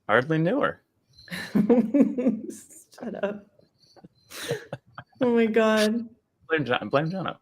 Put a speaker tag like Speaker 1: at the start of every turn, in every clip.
Speaker 1: Hardly knew her.
Speaker 2: Shut up. Oh my God.
Speaker 1: Blame Jono.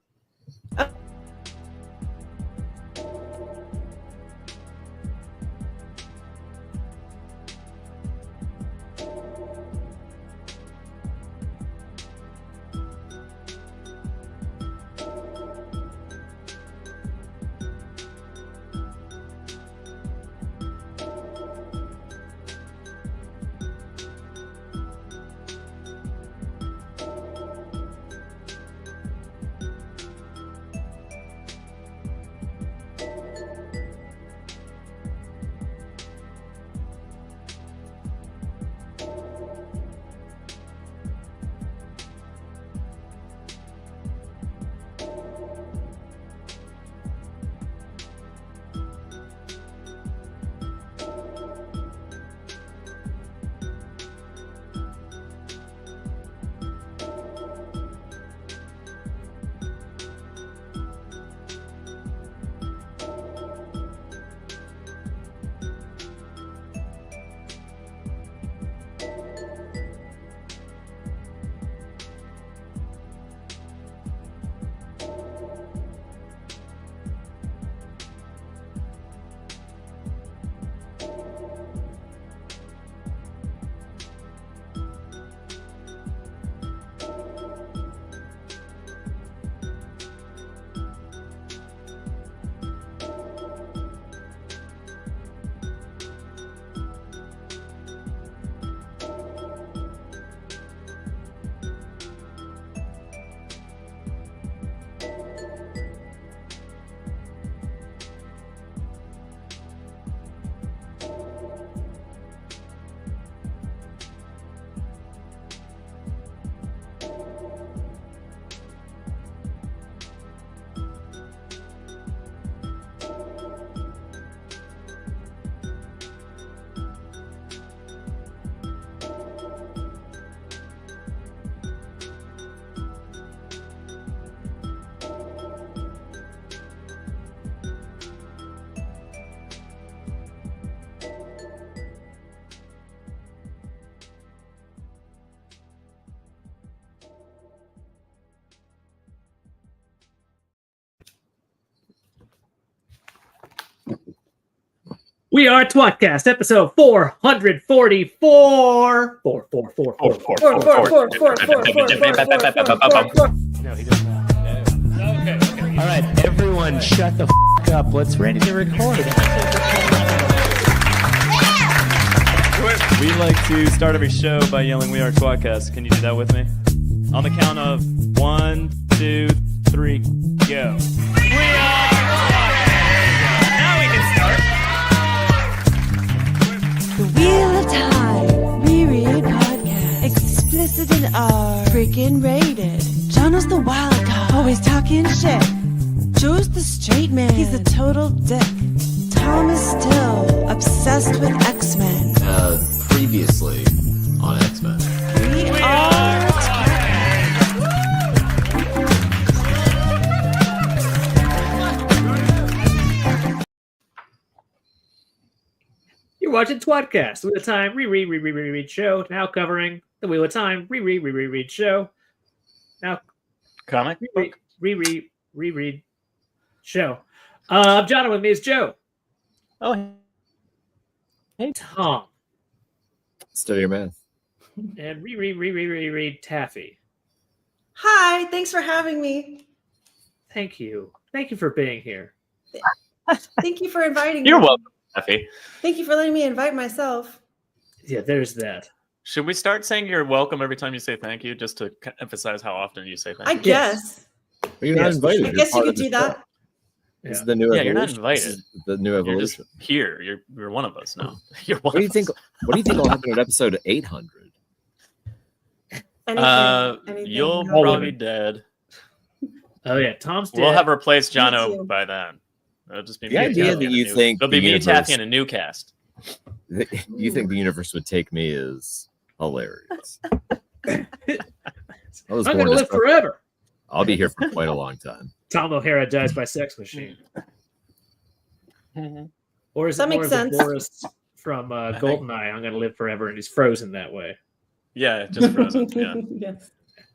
Speaker 3: We are tWoTcast, episode 444.
Speaker 2: No, he doesn't know. Okay. All right, everyone shut the f*** up. Let's ready to record.
Speaker 1: We like to start every show by yelling, "We are tWoTcast." Can you do that with me? On the count of 1, 2, 3, go. We are tWoTcast! Now we can start.
Speaker 4: The Wheel of Time, reread podcast, explicit in R, freaking rated. Jono's the wild card, always talking shit. Joe's the straight man, he's a total dick. Tom is still obsessed with X-Men.
Speaker 5: Previously on X-Men.
Speaker 4: We are
Speaker 3: You're watching tWoTcast, the Wheel of Time reread show, now covering the Wheel of Time reread show. Now
Speaker 1: Comic book.
Speaker 3: reread show. Jono, with me is Joe.
Speaker 1: Oh,
Speaker 3: Hey, Tom.
Speaker 5: Study your math.
Speaker 3: And reread Taffy.
Speaker 2: Hi, thanks for having me.
Speaker 3: Thank you. Thank you for being here.
Speaker 2: Thank you for inviting
Speaker 1: you're
Speaker 2: me.
Speaker 1: welcome, Taffy.
Speaker 2: Thank you for letting me invite myself.
Speaker 3: Yeah, there's that.
Speaker 1: Should we start saying you're welcome every time you say thank you, just to emphasize how often you say thank
Speaker 2: I
Speaker 1: you?
Speaker 2: guess.
Speaker 5: You're not
Speaker 3: Yes.
Speaker 5: invited.
Speaker 2: I
Speaker 5: You're
Speaker 2: guess you
Speaker 5: part
Speaker 2: could
Speaker 5: of the
Speaker 2: do that.
Speaker 5: show. This is the new
Speaker 1: Yeah,
Speaker 5: evolution.
Speaker 1: you're not
Speaker 5: This
Speaker 1: invited.
Speaker 5: is the new
Speaker 1: You're
Speaker 5: evolution.
Speaker 1: just here. You're one of us now. You're one
Speaker 5: What do you
Speaker 1: of
Speaker 5: think?
Speaker 1: us.
Speaker 5: What do you think will happen at episode 800?
Speaker 2: Anything
Speaker 1: You'll
Speaker 2: goes.
Speaker 1: probably be dead.
Speaker 3: Oh, yeah, Tom's dead.
Speaker 1: We'll have replaced
Speaker 2: too.
Speaker 1: Jono by then. It'll just be
Speaker 5: The
Speaker 1: me,
Speaker 5: idea
Speaker 1: Taffy,
Speaker 5: that
Speaker 1: and a
Speaker 5: you
Speaker 1: new-
Speaker 5: think
Speaker 1: it'll be
Speaker 5: the
Speaker 1: me,
Speaker 5: universe-
Speaker 1: Taffy, and a new cast.
Speaker 5: You think the universe would take me is hilarious. I was
Speaker 3: I'm
Speaker 5: born
Speaker 3: going to
Speaker 5: as
Speaker 3: live forever.
Speaker 5: I'll be here for quite a long time.
Speaker 3: Tom O'Hara dies by sex machine. Or is
Speaker 2: That
Speaker 3: it more
Speaker 2: makes
Speaker 3: of the
Speaker 2: sense.
Speaker 3: Boris from Goldeneye, I'm gonna live forever, and he's frozen that way.
Speaker 1: Yeah, just frozen. Yeah.
Speaker 6: Yes.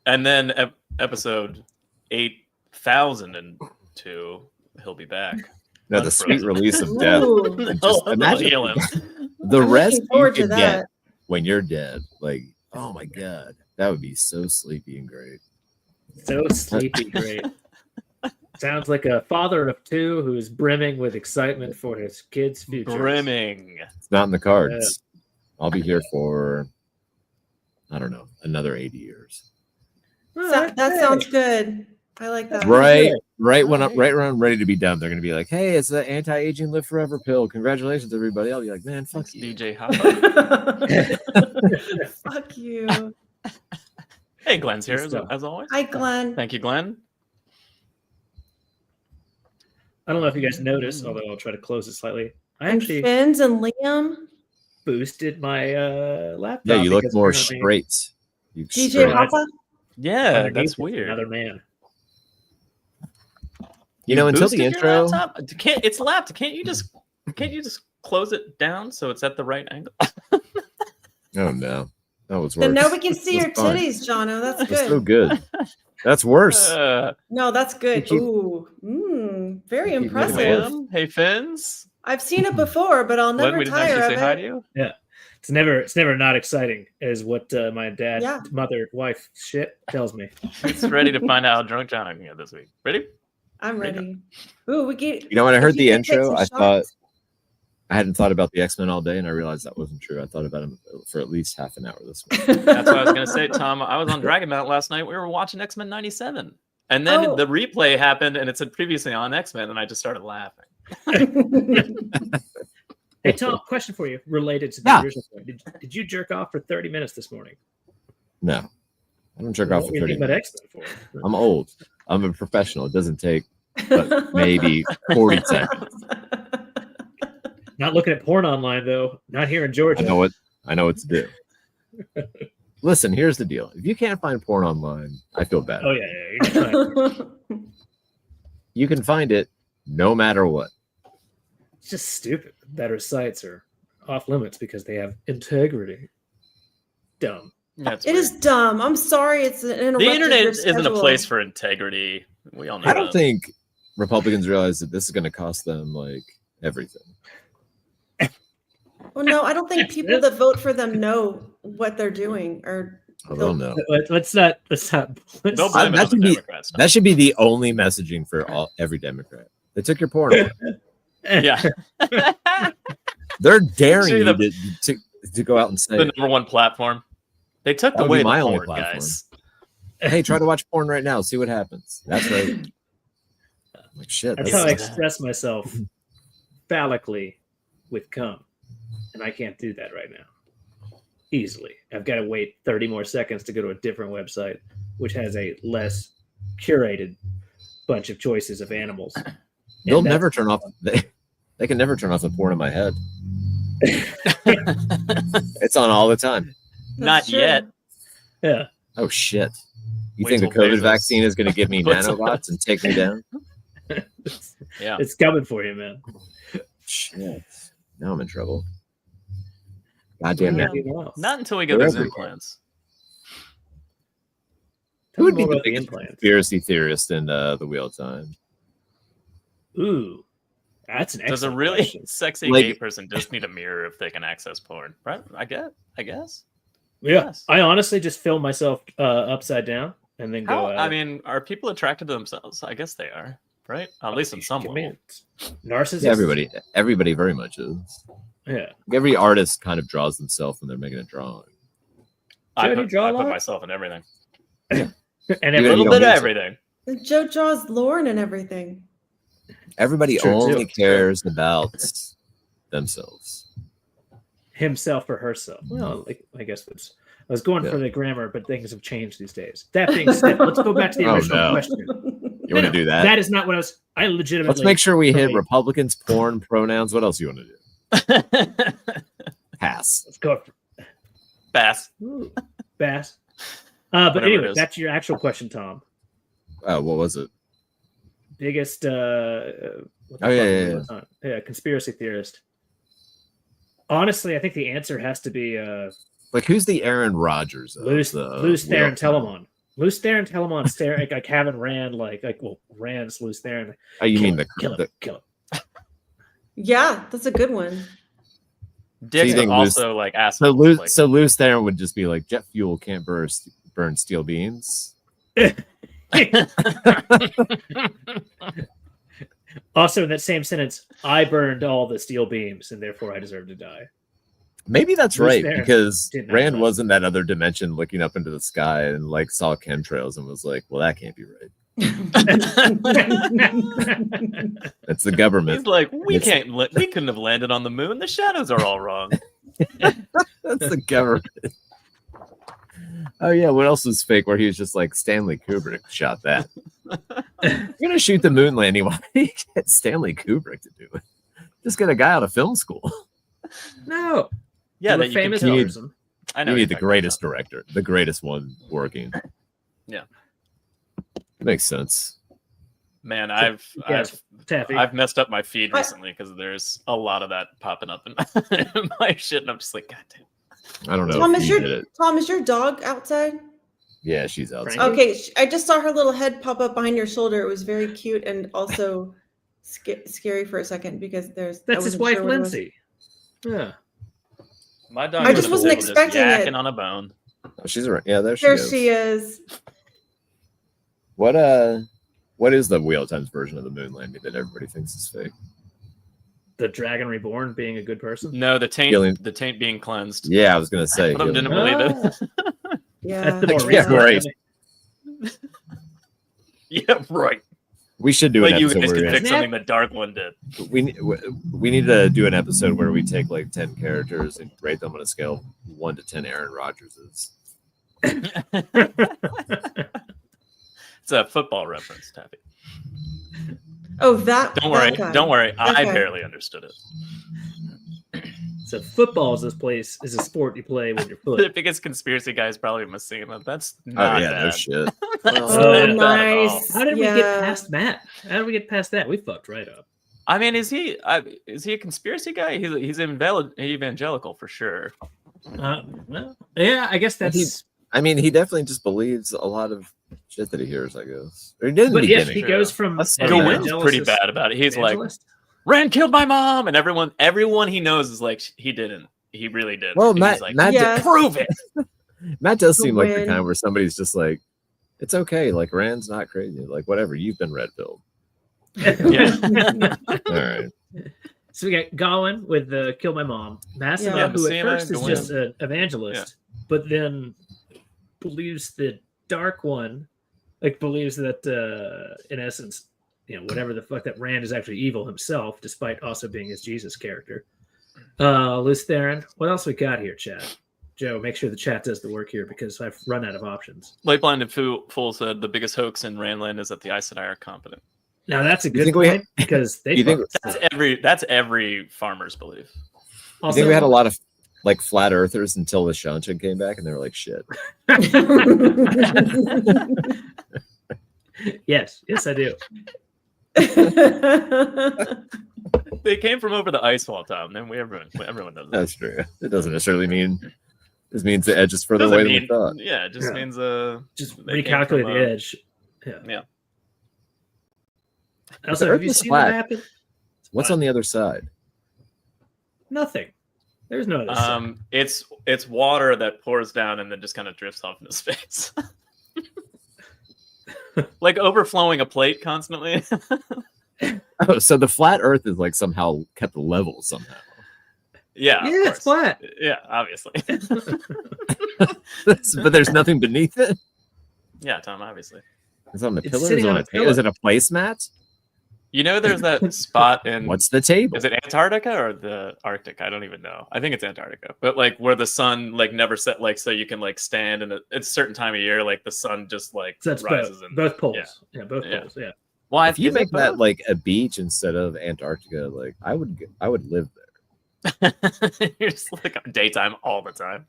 Speaker 1: And then episode 8002, he'll be back.
Speaker 5: No, the sweet
Speaker 1: Unfrozen.
Speaker 5: release of death.
Speaker 6: Ooh,
Speaker 5: Just
Speaker 1: He'll
Speaker 5: imagine
Speaker 1: heal him.
Speaker 5: the
Speaker 6: I'm
Speaker 5: rest
Speaker 6: looking
Speaker 5: you
Speaker 6: forward to
Speaker 5: could get
Speaker 6: that.
Speaker 5: when you're dead. Like, oh my god, that would be so sleepy and great.
Speaker 3: So sleepy, great. Sounds like a father of two who is brimming with excitement for his kids' future.
Speaker 1: Brimming.
Speaker 5: It's not in the cards. I'll be here for, I don't know, another 80 years.
Speaker 6: That sounds good. I like that.
Speaker 5: Right when I'm ready to be done, they're gonna be like, "Hey, it's the anti-aging live forever pill. Congratulations, everybody!" I'll be like, "Man, fuck you."
Speaker 1: DJ Hopper.
Speaker 6: Fuck you.
Speaker 1: Hey, Glenn's here as always.
Speaker 6: Hi, Glenn.
Speaker 1: Thank you, Glenn.
Speaker 3: I don't know if you guys noticed, although I'll try to close it slightly. I
Speaker 6: And
Speaker 3: actually
Speaker 6: Fins and Liam.
Speaker 3: boosted my laptop.
Speaker 5: Yeah, you look
Speaker 3: because
Speaker 5: more
Speaker 3: apparently
Speaker 5: straight. You
Speaker 6: DJ
Speaker 5: straight.
Speaker 6: Hoppa.
Speaker 1: Yeah,
Speaker 3: underneath
Speaker 1: that's
Speaker 3: is
Speaker 1: weird.
Speaker 3: Another man.
Speaker 5: You know, until
Speaker 1: Boosted
Speaker 5: the
Speaker 1: your
Speaker 5: intro,
Speaker 1: laptop? It's a laptop. Can't you just close it down so it's at the right angle?
Speaker 5: oh no, that was worse.
Speaker 6: Then now we can see
Speaker 5: It
Speaker 6: your
Speaker 5: was fine.
Speaker 6: titties, Jono. That's
Speaker 5: It was so
Speaker 6: good.
Speaker 5: good. That's worse.
Speaker 6: No, that's good.
Speaker 5: Keep-
Speaker 6: Ooh, very
Speaker 5: keep
Speaker 6: impressive.
Speaker 5: moving on.
Speaker 1: Liam, hey Fins.
Speaker 6: I've seen it before, but I'll
Speaker 1: Glenn,
Speaker 6: never
Speaker 1: we didn't
Speaker 6: tire
Speaker 1: actually
Speaker 6: of
Speaker 1: say hi
Speaker 6: it.
Speaker 1: to you.
Speaker 3: It's never not exciting as what my dad,
Speaker 6: Yeah.
Speaker 3: mother, wife shit tells me.
Speaker 1: It's ready to find out how drunk John can get this week. Ready?
Speaker 6: I'm ready. Ooh, we get.
Speaker 5: You know, when I heard
Speaker 6: if
Speaker 5: the
Speaker 6: you could take
Speaker 5: intro,
Speaker 6: some
Speaker 5: I
Speaker 6: shots.
Speaker 5: thought I hadn't thought about the X-Men all day, and I realized that wasn't true. I thought about them for at least half an hour this morning.
Speaker 1: That's what I was gonna say, Tom. I was on Dragon Mount last night. We were watching X-Men '97, and then
Speaker 6: Oh.
Speaker 1: the replay happened, and it said previously on X-Men, and I just started laughing.
Speaker 3: Hey Tom, question for you related to the
Speaker 5: Yeah.
Speaker 3: original point. Did you jerk off for 30 minutes this morning?
Speaker 5: No, I don't jerk off
Speaker 3: What
Speaker 5: for
Speaker 3: were you
Speaker 5: 30
Speaker 3: thinking about
Speaker 5: minutes.
Speaker 3: X-Men for?
Speaker 5: I'm old. I'm a professional. It doesn't take but maybe 40 seconds.
Speaker 3: Not looking at porn online though. Not here in Georgia.
Speaker 5: I know what to do. Listen, here's the deal. If you can't find porn online, I feel bad.
Speaker 3: Oh yeah, you're not trying.
Speaker 5: You can find it no matter what.
Speaker 3: It's just stupid. Better sites are off limits because they have integrity. Dumb.
Speaker 1: That's
Speaker 6: It
Speaker 1: weird.
Speaker 6: is dumb. I'm sorry. It's an
Speaker 1: The internet isn't a place for integrity. We all know
Speaker 5: I don't
Speaker 1: that.
Speaker 5: think Republicans realize that this is going to cost them like everything.
Speaker 6: Well, no, I don't think people that vote for them know what they're doing. Or
Speaker 5: I don't know.
Speaker 3: Let's not.
Speaker 1: They'll blame it
Speaker 5: that
Speaker 1: on the
Speaker 5: should be-
Speaker 1: Democrats.
Speaker 5: That should be the only messaging for every Democrat. They took your porn away.
Speaker 1: Yeah.
Speaker 5: They're daring
Speaker 1: Actually,
Speaker 5: you to go out and say,
Speaker 1: The number one platform. They took
Speaker 5: That would
Speaker 1: away
Speaker 5: be
Speaker 1: the
Speaker 5: my only
Speaker 1: porn,
Speaker 5: platform.
Speaker 1: guys.
Speaker 5: hey, try to watch porn right now. See what happens. That's right. I'm like, shit.
Speaker 3: That's how I express myself phallically with cum. And I can't do that right now. Easily. I've got to wait 30 more seconds to go to a different website, which has a less curated bunch of choices of animals.
Speaker 5: They'll
Speaker 3: And
Speaker 5: never turn off. They can never turn off the porn in my head. It's on all the time.
Speaker 1: Not
Speaker 6: true.
Speaker 1: yet.
Speaker 3: Yeah.
Speaker 5: Oh shit! You
Speaker 1: Wait
Speaker 5: think the
Speaker 1: till
Speaker 5: COVID
Speaker 1: Bezos
Speaker 5: vaccine is going to give me
Speaker 1: puts
Speaker 5: nanobots and take me down?
Speaker 1: Yeah.
Speaker 3: It's coming for you, man.
Speaker 5: Shit! Now I'm in trouble. Goddamn
Speaker 1: Yeah.
Speaker 5: it!
Speaker 3: Anything else?
Speaker 1: Not until we get
Speaker 5: They're
Speaker 1: those
Speaker 5: everywhere.
Speaker 1: implants.
Speaker 3: Tell
Speaker 5: Who would
Speaker 3: me
Speaker 5: be
Speaker 3: more
Speaker 5: the
Speaker 3: about the
Speaker 5: biggest
Speaker 3: implants.
Speaker 5: conspiracy theorist in the Wheel of Time?
Speaker 3: Ooh, that's an
Speaker 1: Does a
Speaker 3: excellent
Speaker 1: really
Speaker 3: question.
Speaker 1: sexy
Speaker 5: Like-
Speaker 1: gay person just need a mirror if they can access porn? Right? I guess.
Speaker 3: Yeah,
Speaker 1: Yes.
Speaker 3: I honestly just film myself upside down and then
Speaker 1: How,
Speaker 3: go.
Speaker 1: I mean, are people attracted to themselves? I guess they are, right? At least in some way.
Speaker 3: Narcissists.
Speaker 5: Yeah, everybody very much is.
Speaker 3: Yeah.
Speaker 5: Every artist kind of draws themselves when they're making a drawing.
Speaker 1: I
Speaker 3: Joe, do you draw a
Speaker 1: put
Speaker 3: lot?
Speaker 1: myself in everything.
Speaker 3: And
Speaker 5: You
Speaker 1: A
Speaker 5: know,
Speaker 3: every,
Speaker 1: little
Speaker 5: don't
Speaker 1: bit of
Speaker 5: need to.
Speaker 1: everything.
Speaker 6: Joe draws Lauren and everything.
Speaker 5: Everybody
Speaker 3: True,
Speaker 5: only
Speaker 3: too.
Speaker 5: cares about themselves.
Speaker 3: himself or herself. Well, like, I guess it's. I was going
Speaker 5: Yeah.
Speaker 3: for the grammar, but things have changed these days. That being said, let's go back to the
Speaker 5: Oh,
Speaker 3: original
Speaker 5: no.
Speaker 3: question.
Speaker 5: You want to do that?
Speaker 3: That is not what I was. I legitimately.
Speaker 5: Let's make sure we hit
Speaker 3: Okay.
Speaker 5: Republicans, porn, pronouns. What else you want to do? Pass.
Speaker 3: Let's go. For,
Speaker 1: Bass.
Speaker 3: ooh, bass. But
Speaker 1: Whatever it
Speaker 3: anyway,
Speaker 1: is.
Speaker 3: back to your actual question, Tom.
Speaker 5: What was it?
Speaker 3: Biggest. What the
Speaker 5: Oh, yeah,
Speaker 3: fuck
Speaker 5: yeah,
Speaker 3: was
Speaker 5: yeah.
Speaker 3: it on? Yeah, conspiracy theorist. Honestly, I think the answer has to be
Speaker 5: Like, who's the Aaron Rodgers? Of
Speaker 3: Loose
Speaker 5: the
Speaker 3: Theron
Speaker 5: wheel?
Speaker 3: Telemon. Loose Theron Telemon staring like having Rand Rand's Loose Theron.
Speaker 5: Oh, you mean
Speaker 3: kill
Speaker 5: the
Speaker 3: him.
Speaker 6: Yeah, that's a good one.
Speaker 1: Dicks
Speaker 5: think
Speaker 1: are also like
Speaker 5: so
Speaker 1: assholes.
Speaker 5: loose
Speaker 1: like,
Speaker 5: so loose Theron would just be like, jet fuel can't burn steel beams.
Speaker 3: Also, in that same sentence, I burned all the steel beams, and therefore I deserve to die.
Speaker 5: Maybe that's
Speaker 3: Loose
Speaker 5: right,
Speaker 3: Theron
Speaker 5: because
Speaker 3: didn't have
Speaker 5: Rand
Speaker 3: that.
Speaker 5: was in that other dimension looking up into the sky and like saw chemtrails and was like, well, that can't be right. It's the government.
Speaker 1: He's like, we
Speaker 5: It's-
Speaker 1: couldn't have landed on the moon. The shadows are all wrong.
Speaker 5: That's the government. Oh yeah, what else was fake? Where he was just like, Stanley Kubrick shot that. You're gonna shoot the moon landing. Why do you get Stanley Kubrick to do it? Just get a guy out of film school.
Speaker 3: No.
Speaker 1: Yeah,
Speaker 3: The
Speaker 1: that you can
Speaker 3: famous
Speaker 1: kill.
Speaker 3: person.
Speaker 1: I know
Speaker 5: You
Speaker 1: you're
Speaker 5: need the
Speaker 1: talking
Speaker 5: greatest director, the greatest one working.
Speaker 1: Yeah.
Speaker 5: It makes sense.
Speaker 1: Man,
Speaker 3: Yes, Taffy.
Speaker 1: I've messed up my feed recently because there's a lot of that popping up in my shit, and I'm just like, God damn.
Speaker 5: I don't know.
Speaker 6: Tom,
Speaker 5: if
Speaker 6: is
Speaker 5: you
Speaker 6: your
Speaker 5: did it.
Speaker 6: Tom, is your dog outside?
Speaker 5: Yeah, she's outside.
Speaker 3: Frankie?
Speaker 6: Okay, I just saw her little head pop up behind your shoulder. It was very cute and also scary for a second because I
Speaker 3: That's his
Speaker 6: wasn't
Speaker 3: wife,
Speaker 6: sure what it was.
Speaker 3: Lindsay. Yeah.
Speaker 1: My dog.
Speaker 6: I just wasn't
Speaker 1: just
Speaker 6: expecting it.
Speaker 1: yakking on a bone.
Speaker 5: Oh, she's around. Yeah, there she
Speaker 6: There
Speaker 5: is.
Speaker 6: she is.
Speaker 5: What is the Wheel of Time's version of the moon landing that everybody thinks is fake?
Speaker 3: The Dragon Reborn being a good person.
Speaker 1: No, the
Speaker 5: Healing.
Speaker 1: taint being cleansed.
Speaker 5: Yeah, I was gonna say.
Speaker 1: But I didn't believe it.
Speaker 6: Yeah.
Speaker 3: That's the more
Speaker 5: Yeah,
Speaker 3: recent
Speaker 5: right.
Speaker 3: one.
Speaker 1: Yeah, right.
Speaker 5: We should do an
Speaker 1: Like you
Speaker 5: episode
Speaker 1: guys
Speaker 5: where
Speaker 1: can
Speaker 5: we,
Speaker 1: fix something that Dark One did.
Speaker 5: we need to do an episode where we take like 10 characters and rate them on a scale of 1 to 10 Aaron Rodgerses.
Speaker 1: It's a football reference, Taffy.
Speaker 6: Oh, that.
Speaker 1: Don't worry.
Speaker 6: that guy.
Speaker 1: Don't worry. I
Speaker 6: Okay.
Speaker 1: barely understood it.
Speaker 3: So football is is a sport you play with your
Speaker 1: The
Speaker 3: foot.
Speaker 1: biggest conspiracy guy is probably missing it. That's
Speaker 5: Oh
Speaker 1: not
Speaker 5: yeah,
Speaker 1: bad.
Speaker 5: no shit.
Speaker 1: That's
Speaker 3: Oh,
Speaker 1: not bad at all.
Speaker 6: nice.
Speaker 3: How did we
Speaker 6: Yeah.
Speaker 3: get past Matt? How did we get past that? We fucked right up.
Speaker 1: I mean, is he a conspiracy guy? He's evangelical for sure.
Speaker 3: Well, yeah, I guess that's.
Speaker 5: I mean, he definitely just believes a lot of shit that he hears, I guess. Or he did in the
Speaker 3: But yes,
Speaker 5: beginning.
Speaker 3: he goes from
Speaker 5: That's
Speaker 3: an
Speaker 5: not bad.
Speaker 1: Gawain's pretty
Speaker 3: evangelist-
Speaker 1: bad about it. He's like,
Speaker 3: evangelist?
Speaker 1: Rand killed my mom, and everyone he knows is like, he didn't. He really did.
Speaker 5: Well,
Speaker 1: And
Speaker 5: Matt,
Speaker 1: he's like,
Speaker 5: Matt,
Speaker 6: Yeah.
Speaker 1: prove it.
Speaker 5: Matt does seem like the
Speaker 6: Gawain.
Speaker 5: kind where somebody's just like, it's okay. Like, Rand's not crazy. Like, whatever. You've been red pilled.
Speaker 1: Yeah.
Speaker 5: All right.
Speaker 3: So we got Gawain with the "Kill My Mom," Massimo,
Speaker 6: Yeah.
Speaker 3: who at
Speaker 1: Messina,
Speaker 3: first is
Speaker 1: Gawain.
Speaker 3: just an evangelist, but then believes the Dark One, believes that in essence, whatever the fuck, that Rand is actually evil himself, despite also being his Jesus character. Liz Theron, what else we got here, chat? Joe, make sure the chat does the work here because I've run out of options.
Speaker 1: Light Blinded Fool said the biggest hoax in Randland is that the Aes Sedai are competent.
Speaker 3: Now that's a
Speaker 5: You
Speaker 3: good
Speaker 5: think we-
Speaker 3: point because they.
Speaker 5: you think-
Speaker 3: fucked
Speaker 1: That's every farmer's belief.
Speaker 5: I think we had a lot of like flat earthers until the Shanshan came back and they were like, shit.
Speaker 3: Yes, I do.
Speaker 1: They came from over the ice wall, Tom. Then everyone does that.
Speaker 5: That's true. It doesn't necessarily mean this means the edge is further
Speaker 1: Doesn't
Speaker 5: away than we
Speaker 1: mean-
Speaker 5: thought.
Speaker 1: Yeah, it just
Speaker 3: Yeah.
Speaker 1: means
Speaker 3: Just
Speaker 1: they came
Speaker 3: recalculate
Speaker 1: from,
Speaker 3: the edge.
Speaker 1: yeah.
Speaker 3: Also,
Speaker 5: The
Speaker 3: have
Speaker 5: Earth
Speaker 3: you
Speaker 5: is
Speaker 3: seen
Speaker 5: flat.
Speaker 3: the map?
Speaker 5: What's on the other side?
Speaker 3: Nothing. There's no other side.
Speaker 1: It's water that pours down and then just kind of drifts off into space. Like overflowing a plate constantly.
Speaker 5: Oh, so the flat Earth is like somehow kept level somehow.
Speaker 1: Yeah, of
Speaker 3: Yeah, it's
Speaker 1: course.
Speaker 3: flat.
Speaker 1: Yeah, obviously.
Speaker 5: But there's nothing beneath it.
Speaker 1: Yeah, Tom, obviously.
Speaker 5: It's on the
Speaker 3: It's
Speaker 5: pillars.
Speaker 3: sitting
Speaker 5: On
Speaker 3: on
Speaker 5: a
Speaker 3: a pillar.
Speaker 5: is it a placemat?
Speaker 1: You know, there's that spot in
Speaker 5: What's the table?
Speaker 1: is it Antarctica or the Arctic? I don't even know. I think it's Antarctica. But like where the sun like never set, like so you can like stand and it's a certain time of year, like the sun just like
Speaker 3: So that's
Speaker 1: rises
Speaker 3: both poles.
Speaker 1: yeah.
Speaker 3: Yeah, both
Speaker 1: Yeah.
Speaker 3: poles. Yeah.
Speaker 1: Why
Speaker 5: If you make that like a beach instead of Antarctica, like I would live there.
Speaker 1: you're just like on daytime all the time.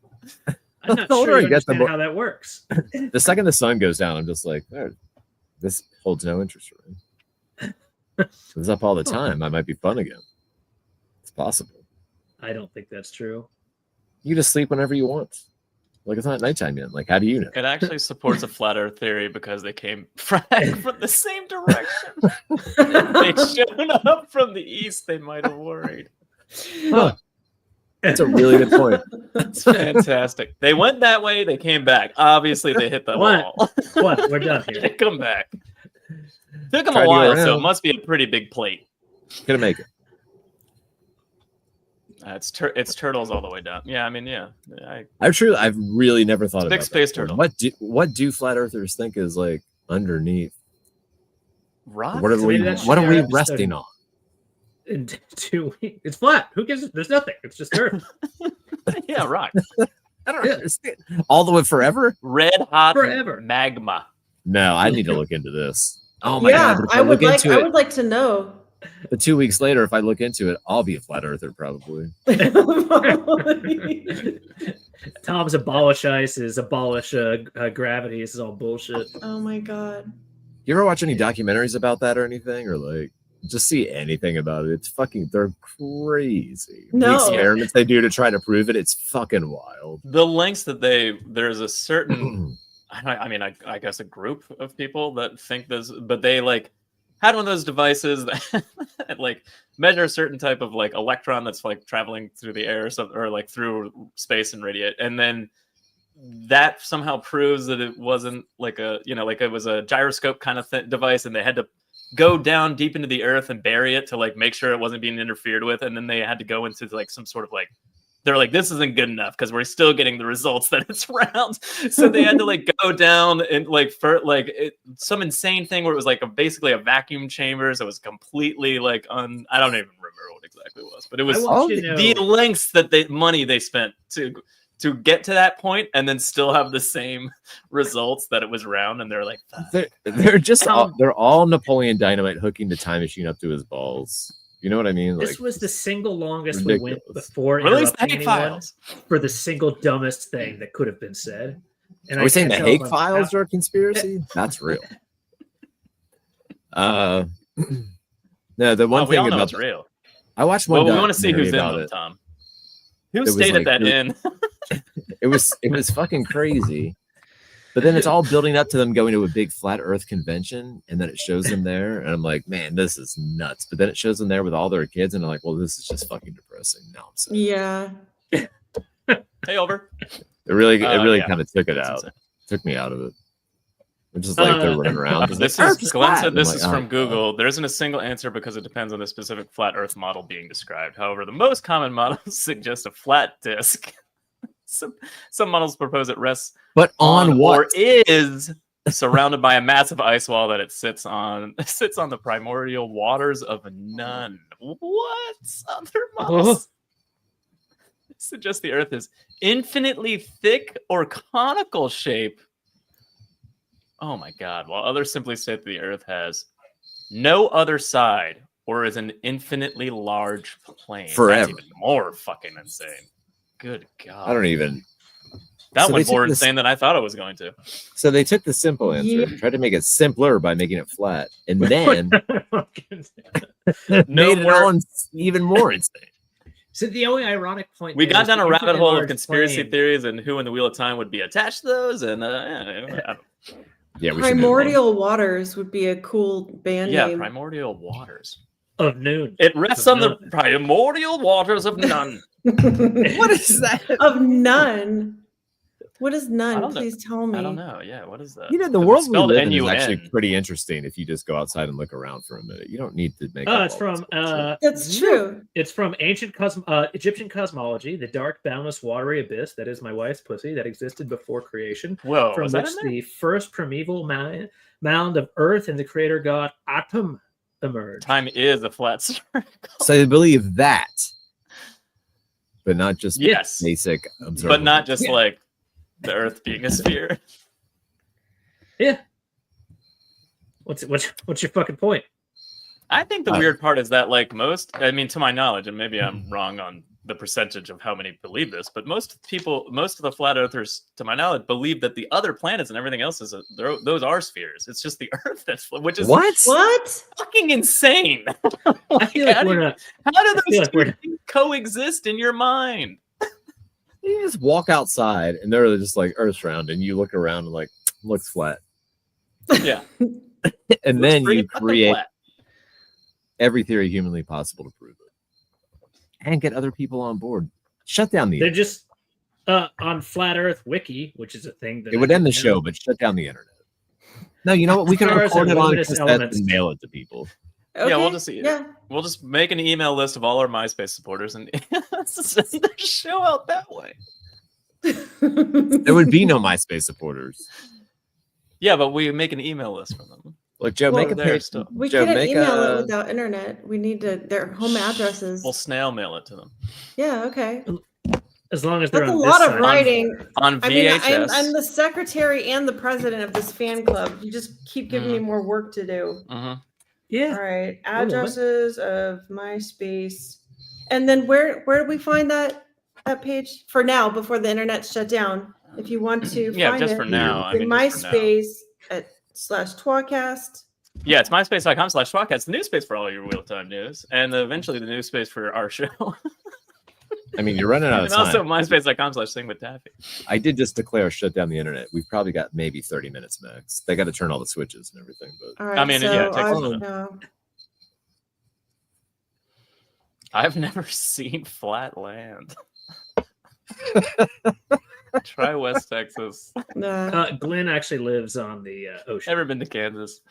Speaker 3: I'm not
Speaker 5: The older
Speaker 3: sure
Speaker 5: I
Speaker 3: you
Speaker 5: get, the
Speaker 3: understand
Speaker 5: more-
Speaker 3: how that works.
Speaker 5: The second the sun goes down, I'm just like, "Oh, this holds no interest for me. If it's up all the time, I might be fun again. It's possible.
Speaker 3: I don't think that's true.
Speaker 5: You just sleep whenever you want. Like, it's not nighttime yet. Like, how do you know?
Speaker 1: It actually supports a flat Earth theory because they came from the same direction. They showed up from the east. They might have worried.
Speaker 5: Huh. That's a really good point.
Speaker 1: That's fantastic. They went that way. They came back. Obviously, they hit the wall.
Speaker 3: What? We're done
Speaker 1: They
Speaker 3: here.
Speaker 1: come back. Took them
Speaker 5: Tried
Speaker 1: a
Speaker 5: to go
Speaker 1: while, so
Speaker 5: around.
Speaker 1: it must be a pretty big plate.
Speaker 5: Gonna make it.
Speaker 1: It's turtles all the way down. Yeah, I mean, yeah.
Speaker 5: I've really never thought
Speaker 1: Big
Speaker 5: about
Speaker 1: space
Speaker 5: that.
Speaker 1: turtle.
Speaker 5: What do flat earthers think is like underneath?
Speaker 1: Rock?
Speaker 5: What are
Speaker 3: So
Speaker 5: we
Speaker 3: maybe that should
Speaker 5: what
Speaker 3: be
Speaker 5: are
Speaker 3: our
Speaker 5: we
Speaker 3: episode.
Speaker 5: resting on?
Speaker 3: In 2 weeks. It's flat. Who gives it? There's nothing. It's just Earth.
Speaker 1: Yeah, rock.
Speaker 5: I don't understand. All the way forever?
Speaker 1: Red hot
Speaker 3: Forever.
Speaker 1: magma.
Speaker 5: No, I need to look into this. Oh my
Speaker 6: Yeah,
Speaker 5: god! If
Speaker 6: I would
Speaker 5: look
Speaker 6: like.
Speaker 5: into
Speaker 6: I
Speaker 5: it,
Speaker 6: would like to know.
Speaker 5: but 2 weeks later, if I look into it, I'll be a flat earther probably.
Speaker 3: Tom's abolish ISIS, abolish gravity. This is all bullshit.
Speaker 6: Oh my god.
Speaker 5: You ever watch any documentaries about that or anything, or like just see anything about it? It's fucking. They're crazy. The
Speaker 6: No.
Speaker 5: experiments they do to try to prove it, it's fucking wild.
Speaker 1: The lengths that there's a certain, I guess a group of people that think this, but they like had one of those devices that like measure a certain type of like electron that's like traveling through the air or something, or like through space and radiate, and then that somehow proves that it wasn't like like it was a gyroscope kind of device, and they had to go down deep into the earth and bury it to like make sure it wasn't being interfered with, and then they had to go into like some sort of like, they're like, this isn't good enough because we're still getting the results that it's round. So they had to like go down and like for like some insane thing where it was like basically a vacuum chamber. So it was completely like I don't even remember what exactly it was, but it was the lengths that money they spent to get to that point and then still have the same results that it was round. And they're like,
Speaker 5: they're just they're all Napoleon Dynamite hooking the time machine up to his balls. You know what I mean?
Speaker 3: This
Speaker 5: Like,
Speaker 3: was the single longest
Speaker 5: ridiculous.
Speaker 3: we went before
Speaker 1: release the
Speaker 3: interrupting
Speaker 1: Hague
Speaker 3: anyone
Speaker 1: Files.
Speaker 3: for the single dumbest thing that could have been said. And
Speaker 5: are we saying the
Speaker 3: can't tell
Speaker 5: Hague
Speaker 3: if I'm
Speaker 5: Files
Speaker 3: out-
Speaker 5: are a conspiracy? That's real. No, the one
Speaker 1: we
Speaker 5: thing
Speaker 1: all know
Speaker 5: about
Speaker 1: it's real.
Speaker 5: I watched one.
Speaker 1: Well, we want to see who's in
Speaker 5: documentary
Speaker 1: them,
Speaker 5: about
Speaker 1: Tom. Who
Speaker 5: was
Speaker 1: stayed
Speaker 5: like-
Speaker 1: at that inn?
Speaker 5: it was fucking crazy. But then it's all building up to them going to a big flat Earth convention, and then it shows them there, and I'm like, man, this is nuts. But then it shows them there with all their kids, and I'm like, well, this is just fucking depressing. No, I'm sorry.
Speaker 6: Yeah.
Speaker 1: Hey, over.
Speaker 5: It really
Speaker 1: yeah.
Speaker 5: kind of took it
Speaker 1: That's
Speaker 5: out.
Speaker 1: insane.
Speaker 5: Took me out of it. It's just like they're running around. just
Speaker 1: This
Speaker 5: like,
Speaker 1: is
Speaker 5: "Earth is
Speaker 1: Glenn
Speaker 5: flat."
Speaker 1: said
Speaker 5: I'm
Speaker 1: this
Speaker 5: like,
Speaker 1: is
Speaker 5: "Oh,
Speaker 1: from
Speaker 5: God."
Speaker 1: Google. There isn't a single answer because it depends on the specific flat Earth model being described. However, the most common models suggest a flat disk. Some models propose it rests
Speaker 5: But on what?
Speaker 1: or is surrounded by a massive ice wall that it sits on the primordial waters of none. What other models suggest the Earth is infinitely thick or conical shape? Oh my God! While others simply state that the Earth has no other side or is an infinitely large plane.
Speaker 5: Forever.
Speaker 1: That's even more fucking insane. Good God!
Speaker 5: I don't even.
Speaker 1: That
Speaker 5: So
Speaker 1: one's
Speaker 5: they
Speaker 1: more
Speaker 5: took this-
Speaker 1: insane than I thought it was going to.
Speaker 5: So they took the simple answer,
Speaker 6: Yeah.
Speaker 5: tried to make it simpler by making it flat, and then
Speaker 1: No
Speaker 5: made it
Speaker 1: more-
Speaker 5: all even more insane.
Speaker 3: So the only ironic point
Speaker 1: We
Speaker 3: there
Speaker 1: got
Speaker 3: is
Speaker 1: down
Speaker 3: the
Speaker 1: a rabbit
Speaker 3: infinite
Speaker 1: hole of
Speaker 3: large
Speaker 1: conspiracy
Speaker 3: plane.
Speaker 1: theories and who in the Wheel of Time would be attached to those, and
Speaker 5: Yeah, we
Speaker 6: Primordial Waters would be a cool band
Speaker 1: yeah,
Speaker 6: name.
Speaker 1: primordial waters.
Speaker 3: Of noon.
Speaker 1: It rests
Speaker 3: Of
Speaker 1: on the
Speaker 3: none.
Speaker 1: primordial waters of none.
Speaker 5: What is that?
Speaker 6: Of none. What is
Speaker 1: I
Speaker 6: none?
Speaker 1: don't know.
Speaker 6: Please tell me.
Speaker 1: I don't know. Yeah, what is that?
Speaker 5: You know, the
Speaker 1: 'Cause
Speaker 5: world
Speaker 1: it's
Speaker 5: we
Speaker 1: spelled
Speaker 5: live in is
Speaker 1: N-U-N.
Speaker 5: actually pretty interesting if you just go outside and look around for a minute. You don't need to make.
Speaker 3: Oh,
Speaker 5: up
Speaker 3: it's
Speaker 5: all this
Speaker 3: from
Speaker 5: bullshit.
Speaker 6: That's true.
Speaker 3: It's from ancient Egyptian cosmology, the dark, boundless, watery abyss that is my wife's pussy that existed before creation,
Speaker 1: Whoa,
Speaker 3: from
Speaker 1: is that
Speaker 3: which
Speaker 1: in there?
Speaker 3: the first primeval mound of earth and the creator god Atum emerged.
Speaker 1: Time is a flat circle.
Speaker 5: So they believe that, but not just
Speaker 1: Yes,
Speaker 5: basic
Speaker 1: but
Speaker 5: observable.
Speaker 1: not just like the Earth being a sphere.
Speaker 3: Yeah. What's your fucking point?
Speaker 1: I think the weird part is that, like most, I mean, to my knowledge, and maybe I'm wrong on the percentage of how many believe this, but most of the flat earthers, to my knowledge, believe that the other planets and everything else those are spheres. It's just the Earth which is
Speaker 5: What?
Speaker 6: What?
Speaker 1: fucking insane.
Speaker 3: I feel like
Speaker 1: how
Speaker 3: we're
Speaker 1: do-
Speaker 3: not.
Speaker 1: How do
Speaker 3: I feel
Speaker 1: those
Speaker 3: like we're-
Speaker 1: two things coexist in your mind.
Speaker 5: You just walk outside and they're just like Earth's round, and you look around and like looks flat.
Speaker 1: Yeah.
Speaker 5: And then you
Speaker 1: Fucking
Speaker 5: create
Speaker 1: flat.
Speaker 5: every theory humanly possible to prove it, and get other people on board. Shut down the.
Speaker 3: They're just on Flat Earth Wiki, which is a thing that
Speaker 5: It would end the show, but shut down the internet. No, you know what? We can
Speaker 3: Stars
Speaker 5: record
Speaker 3: are
Speaker 5: it on
Speaker 3: luminous
Speaker 5: cassette
Speaker 3: elements.
Speaker 5: and mail it to people.
Speaker 6: Okay.
Speaker 1: Yeah, we'll just see it.
Speaker 6: Yeah.
Speaker 1: We'll just make an email list of all our MySpace supporters and send the show out that way.
Speaker 5: There would be no MySpace supporters.
Speaker 1: Yeah, but we make an email list for them.
Speaker 5: Look, Joe,
Speaker 6: Well,
Speaker 5: make a
Speaker 1: there
Speaker 5: page.
Speaker 1: still.
Speaker 6: We
Speaker 5: Joe,
Speaker 6: couldn't
Speaker 5: make
Speaker 6: email
Speaker 5: a-
Speaker 6: it without internet. We need their home addresses.
Speaker 1: We'll snail mail it to them
Speaker 6: Yeah, okay.
Speaker 3: as long as they're
Speaker 6: That's a
Speaker 3: on
Speaker 6: lot
Speaker 3: this
Speaker 6: of
Speaker 3: side.
Speaker 6: writing.
Speaker 1: on
Speaker 6: I mean,
Speaker 1: VHS.
Speaker 6: I'm the secretary and the president of this fan club. You just keep giving me more work to do.
Speaker 1: Mhm.
Speaker 3: Yeah.
Speaker 6: All right,
Speaker 3: Well, what-
Speaker 6: addresses of MySpace, and then where do we find that page for now before the internet's shut down? If you want to
Speaker 1: Yeah,
Speaker 6: find
Speaker 1: just
Speaker 6: it,
Speaker 1: for now. I
Speaker 6: in
Speaker 1: mean, just for now.
Speaker 6: MySpace / tWoTcast.
Speaker 1: Yeah, it's myspace.com/tWoTcast, the news space for all your real-time news, and eventually the news space for our show.
Speaker 5: I mean, you're running out of
Speaker 1: And
Speaker 5: time.
Speaker 1: also myspace.com/singwithtaffy.
Speaker 5: I did just declare shut down the internet. We've probably got maybe 30 minutes max. They got to turn all the switches and everything. But
Speaker 6: All right,
Speaker 1: I mean,
Speaker 6: so
Speaker 1: yeah, it takes a
Speaker 6: I've-
Speaker 1: minute.
Speaker 6: no.
Speaker 1: I've never seen flat land. Try West Texas.
Speaker 3: Glenn actually lives on the ocean.
Speaker 1: Ever been to Kansas?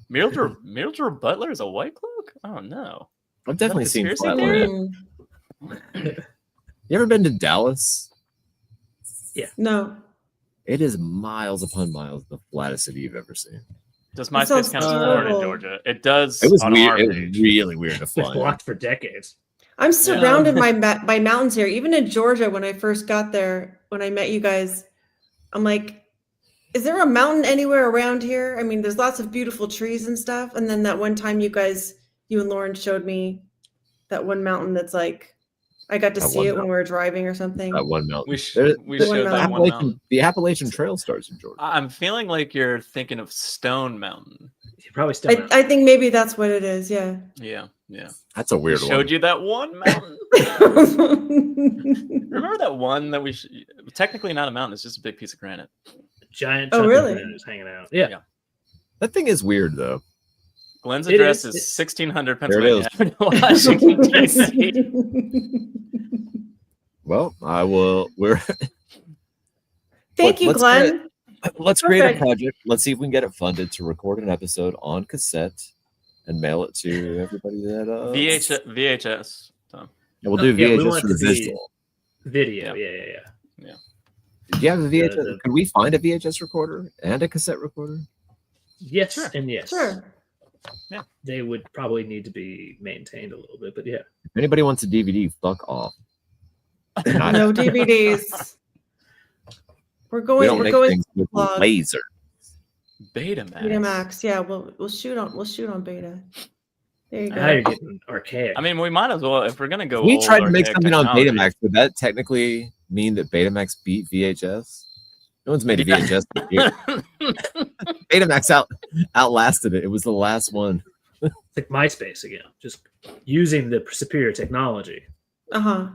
Speaker 1: Mildred Butler is a white cloak? Oh no.
Speaker 5: I've definitely
Speaker 1: Is that
Speaker 5: seen
Speaker 1: conspiracy theory?
Speaker 5: Flatland. You ever been to Dallas?
Speaker 6: No.
Speaker 5: It is miles upon miles the flattest city you've ever seen.
Speaker 1: Does
Speaker 6: That
Speaker 1: MySpace
Speaker 6: sounds
Speaker 1: count as born in
Speaker 6: terrible.
Speaker 1: Georgia? It does.
Speaker 5: It was
Speaker 1: on
Speaker 5: weird.
Speaker 1: our
Speaker 5: It was
Speaker 1: page.
Speaker 5: really weird to
Speaker 3: It's
Speaker 5: fly.
Speaker 3: blocked for decades.
Speaker 6: I'm surrounded by mountains here. Even in Georgia, when I first got there, when I met you guys, I'm like, is there a mountain anywhere around here? I mean, there's lots of beautiful trees and stuff. And then that one time you and Lauren showed me that one mountain that's like, I got to
Speaker 5: That
Speaker 6: see
Speaker 5: one
Speaker 6: it when we were driving or something.
Speaker 5: That one mountain.
Speaker 1: We
Speaker 5: There-
Speaker 1: showed that one mountain.
Speaker 5: The Appalachian Trail starts in Georgia.
Speaker 1: I'm feeling like you're thinking of Stone Mountain.
Speaker 3: You probably still
Speaker 6: I think maybe that's what it is. Yeah.
Speaker 1: Yeah.
Speaker 5: That's a weird
Speaker 1: We
Speaker 5: one.
Speaker 1: showed you that one mountain. Remember that one that technically not a mountain, it's just a big piece of granite.
Speaker 3: giant.
Speaker 6: Oh,
Speaker 3: chunk of
Speaker 6: really?
Speaker 3: granite is hanging out. Yeah.
Speaker 1: Yeah.
Speaker 5: That thing is weird though.
Speaker 1: Glenn's
Speaker 3: It
Speaker 1: address
Speaker 3: is.
Speaker 1: is 1600
Speaker 5: There it
Speaker 1: Pennsylvania Avenue, Washington, D.C.
Speaker 5: Well, I will.
Speaker 6: Thank you,
Speaker 5: Let's
Speaker 6: Glenn.
Speaker 5: Let's create a
Speaker 6: Perfect.
Speaker 5: project. Let's see if we can get it funded to record an episode on cassette and mail it to everybody that
Speaker 1: VHS. Tom.
Speaker 5: And we'll do
Speaker 3: Yeah, we
Speaker 5: VHS
Speaker 3: want
Speaker 5: for the
Speaker 3: it to be-
Speaker 5: visual.
Speaker 3: Video.
Speaker 1: Yeah.
Speaker 3: Yeah.
Speaker 5: Do you have a VHS?
Speaker 3: the-
Speaker 5: Could we find a VHS recorder and a cassette recorder?
Speaker 3: Yes
Speaker 1: Sure.
Speaker 3: and yes.
Speaker 6: Sure.
Speaker 3: They would probably need to be maintained a little bit, but yeah.
Speaker 5: If anybody wants a DVD, fuck off.
Speaker 6: No DVDs. We're
Speaker 5: We
Speaker 6: going.
Speaker 5: don't
Speaker 6: We're
Speaker 5: make
Speaker 6: going
Speaker 5: things with
Speaker 6: vlog.
Speaker 5: laser.
Speaker 1: Betamax.
Speaker 6: Betamax. Yeah, we'll shoot on beta. There you
Speaker 3: Now you're
Speaker 6: go.
Speaker 3: getting archaic.
Speaker 1: I mean, we might as well, if we're going to go
Speaker 5: We
Speaker 1: old
Speaker 5: tried to make
Speaker 1: archaic
Speaker 5: something on
Speaker 1: technology.
Speaker 5: Betamax. Would that technically mean that Betamax beat VHS? No one's made a VHS. yet. Betamax outlasted it. It was the last one.
Speaker 3: it's like MySpace again, just using the superior technology.
Speaker 6: Uh-huh.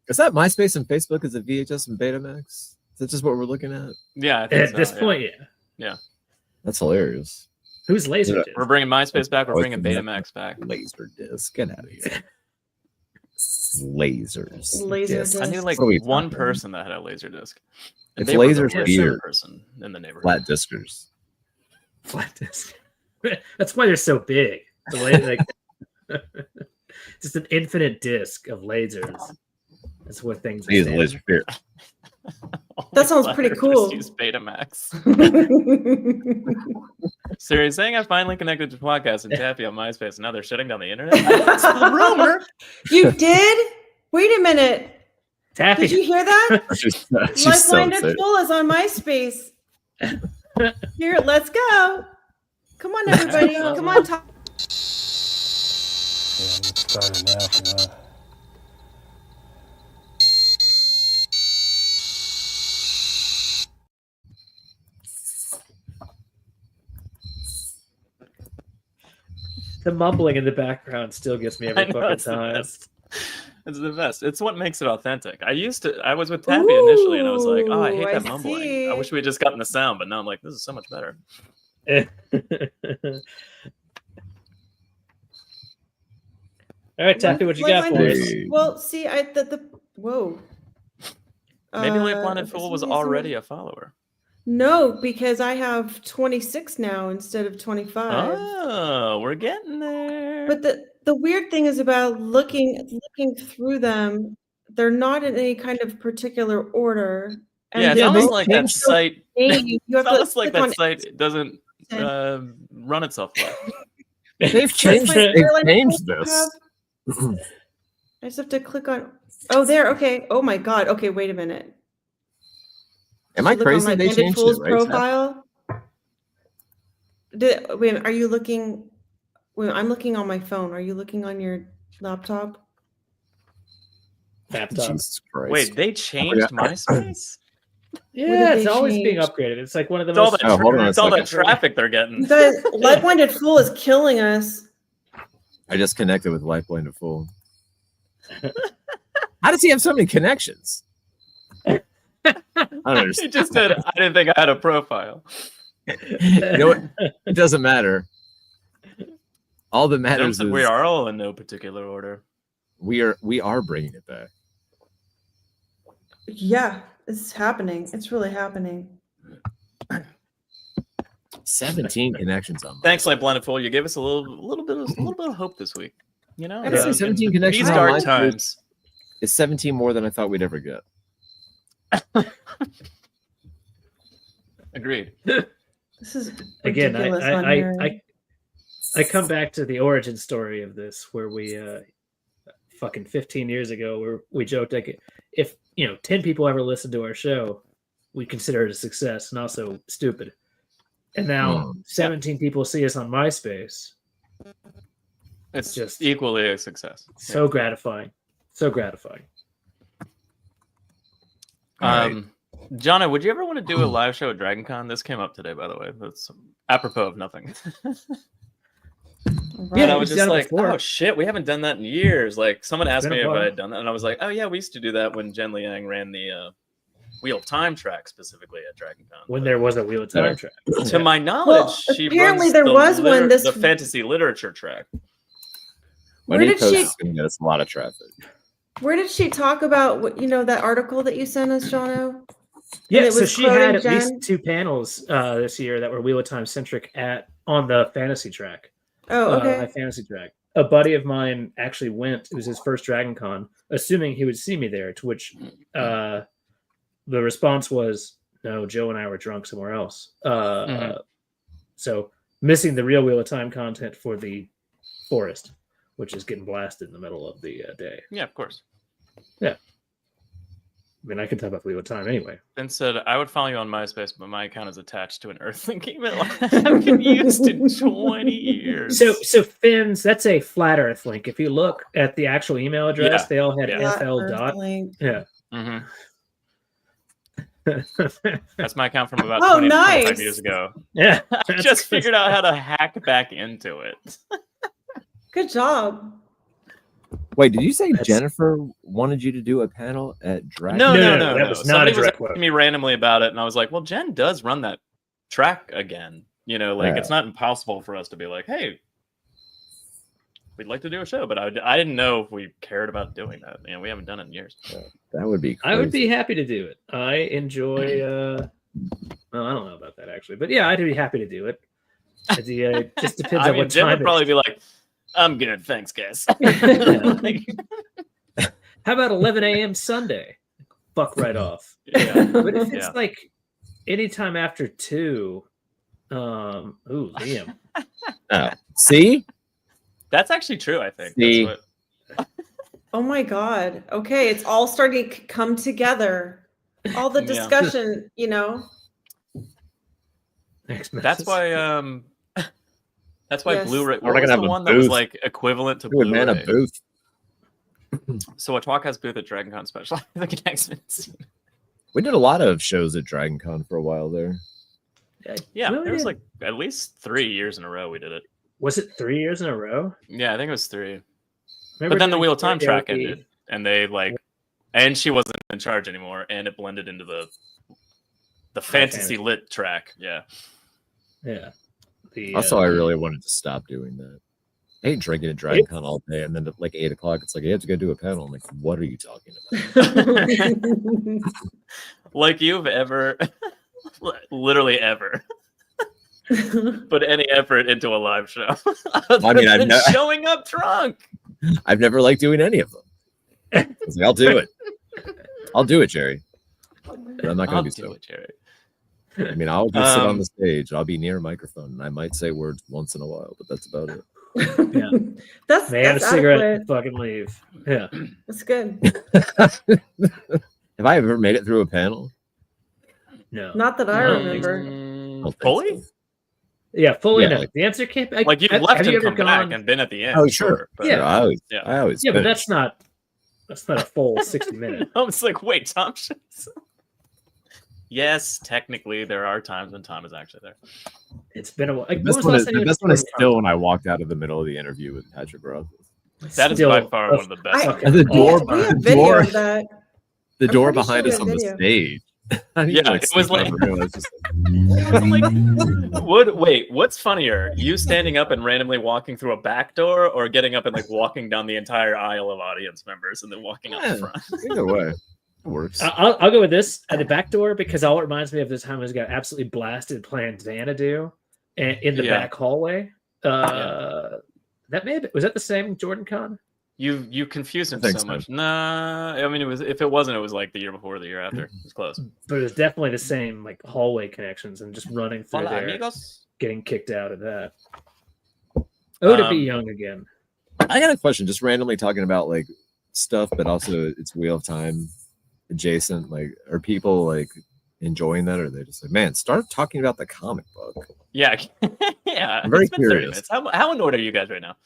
Speaker 5: Is that MySpace and Facebook? Is it VHS and Betamax? Is that just what we're looking at?
Speaker 1: Yeah, I think
Speaker 3: At
Speaker 1: so,
Speaker 3: this
Speaker 1: yeah.
Speaker 3: point, yeah.
Speaker 5: That's hilarious.
Speaker 3: Who's laser?
Speaker 5: Yeah.
Speaker 1: We're bringing MySpace back. We're
Speaker 5: Oh,
Speaker 1: bringing
Speaker 5: it's-
Speaker 1: Betamax back.
Speaker 5: Laser disc. Get out of here. Lasers.
Speaker 6: Laser
Speaker 5: disc.
Speaker 1: I knew
Speaker 6: disc.
Speaker 1: like
Speaker 5: What are we
Speaker 1: one
Speaker 5: talking?
Speaker 1: person that had a laser disc.
Speaker 5: If
Speaker 1: they were the
Speaker 5: lasers
Speaker 1: worst
Speaker 5: weird.
Speaker 1: person in the neighborhood.
Speaker 5: Flat diskers.
Speaker 3: Flat disc. That's why they're so big. The like, just an infinite disc of lasers. That's what things.
Speaker 5: He's a
Speaker 3: stand
Speaker 5: laser fear.
Speaker 6: That sounds
Speaker 1: Flat
Speaker 6: pretty
Speaker 1: Earthers
Speaker 6: cool.
Speaker 1: Use Betamax. So you're saying I finally connected to podcast and Taffy on MySpace, and now they're shutting down the internet? That's the rumor.
Speaker 6: You did? Wait a minute.
Speaker 3: Taffy.
Speaker 6: Did you hear that?
Speaker 5: She's so
Speaker 6: Lifeline to
Speaker 5: excited.
Speaker 6: Full is on MySpace. Here, let's go. Come on, everybody. Come on, talk.
Speaker 7: Started now, if you want.
Speaker 3: The mumbling in the background still gets me
Speaker 1: I
Speaker 3: every
Speaker 1: know,
Speaker 3: fucking
Speaker 1: it's the
Speaker 3: time.
Speaker 1: best. It's the best. It's what makes it authentic. I was with Taffy initially, and I was like, oh, I hate that mumbling.
Speaker 6: see.
Speaker 1: I wish we had just gotten the sound, but now I'm like, this is so much better.
Speaker 3: All right, Taffy, what you got for us?
Speaker 6: Well, see, whoa.
Speaker 1: Maybe Light Blinded Fool was
Speaker 6: somebody-
Speaker 1: already a follower.
Speaker 6: No, because I have 26 now instead of 25.
Speaker 1: Oh, we're getting there.
Speaker 6: But the weird thing is about looking through them, they're not in any kind of particular order. And
Speaker 1: yeah, it's
Speaker 6: they're
Speaker 1: almost
Speaker 6: both
Speaker 1: like that site.
Speaker 6: You have
Speaker 1: It's almost
Speaker 6: to
Speaker 1: like
Speaker 6: click
Speaker 1: that
Speaker 6: on
Speaker 1: site doesn't run itself well.
Speaker 5: They've changed this.
Speaker 6: I just have to click on. Oh, there. Okay. Oh my God. Okay, wait a minute.
Speaker 5: Am I
Speaker 6: Look on
Speaker 5: crazy?
Speaker 6: my
Speaker 5: They
Speaker 6: Bandit
Speaker 5: changed
Speaker 6: Fool's
Speaker 5: it, right?
Speaker 6: profile. Wait, are you looking? Wait, I'm looking on my phone. Are you looking on your laptop?
Speaker 3: Laptop.
Speaker 5: Jesus Christ.
Speaker 1: Wait, they changed MySpace?
Speaker 3: Yeah, it's
Speaker 6: they
Speaker 3: always being
Speaker 6: change?
Speaker 3: upgraded. It's like one of the
Speaker 1: It's all
Speaker 3: most.
Speaker 1: that,
Speaker 5: hold on a
Speaker 1: it's all that
Speaker 5: second.
Speaker 1: traffic they're getting.
Speaker 6: You guys, Light Blinded Fool is killing us.
Speaker 5: I just connected with Light Blinded Fool. How does he have so many connections? I don't
Speaker 1: He
Speaker 5: understand.
Speaker 1: just said, I didn't think I had a profile.
Speaker 5: You know what? It doesn't matter. All that matters is
Speaker 1: We are all in no particular order.
Speaker 5: we are bringing it back.
Speaker 6: Yeah, it's happening. It's really happening.
Speaker 5: 17 connections on.
Speaker 1: Thanks, Light Blinded Fool. You gave us a little bit of hope this week. You know,
Speaker 5: Honestly, 17 connections
Speaker 1: These
Speaker 5: on
Speaker 1: dark
Speaker 5: MySpace
Speaker 1: times.
Speaker 5: is 17 more than I thought we'd ever get.
Speaker 1: Agreed.
Speaker 6: This is
Speaker 3: Again,
Speaker 6: ridiculous on here.
Speaker 3: I come back to the origin story of this, where we fucking 15 years ago, where we joked like, if 10 people ever listened to our show, we consider it a success and also stupid. And now 17 people see us on MySpace.
Speaker 1: It's
Speaker 3: just
Speaker 1: equally a success.
Speaker 3: So gratifying. So gratifying.
Speaker 1: Jono, would you ever want to do a live show at Dragon Con? This came up today, by the way. That's apropos of nothing.
Speaker 6: Right.
Speaker 1: And I was
Speaker 3: we've
Speaker 1: just
Speaker 3: done it
Speaker 1: like,
Speaker 3: before.
Speaker 1: oh shit, we haven't done that in years. Like, someone asked
Speaker 3: been a
Speaker 1: me if
Speaker 3: while.
Speaker 1: I had done that, and I was like, oh yeah, we used to do that when Jen Liang ran the Wheel of Time track specifically at Dragon Con.
Speaker 3: When there was a Wheel of Time track.
Speaker 1: To my knowledge, she
Speaker 6: apparently
Speaker 1: runs
Speaker 6: there was one this-
Speaker 1: the fantasy literature track.
Speaker 6: Where did she-
Speaker 5: Is going to get us a lot of traffic.
Speaker 6: Where did she talk about that article that you sent us, Jono?
Speaker 3: Yeah,
Speaker 6: it
Speaker 3: so
Speaker 6: was
Speaker 3: she had at
Speaker 6: quoting
Speaker 3: least
Speaker 6: Jen?
Speaker 3: 2 panels this year that were Wheel of Time centric on the fantasy track.
Speaker 6: Oh, okay.
Speaker 3: My fantasy track. A buddy of mine actually went. It was his first Dragon Con, assuming he would see me there. To which the response was, "No, Joe and I were drunk somewhere else." So missing the real Wheel of Time content for the forest, which is getting blasted in the middle of the day.
Speaker 1: Yeah, of course.
Speaker 3: Yeah. I mean, I can talk about Wheel of Time anyway.
Speaker 1: Ben said, I would follow you on MySpace, but my account is attached to an Earthlink email I haven't been used in 20 years.
Speaker 3: So Finn's, that's a flat Earth link. If you look at the actual email address,
Speaker 1: Yeah.
Speaker 3: they all had
Speaker 1: Yeah.
Speaker 3: FL
Speaker 6: Flat
Speaker 3: dot.
Speaker 6: Earth link.
Speaker 3: Yeah.
Speaker 1: That's my account from about
Speaker 6: Oh,
Speaker 1: 20 to 25
Speaker 6: nice.
Speaker 1: years ago.
Speaker 3: Yeah.
Speaker 1: I just figured out how to hack back into it.
Speaker 6: Good job.
Speaker 5: Wait, did you say Jennifer wanted you to do a panel at Dragon?
Speaker 1: No,
Speaker 3: No, that was not
Speaker 1: Somebody
Speaker 3: a direct
Speaker 1: was
Speaker 3: quote.
Speaker 1: asking me randomly about it, and I was like, well, Jen does run that track again. It's not impossible for us to be like, hey, we'd like to do a show, but I didn't know if we cared about doing that. We haven't done it in years.
Speaker 5: That would be crazy.
Speaker 3: I would be happy to do it. I enjoy. Well, I don't know about that actually, but yeah, I'd be happy to do it. It just depends on what
Speaker 1: Jen
Speaker 3: time.
Speaker 1: would probably be like, I'm good, thanks, guys.
Speaker 3: How about 11 a.m. Sunday? Fuck right off.
Speaker 1: Yeah.
Speaker 3: But if it's
Speaker 1: Yeah.
Speaker 3: like anytime after 2, Liam.
Speaker 5: Oh, see?
Speaker 1: That's actually true, I think.
Speaker 5: See?
Speaker 1: That's what,
Speaker 6: Oh my God. Okay, it's all starting to come together. All the
Speaker 1: Yeah.
Speaker 6: discussion,
Speaker 1: that's why that's why
Speaker 6: Yes.
Speaker 1: Blu-ray
Speaker 5: We're not
Speaker 1: what was
Speaker 5: gonna
Speaker 1: the
Speaker 5: have a
Speaker 1: one that was
Speaker 5: booth.
Speaker 1: like equivalent to
Speaker 5: Good man, a
Speaker 1: Blu-ray.
Speaker 5: booth.
Speaker 1: So a TWoTcast booth at Dragon Con special. I think X-Men.
Speaker 5: We did a lot of shows at Dragon Con for a while there.
Speaker 1: Yeah,
Speaker 3: Really?
Speaker 1: there was like at least 3 years in a row we did it.
Speaker 3: Was it 3 years in a row?
Speaker 1: Yeah, I think it was 3.
Speaker 3: Remember
Speaker 1: But then the
Speaker 3: doing
Speaker 1: Wheel of Time track
Speaker 3: karaoke
Speaker 1: ended. and they like, and she wasn't in charge anymore, and it blended into the fantasy lit track. Yeah.
Speaker 5: Also, I really wanted to stop doing that. I hate drinking at Dragon Con all day, and then at like 8 o'clock, it's like, you have to go do a panel. I'm like, what are you talking about?
Speaker 1: Like you've ever, literally ever, put any effort into a live show.
Speaker 5: I mean,
Speaker 1: than showing up drunk.
Speaker 5: I've never liked doing any of them. I was like, I'll do it. I'll do it, Jerry. But I'm not going to do it,
Speaker 1: Jerry.
Speaker 5: I mean, I'll just sit on the stage. I'll be near a microphone, and I might say words once in a while, but that's about it.
Speaker 3: Yeah.
Speaker 6: That's
Speaker 3: have a
Speaker 6: that's
Speaker 3: cigarette
Speaker 6: adequate.
Speaker 3: and fucking leave. Yeah.
Speaker 6: That's good.
Speaker 5: Have I ever made it through a panel?
Speaker 3: No.
Speaker 6: Not that I remember.
Speaker 1: Fully?
Speaker 5: So.
Speaker 3: Yeah, fully
Speaker 5: Yeah,
Speaker 3: no.
Speaker 5: like-
Speaker 3: The answer can't be
Speaker 1: Like you've left and come back and been at the end.
Speaker 5: Oh, sure.
Speaker 1: But,
Speaker 3: Yeah.
Speaker 5: I always
Speaker 3: Yeah, but
Speaker 5: finish.
Speaker 3: that's not a full 60 minutes.
Speaker 1: I was like, wait, Tom. Yes, technically, there are times when Tom is actually there.
Speaker 3: It's been a while.
Speaker 5: The best one is still when I walked out of the middle of the interview with Patrick Roth.
Speaker 1: That is by far one of the best.
Speaker 5: And the door,
Speaker 6: We have
Speaker 5: the
Speaker 6: video
Speaker 5: door,
Speaker 6: of that.
Speaker 5: the
Speaker 6: I'm
Speaker 5: door
Speaker 6: pretty
Speaker 5: behind
Speaker 6: sure
Speaker 5: us
Speaker 6: we
Speaker 5: on
Speaker 6: have
Speaker 5: the
Speaker 6: video.
Speaker 5: stage. I didn't
Speaker 1: Yeah,
Speaker 5: even,
Speaker 1: it was
Speaker 5: sneak
Speaker 1: like-
Speaker 5: over. It was just
Speaker 1: What's funnier? You standing up and randomly walking through a back door, or getting up and like walking down the entire aisle of audience members and then walking out the front?
Speaker 5: either way, it works.
Speaker 3: I'll go with this at the back door because all it reminds me of this time was got absolutely blasted playing Xanadu and in the back hallway. That may have was that the same Jordan Con?
Speaker 1: You confused him
Speaker 5: I think
Speaker 1: so
Speaker 5: so.
Speaker 1: much. Nah, I mean it was. If it wasn't, it was like the year before, or the year after. It was close.
Speaker 3: But it was definitely the same like hallway connections and just running through
Speaker 1: Hola,
Speaker 3: there,
Speaker 1: amigos.
Speaker 3: getting kicked out of that. Oh, to be
Speaker 1: Um,
Speaker 3: young again.
Speaker 5: I got a question, just randomly talking about like stuff, but also it's Wheel of Time adjacent. Like, are people like enjoying that, or are they just like, man, start talking about the comic book?
Speaker 1: Yeah, yeah.
Speaker 5: I'm very
Speaker 1: it's been 30
Speaker 5: curious.
Speaker 1: minutes. How annoyed are you guys right now?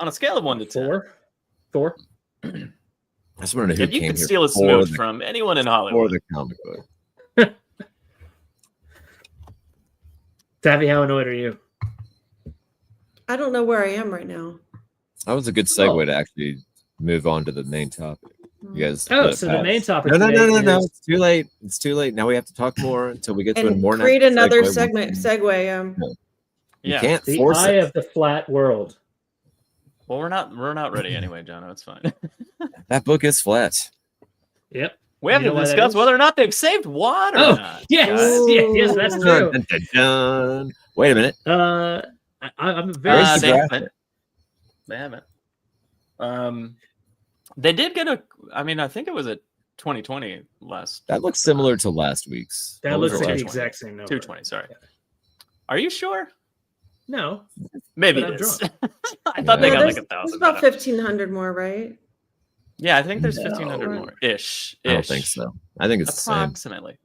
Speaker 1: On a scale of 1 to 10,
Speaker 3: Four.
Speaker 5: I just want to know who
Speaker 1: if you
Speaker 5: came
Speaker 1: could
Speaker 5: here
Speaker 1: steal a
Speaker 5: for
Speaker 1: smooch
Speaker 5: the-
Speaker 1: from anyone in
Speaker 5: for
Speaker 1: Hollywood,
Speaker 5: the comic book.
Speaker 3: Taffy, how annoyed are you?
Speaker 6: I don't know where I am right now.
Speaker 5: That was a good segue to actually move on to the main topic. You guys.
Speaker 3: Oh,
Speaker 5: let
Speaker 3: so
Speaker 5: it
Speaker 3: the
Speaker 5: pass.
Speaker 3: main topic.
Speaker 5: No.
Speaker 3: today is-
Speaker 5: It's too late. It's too late. Now we have to talk more until we get to a
Speaker 6: And
Speaker 5: more
Speaker 6: create
Speaker 5: natural
Speaker 6: another
Speaker 5: segue.
Speaker 6: segue.
Speaker 5: You
Speaker 1: yeah.
Speaker 5: can't
Speaker 3: The
Speaker 5: force
Speaker 3: eye
Speaker 5: it.
Speaker 3: of the flat world.
Speaker 1: Well, we're not ready anyway, Jono. It's fine.
Speaker 5: That book is flat.
Speaker 3: Yep.
Speaker 1: We have
Speaker 3: You know
Speaker 1: to
Speaker 3: why that
Speaker 1: discuss
Speaker 3: is?
Speaker 1: whether or not they've saved water.
Speaker 3: Oh,
Speaker 1: or not.
Speaker 3: yes,
Speaker 6: Ooh.
Speaker 3: yes, that's
Speaker 5: Dun,
Speaker 3: true.
Speaker 5: dun, dun, dun. Wait a minute.
Speaker 3: I'm very.
Speaker 5: Where's the
Speaker 1: They
Speaker 5: graphic?
Speaker 1: haven't. They haven't. They did get a. I mean, I think it was at 2020 last.
Speaker 5: That looks similar to last week's.
Speaker 3: That
Speaker 5: What was
Speaker 3: looks
Speaker 5: the
Speaker 3: like the
Speaker 5: last
Speaker 3: exact same number.
Speaker 1: 220. Sorry. Are you sure?
Speaker 3: No,
Speaker 1: Maybe
Speaker 3: But I'm
Speaker 1: it is.
Speaker 3: drunk.
Speaker 1: I thought they
Speaker 5: Yeah,
Speaker 1: got
Speaker 6: there's,
Speaker 1: like
Speaker 6: there's
Speaker 1: 1,000.
Speaker 6: about
Speaker 1: but,
Speaker 6: 1,500 more, right?
Speaker 1: yeah, I think there's
Speaker 3: No.
Speaker 1: 1,500 more ish.
Speaker 5: I don't think so. I think it's the same.
Speaker 1: Approximately.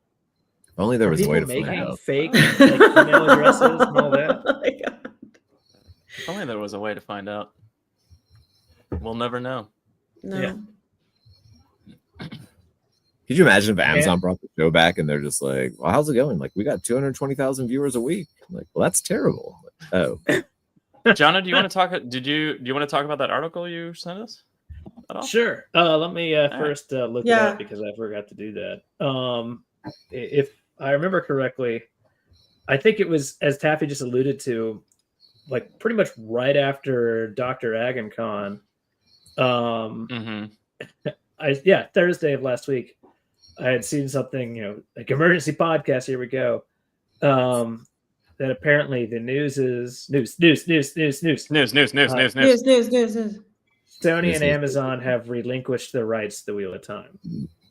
Speaker 5: If only there
Speaker 3: Are
Speaker 5: was a way to
Speaker 3: people
Speaker 5: find
Speaker 3: making
Speaker 5: out.
Speaker 3: fake like, email addresses and all that.
Speaker 6: Oh my God.
Speaker 1: If only there was a way to find out. We'll never know.
Speaker 6: No.
Speaker 3: Yeah.
Speaker 5: Could you imagine if Amazon brought the show back and they're just like, well, how's it going? Like, we got 220,000 viewers a week. I'm like, well, that's terrible. Oh,
Speaker 1: Jono, do you want to talk? Do you want to talk about that article you sent us at all?
Speaker 3: Sure. Let me first look it
Speaker 6: Yeah.
Speaker 3: up because I forgot to do that. If I remember correctly, I think it was, as Taffy just alluded to, like pretty much right after Dr. Agancon. Thursday of last week, I had seen something, like emergency podcast. Here we go. That apparently the news is news.
Speaker 1: News.
Speaker 6: News.
Speaker 3: Sony and Amazon have relinquished their rights to the Wheel of Time.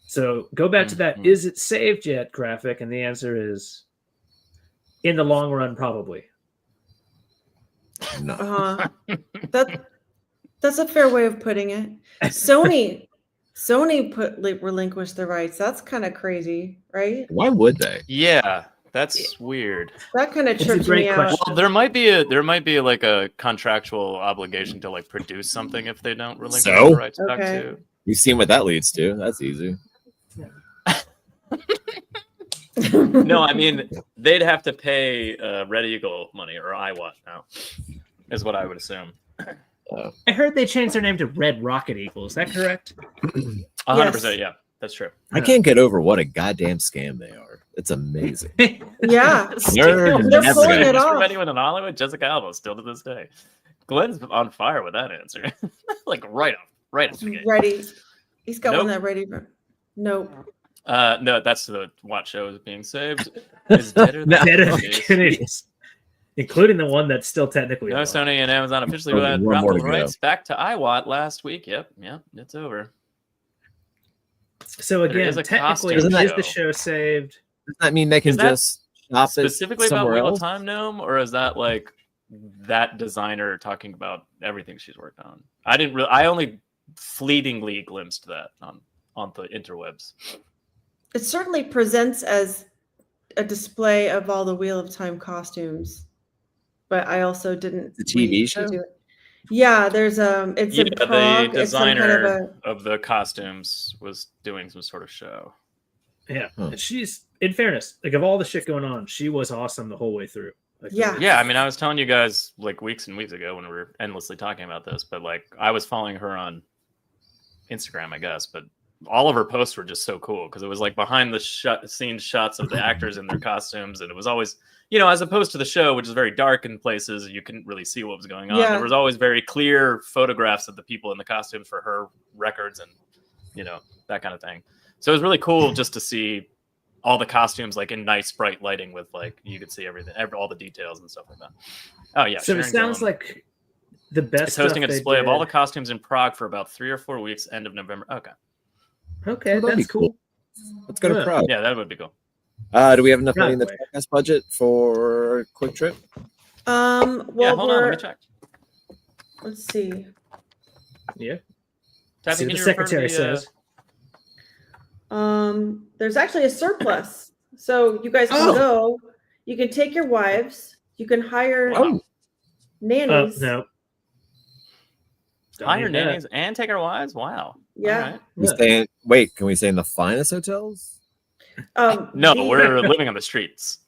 Speaker 3: So go back to that. Is it saved yet? Graphic, and the answer is, in the long run, probably.
Speaker 5: no.
Speaker 6: That's a fair way of putting it. Sony relinquished their rights. That's kind of crazy, right?
Speaker 5: Why would they?
Speaker 1: Yeah, that's weird.
Speaker 6: That kind of
Speaker 3: It's a
Speaker 6: tripped
Speaker 3: great
Speaker 6: me out.
Speaker 3: question.
Speaker 1: Well, there might be like a contractual obligation to like produce something if they don't relinquish
Speaker 5: So?
Speaker 1: the rights back
Speaker 6: Okay.
Speaker 1: to.
Speaker 5: You've seen what that leads to. That's easy.
Speaker 1: No, I mean they'd have to pay Red Eagle money or iWatch now, is what I would assume.
Speaker 2: I heard they changed their name to Red Rocket Eagle. Is that correct?
Speaker 1: 100%. Yeah, that's true.
Speaker 5: I can't get over what a goddamn scam they are. It's amazing.
Speaker 6: Yeah.
Speaker 5: They're
Speaker 6: They're
Speaker 5: never
Speaker 6: pulling
Speaker 5: gonna-
Speaker 6: it off.
Speaker 1: From anyone in Hollywood, Jessica Alba, still to this day. Glenn's on fire with that answer. Like right off the gate.
Speaker 6: Ready. He's got
Speaker 1: Nope.
Speaker 6: one that ready. Nope.
Speaker 1: No, that's the watch show is being saved. Is Deader Than
Speaker 2: Dead of the
Speaker 1: Kennedys.
Speaker 2: Kennedys. Including the one that's still technically
Speaker 1: No,
Speaker 2: alive.
Speaker 1: Sony and Amazon officially
Speaker 5: Oh,
Speaker 1: dropped
Speaker 5: one more
Speaker 1: the
Speaker 5: to go.
Speaker 1: rights back to iWatt last week. Yep, it's over.
Speaker 2: So
Speaker 1: There
Speaker 2: again,
Speaker 1: is a
Speaker 2: technically,
Speaker 1: costume
Speaker 2: is
Speaker 1: show.
Speaker 2: the show saved?
Speaker 5: Does that mean they can
Speaker 1: Is that
Speaker 5: just shop it
Speaker 1: Specifically about
Speaker 5: somewhere
Speaker 1: Wheel
Speaker 5: else?
Speaker 1: of Time Gnome, or is that like that designer talking about everything she's worked on? I only fleetingly glimpsed that on the interwebs.
Speaker 6: It certainly presents as a display of all the Wheel of Time costumes, but I also didn't.
Speaker 5: The TV
Speaker 6: read
Speaker 5: show?
Speaker 6: into it. Yeah, there's it's in
Speaker 1: Yeah,
Speaker 6: Prague.
Speaker 1: the
Speaker 6: It's some kind
Speaker 1: designer
Speaker 6: of
Speaker 1: of the costumes was doing some sort of show.
Speaker 2: Yeah.
Speaker 5: Huh.
Speaker 2: And she's, in fairness, like of all the shit going on, she was awesome the whole way through. Like,
Speaker 6: Yeah.
Speaker 1: Yeah, I mean, I was telling you guys like weeks and weeks ago when we were endlessly talking about this, but like I was following her on Instagram, I guess, but all of her posts were just so cool because it was like behind the scenes shots of the actors in their costumes, and it was always, as opposed to the show, which is very dark in places, you couldn't really see what was going on.
Speaker 6: Yeah.
Speaker 1: There was always very clear photographs of the people in the costumes for her records and that kind of thing. So it was really cool just to see all the costumes like in nice bright lighting with like you could see everything, all the details and stuff like that. Oh yeah,
Speaker 2: So it
Speaker 1: Sharon
Speaker 2: sounds
Speaker 1: Gillen.
Speaker 2: like the best.
Speaker 1: It's hosting a
Speaker 2: stuff they
Speaker 1: display of all the
Speaker 2: did-
Speaker 1: costumes in Prague for about 3 or 4 weeks, end of November. Okay,
Speaker 2: Okay,
Speaker 5: That'd be
Speaker 2: that's cool.
Speaker 5: Let's go to
Speaker 2: Yeah.
Speaker 5: Prague.
Speaker 1: yeah, that would be cool.
Speaker 5: Do we have enough money in the
Speaker 2: Right.
Speaker 5: podcast budget for a quick trip?
Speaker 6: well,
Speaker 1: Yeah, hold on, let
Speaker 6: we're
Speaker 1: me check.
Speaker 6: let's see.
Speaker 2: Yeah.
Speaker 1: Taffy,
Speaker 2: See
Speaker 1: can
Speaker 2: what the
Speaker 1: you refer to
Speaker 2: secretary
Speaker 1: the,
Speaker 2: says.
Speaker 6: There's actually a surplus, so you guys can go. You can take your wives. You can hire
Speaker 1: Wow.
Speaker 6: nannies.
Speaker 2: No. Don't
Speaker 1: hire
Speaker 2: need that.
Speaker 1: nannies and take our wives? Wow.
Speaker 6: Yeah.
Speaker 1: All right.
Speaker 5: Can we stay in the finest hotels?
Speaker 1: No,
Speaker 6: the-
Speaker 1: we're living on the streets.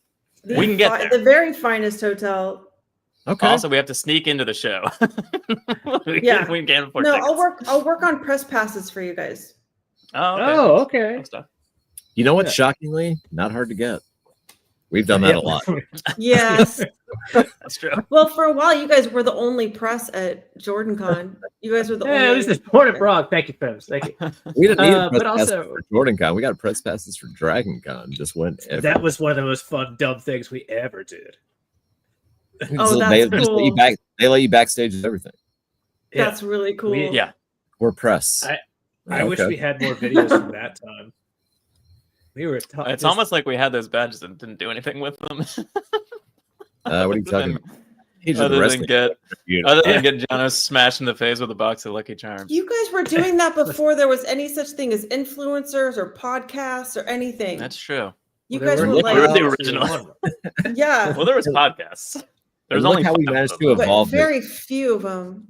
Speaker 1: we can get there.
Speaker 6: The very finest hotel.
Speaker 5: Okay.
Speaker 1: Also, we have to sneak into the show.
Speaker 6: Yeah.
Speaker 1: we can't afford
Speaker 6: No,
Speaker 1: tickets.
Speaker 6: I'll work on press passes for you guys.
Speaker 1: Oh, okay.
Speaker 2: Oh, okay.
Speaker 1: Good stuff.
Speaker 5: You know what?
Speaker 2: Yeah.
Speaker 5: Shockingly, not hard to get. We've done that a lot.
Speaker 6: Yes.
Speaker 1: That's true.
Speaker 6: Well, for a while, you guys were the only press at JordanCon. You guys were the
Speaker 2: Yeah,
Speaker 6: only.
Speaker 2: at least it's Port of Prague. Thank you, folks. Thank you.
Speaker 5: We didn't need a
Speaker 2: But
Speaker 5: press pass
Speaker 2: also-
Speaker 5: for JordanCon. We got press passes for DragonCon. Just went.
Speaker 2: That was one of the most fun, dumb things we ever did.
Speaker 6: Oh, that's
Speaker 5: they just let you
Speaker 6: cool.
Speaker 5: back. They let you backstage with everything.
Speaker 6: That's really cool.
Speaker 1: Yeah.
Speaker 5: We're press.
Speaker 2: I wish
Speaker 5: Okay.
Speaker 2: we had more videos from that time. We were.
Speaker 1: It's almost like we had those badges and didn't do anything with them.
Speaker 5: What are you talking about? He's the
Speaker 1: Other than
Speaker 5: wrestling
Speaker 1: get
Speaker 5: community.
Speaker 1: Jono smashed in the face with a box of Lucky Charms.
Speaker 6: You guys were doing that before there was any such thing as influencers or podcasts or anything.
Speaker 1: That's true.
Speaker 6: You
Speaker 2: Well,
Speaker 6: guys
Speaker 2: there
Speaker 6: were
Speaker 2: were
Speaker 6: like,
Speaker 1: We were the original.
Speaker 6: yeah,
Speaker 1: Well, there was podcasts. There's
Speaker 5: Look
Speaker 1: only
Speaker 5: how we
Speaker 1: 5
Speaker 5: managed
Speaker 1: of
Speaker 5: to
Speaker 1: them.
Speaker 6: but
Speaker 5: evolve.
Speaker 6: very few of them.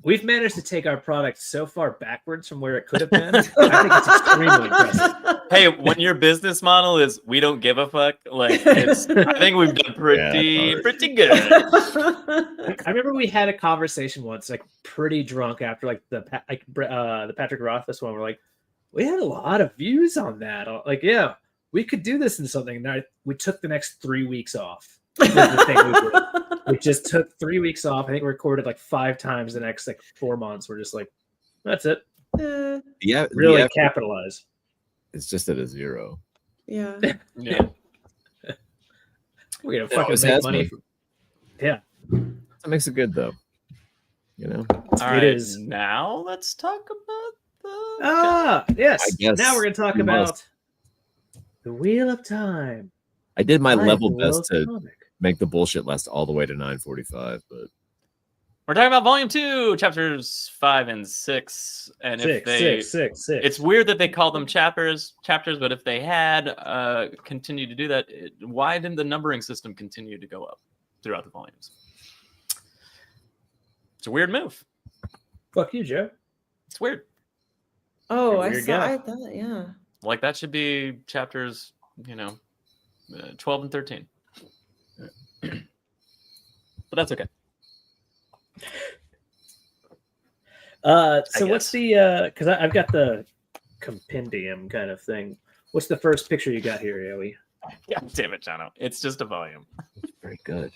Speaker 2: We've managed to take our product so far backwards from where it could have been. I think it's extremely impressive.
Speaker 1: Hey, when your business model is we don't give a fuck, like it's, I think we've done pretty good.
Speaker 2: I remember we had a conversation once, like pretty drunk after like the Patrick Rothfuss one. We're like, we had a lot of views on that. Like, yeah, we could do this in something. And we took the next 3 weeks off. Was the thing we did. We just took 3 weeks off. I think we recorded like 5 times the next like 4 months. We're just like, that's it.
Speaker 5: Yeah,
Speaker 2: Really
Speaker 5: yeah,
Speaker 2: capitalize.
Speaker 5: it's just at a 0.
Speaker 6: Yeah.
Speaker 1: Yeah.
Speaker 2: We're gonna
Speaker 5: It
Speaker 2: fucking
Speaker 5: always
Speaker 2: make
Speaker 5: has
Speaker 2: money.
Speaker 5: been. That makes it good though. You know.
Speaker 1: All right,
Speaker 2: is.
Speaker 1: now let's talk about the.
Speaker 2: Ah, yes.
Speaker 5: I guess
Speaker 2: Now we're gonna talk
Speaker 5: we
Speaker 2: about
Speaker 5: must.
Speaker 2: the Wheel of Time.
Speaker 5: I did my
Speaker 2: by
Speaker 5: level
Speaker 2: the
Speaker 5: best
Speaker 2: World
Speaker 5: to
Speaker 2: Comic.
Speaker 5: make the bullshit last all the way to 9:45, but
Speaker 1: We're talking about Volume 2, chapters 5 and 6, and if they,
Speaker 2: Six.
Speaker 1: it's weird that they call them chapters, but if they had continued to do that, why didn't the numbering system continue to go up throughout the volumes? It's a weird move.
Speaker 2: Fuck you, Joe.
Speaker 1: It's weird.
Speaker 6: Oh, I
Speaker 2: Weird
Speaker 6: saw.
Speaker 2: guy.
Speaker 6: I thought, yeah.
Speaker 1: Like that should be chapters, 12 and 13. But that's okay.
Speaker 2: So what's the because I've got the compendium kind of thing. What's the first picture you got here, Yoey?
Speaker 1: God damn it, Jono. It's just a volume.
Speaker 5: Very good.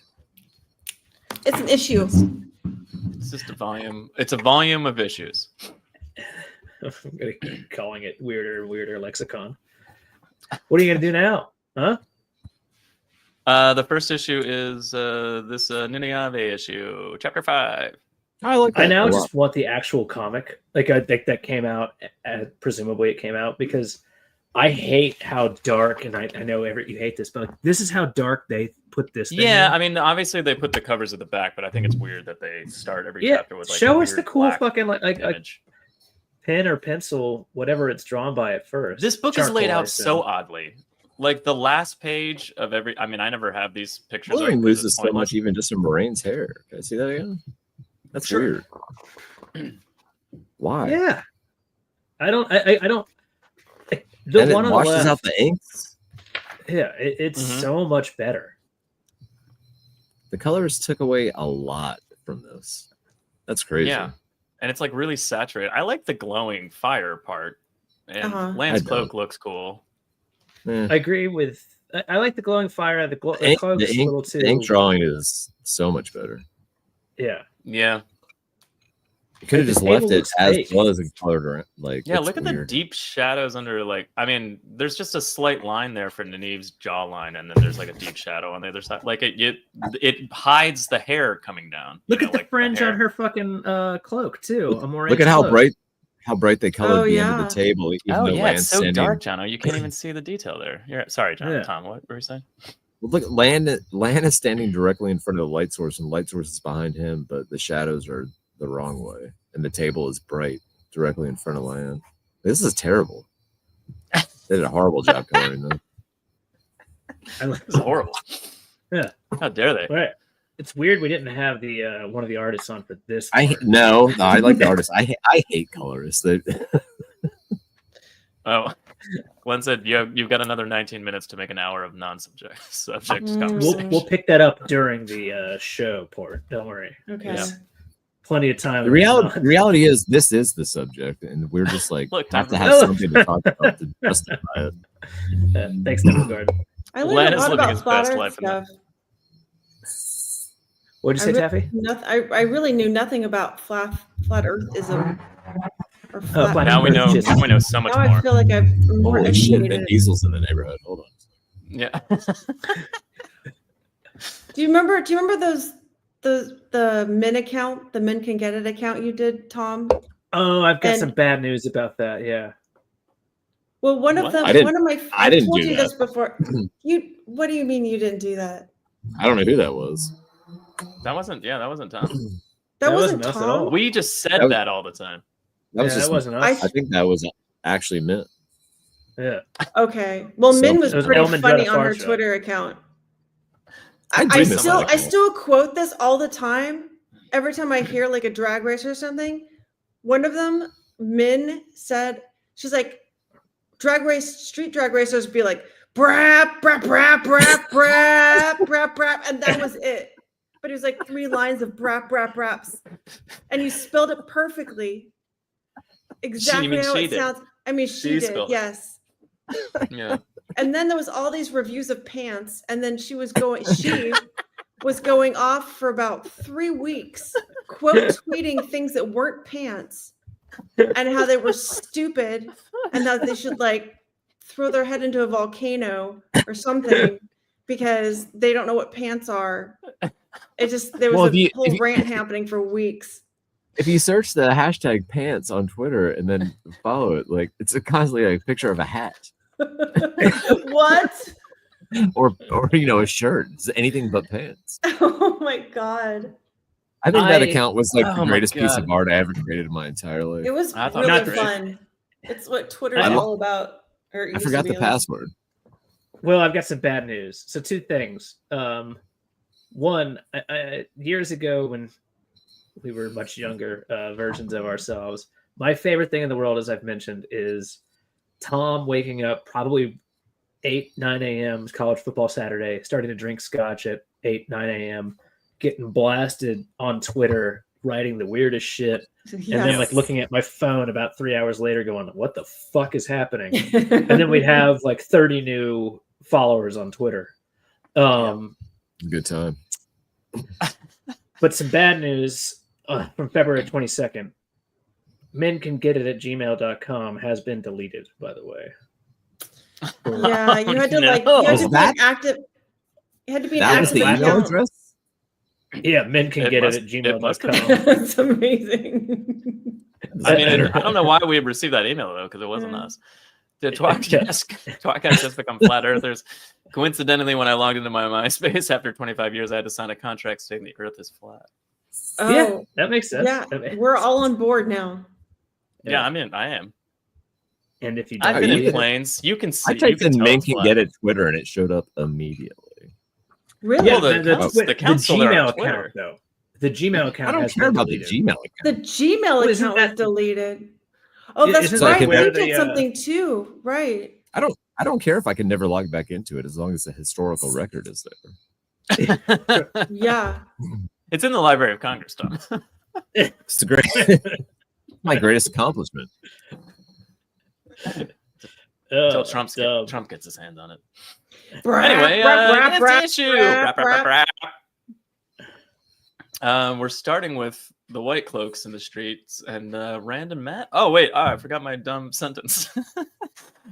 Speaker 6: It's an issue.
Speaker 1: It's just a volume. It's a volume of issues.
Speaker 2: I'm gonna keep calling it weirder and weirder lexicon. What are you gonna do now? Huh?
Speaker 1: The first issue is this Niniyave issue, chapter 5.
Speaker 5: I like that.
Speaker 2: I now
Speaker 5: a lot.
Speaker 2: just want the actual comic, like I think that came out. Presumably, it came out because I hate how dark, and I know you hate this, but like, this is how dark they put this. Thing
Speaker 1: Yeah,
Speaker 2: in.
Speaker 1: I mean, obviously they put the covers at the back, but I think it's weird that they start every chapter with like
Speaker 2: show
Speaker 1: a
Speaker 2: us the
Speaker 1: weird
Speaker 2: cool
Speaker 1: black
Speaker 2: fucking like
Speaker 1: image.
Speaker 2: pen or pencil, whatever it's drawn by at first.
Speaker 1: This book is laid
Speaker 2: Charcoal, I
Speaker 1: out so
Speaker 2: assume.
Speaker 1: oddly. Like the last page of every. I mean, I never have these pictures.
Speaker 5: Coloring
Speaker 1: up 'cause it's
Speaker 5: loses so
Speaker 1: pointless.
Speaker 5: much, even just in Moraine's hair. Can I see that again? That's
Speaker 1: Sure.
Speaker 5: weird. Why?
Speaker 2: Yeah, I don't. I don't. The
Speaker 5: And
Speaker 2: one
Speaker 5: it
Speaker 2: on
Speaker 5: washes
Speaker 2: the left,
Speaker 5: out the inks.
Speaker 2: yeah, it's
Speaker 1: Mhm.
Speaker 2: so much better.
Speaker 5: The colors took away a lot from this. That's crazy.
Speaker 1: Yeah, and it's like really saturated. I like the glowing fire part, and
Speaker 6: Uh-huh.
Speaker 1: Lance
Speaker 5: I
Speaker 1: cloak
Speaker 5: don't.
Speaker 1: looks cool.
Speaker 5: Eh.
Speaker 2: I agree with. I like the glowing fire. The
Speaker 5: ink,
Speaker 2: cloak's a little too.
Speaker 5: the ink drawing is so much better.
Speaker 2: Yeah,
Speaker 1: Yeah,
Speaker 5: You could have
Speaker 2: Like,
Speaker 5: just
Speaker 2: the
Speaker 5: left
Speaker 2: table
Speaker 5: it
Speaker 2: looks
Speaker 5: as
Speaker 2: fake.
Speaker 5: well as it colored around. Like,
Speaker 1: yeah.
Speaker 5: it's
Speaker 1: Look at the
Speaker 5: weird.
Speaker 1: deep shadows under. Like, I mean, there's just a slight line there for Nynaeve's jawline, and then there's like a deep shadow on the other side. Like it hides the hair coming down.
Speaker 2: look
Speaker 1: you
Speaker 2: at
Speaker 1: know,
Speaker 2: the
Speaker 1: like
Speaker 2: fringe
Speaker 1: hair.
Speaker 2: on her fucking cloak too. A more
Speaker 5: Look at how bright they colored
Speaker 6: Oh,
Speaker 5: the end of
Speaker 6: yeah.
Speaker 5: the table. Even
Speaker 1: Oh
Speaker 5: though
Speaker 1: yeah,
Speaker 5: Land's
Speaker 1: it's so
Speaker 5: standing,
Speaker 1: dark, Jono. You can't even see the detail there. Sorry, John.
Speaker 2: Yeah.
Speaker 1: Tom, what were you saying?
Speaker 5: Well, look, Land is standing directly in front of the light source, and the light source is behind him, but the shadows are the wrong way, and the table is bright directly in front of Land. This is terrible. They did a horrible job coloring them.
Speaker 1: This is horrible.
Speaker 2: Yeah.
Speaker 1: How dare they?
Speaker 2: Right. It's weird we didn't have the one of the artists on for this.
Speaker 5: I
Speaker 2: part.
Speaker 5: no, I like the artists. I hate colorists. They,
Speaker 1: Oh, Glenn said you've got another 19 minutes to make an hour of non-subject subject
Speaker 6: Mm.
Speaker 1: conversation.
Speaker 2: We'll pick that up during the show part. Don't worry.
Speaker 6: Okay.
Speaker 1: Yeah.
Speaker 2: Plenty of time.
Speaker 5: the reality is this is the subject, and we're just like
Speaker 1: Look,
Speaker 5: have to
Speaker 1: time
Speaker 5: have
Speaker 2: for-
Speaker 5: something to talk about to justify it.
Speaker 2: Thanks, Demogard.
Speaker 6: I
Speaker 1: Len
Speaker 6: learned a
Speaker 1: is
Speaker 6: lot
Speaker 1: living
Speaker 6: about
Speaker 1: his
Speaker 6: flat
Speaker 1: best
Speaker 6: earth
Speaker 1: life in the-
Speaker 6: stuff.
Speaker 2: What'd you say, Taffy?
Speaker 6: I really knew nothing about flat earthism. Or
Speaker 2: flat
Speaker 6: flat
Speaker 1: Now we know.
Speaker 2: Just-
Speaker 1: Now we know so much
Speaker 6: Now I
Speaker 1: more.
Speaker 6: feel like I've more
Speaker 5: Holy shit,
Speaker 6: educated.
Speaker 5: Vin Diesel's in the neighborhood. Hold on.
Speaker 1: Yeah.
Speaker 6: Do you remember those the men account, the men can get it account you did, Tom?
Speaker 2: Oh, I've got
Speaker 6: And-
Speaker 2: some bad news about that. Yeah.
Speaker 6: Well, one
Speaker 1: What?
Speaker 6: of them,
Speaker 5: I didn't-
Speaker 6: one of my,
Speaker 5: I
Speaker 6: I've
Speaker 5: didn't
Speaker 6: told
Speaker 5: do
Speaker 6: you
Speaker 5: that.
Speaker 6: this before. What do you mean you didn't do that?
Speaker 5: I don't know who that was.
Speaker 1: That wasn't. Yeah, that wasn't Tom.
Speaker 6: That
Speaker 2: That
Speaker 6: wasn't
Speaker 2: wasn't us at all.
Speaker 6: Tom.
Speaker 1: We just said
Speaker 5: That was-
Speaker 1: that all the time.
Speaker 5: That was
Speaker 2: Yeah,
Speaker 5: just.
Speaker 2: that wasn't us.
Speaker 6: I-
Speaker 5: I think that was actually meant.
Speaker 2: Yeah.
Speaker 6: Okay. Well,
Speaker 5: So-
Speaker 6: Min was
Speaker 2: It was
Speaker 6: pretty
Speaker 2: Elman
Speaker 6: funny
Speaker 2: Jetta
Speaker 6: on her
Speaker 2: Farsha.
Speaker 6: Twitter account.
Speaker 5: I do
Speaker 6: I
Speaker 5: miss
Speaker 6: still
Speaker 5: that
Speaker 6: I
Speaker 5: account.
Speaker 6: still quote this all the time. Every time I hear like a drag race or something, one of them, Min said, she's like, street drag racers be like, brap, brap, brap, brap, brap, brap, brap, and that was it. But it was like 3 lines of brap, brap, raps, and you spelled it perfectly, exactly
Speaker 1: mean
Speaker 6: how
Speaker 1: she
Speaker 6: it
Speaker 1: did?
Speaker 6: sounds. I mean, she did,
Speaker 1: spelled it.
Speaker 6: yes.
Speaker 1: Yeah.
Speaker 6: And then there was all these reviews of pants, and then she was going off for about 3 weeks, quote tweeting things that weren't pants, and how they were stupid, and that they should like throw their head into a volcano or something because they don't know what pants are. There was
Speaker 5: Well,
Speaker 6: a whole rant happening for weeks.
Speaker 5: If you search the hashtag pants on Twitter and then follow it, like it's constantly a picture of a hat
Speaker 6: What?
Speaker 5: or a shirt. It's anything but pants.
Speaker 6: Oh my god.
Speaker 5: I think that
Speaker 2: I-
Speaker 5: account was like
Speaker 1: Oh
Speaker 5: the
Speaker 1: my
Speaker 5: greatest piece
Speaker 1: God.
Speaker 5: of art I ever created in my entire life.
Speaker 6: It was
Speaker 1: I thought
Speaker 6: really
Speaker 2: it was great.
Speaker 6: fun. It's what Twitter's
Speaker 2: I-
Speaker 6: all about. Or it
Speaker 5: I
Speaker 6: used
Speaker 5: forgot
Speaker 6: to be
Speaker 5: the
Speaker 6: at least.
Speaker 5: password.
Speaker 2: Well, I've got some bad news. So 2 things. One, years ago when we were much younger versions of ourselves, my favorite thing in the world, as I've mentioned, is Tom waking up probably 8, 9 a.m. college football Saturday, starting to drink scotch at 8, 9 a.m., getting blasted on Twitter writing the weirdest shit, and
Speaker 6: Yes.
Speaker 2: then like looking at my phone about 3 hours later, going, "What the fuck is happening?" And then we'd have like 30 new followers on Twitter.
Speaker 5: Good time.
Speaker 2: But some bad news from February 22nd. mencangetit@gmail.com has been deleted, by the way.
Speaker 6: Yeah, you had to
Speaker 1: No.
Speaker 6: like you had
Speaker 5: Is
Speaker 6: to be
Speaker 5: that-
Speaker 6: an active. You had to be an
Speaker 5: That was
Speaker 6: active
Speaker 5: the email
Speaker 6: account.
Speaker 5: address?
Speaker 2: Yeah,
Speaker 1: It must have
Speaker 2: mencangetit@gmail.com.
Speaker 6: That's amazing.
Speaker 1: I mean, I don't know why we received that email though, because it wasn't
Speaker 6: Yeah.
Speaker 1: us. The tWoTcast just become flat earthers. Coincidentally, when I logged into my MySpace after 25 years, I had to sign a contract saying the Earth is flat.
Speaker 6: Oh,
Speaker 2: Yeah, that makes sense.
Speaker 6: yeah.
Speaker 2: That makes
Speaker 6: We're
Speaker 2: sense.
Speaker 6: all on board now.
Speaker 1: Yeah, I mean, I am.
Speaker 2: And if you
Speaker 1: I've
Speaker 2: don't
Speaker 1: been
Speaker 2: believe
Speaker 1: in
Speaker 2: it-
Speaker 1: planes. You can see.
Speaker 5: I typed
Speaker 1: you can
Speaker 5: in
Speaker 1: tell
Speaker 5: "men
Speaker 1: it's
Speaker 5: can
Speaker 1: flat.
Speaker 5: get it" Twitter, and it showed up immediately.
Speaker 6: Really?
Speaker 2: Yeah,
Speaker 1: Well, the council there on
Speaker 2: Gmail
Speaker 1: Twitter.
Speaker 2: account though. The Gmail account
Speaker 5: I don't
Speaker 2: has
Speaker 5: care
Speaker 2: been
Speaker 5: about the
Speaker 2: deleted.
Speaker 5: Gmail
Speaker 6: The
Speaker 5: account.
Speaker 6: Gmail
Speaker 2: Well, isn't
Speaker 6: account was
Speaker 2: that-
Speaker 6: deleted. Oh,
Speaker 2: Yeah,
Speaker 6: that's
Speaker 2: isn't
Speaker 5: that
Speaker 6: right.
Speaker 5: where
Speaker 6: We
Speaker 2: the,
Speaker 6: did something too. Right.
Speaker 5: I don't care if I can never log back into it as long as the historical record is there.
Speaker 6: Yeah.
Speaker 1: It's in the Library of Congress, Tom.
Speaker 5: It's the great, my greatest accomplishment.
Speaker 1: Until
Speaker 2: dumb.
Speaker 1: Trump gets his hands on it.
Speaker 6: Brap,
Speaker 1: Anyway,
Speaker 6: brap, brap,
Speaker 1: that's
Speaker 6: brap,
Speaker 1: the issue.
Speaker 6: brap, brap.
Speaker 1: We're starting with the white cloaks in the streets and random Matt. Oh wait, I forgot my dumb sentence.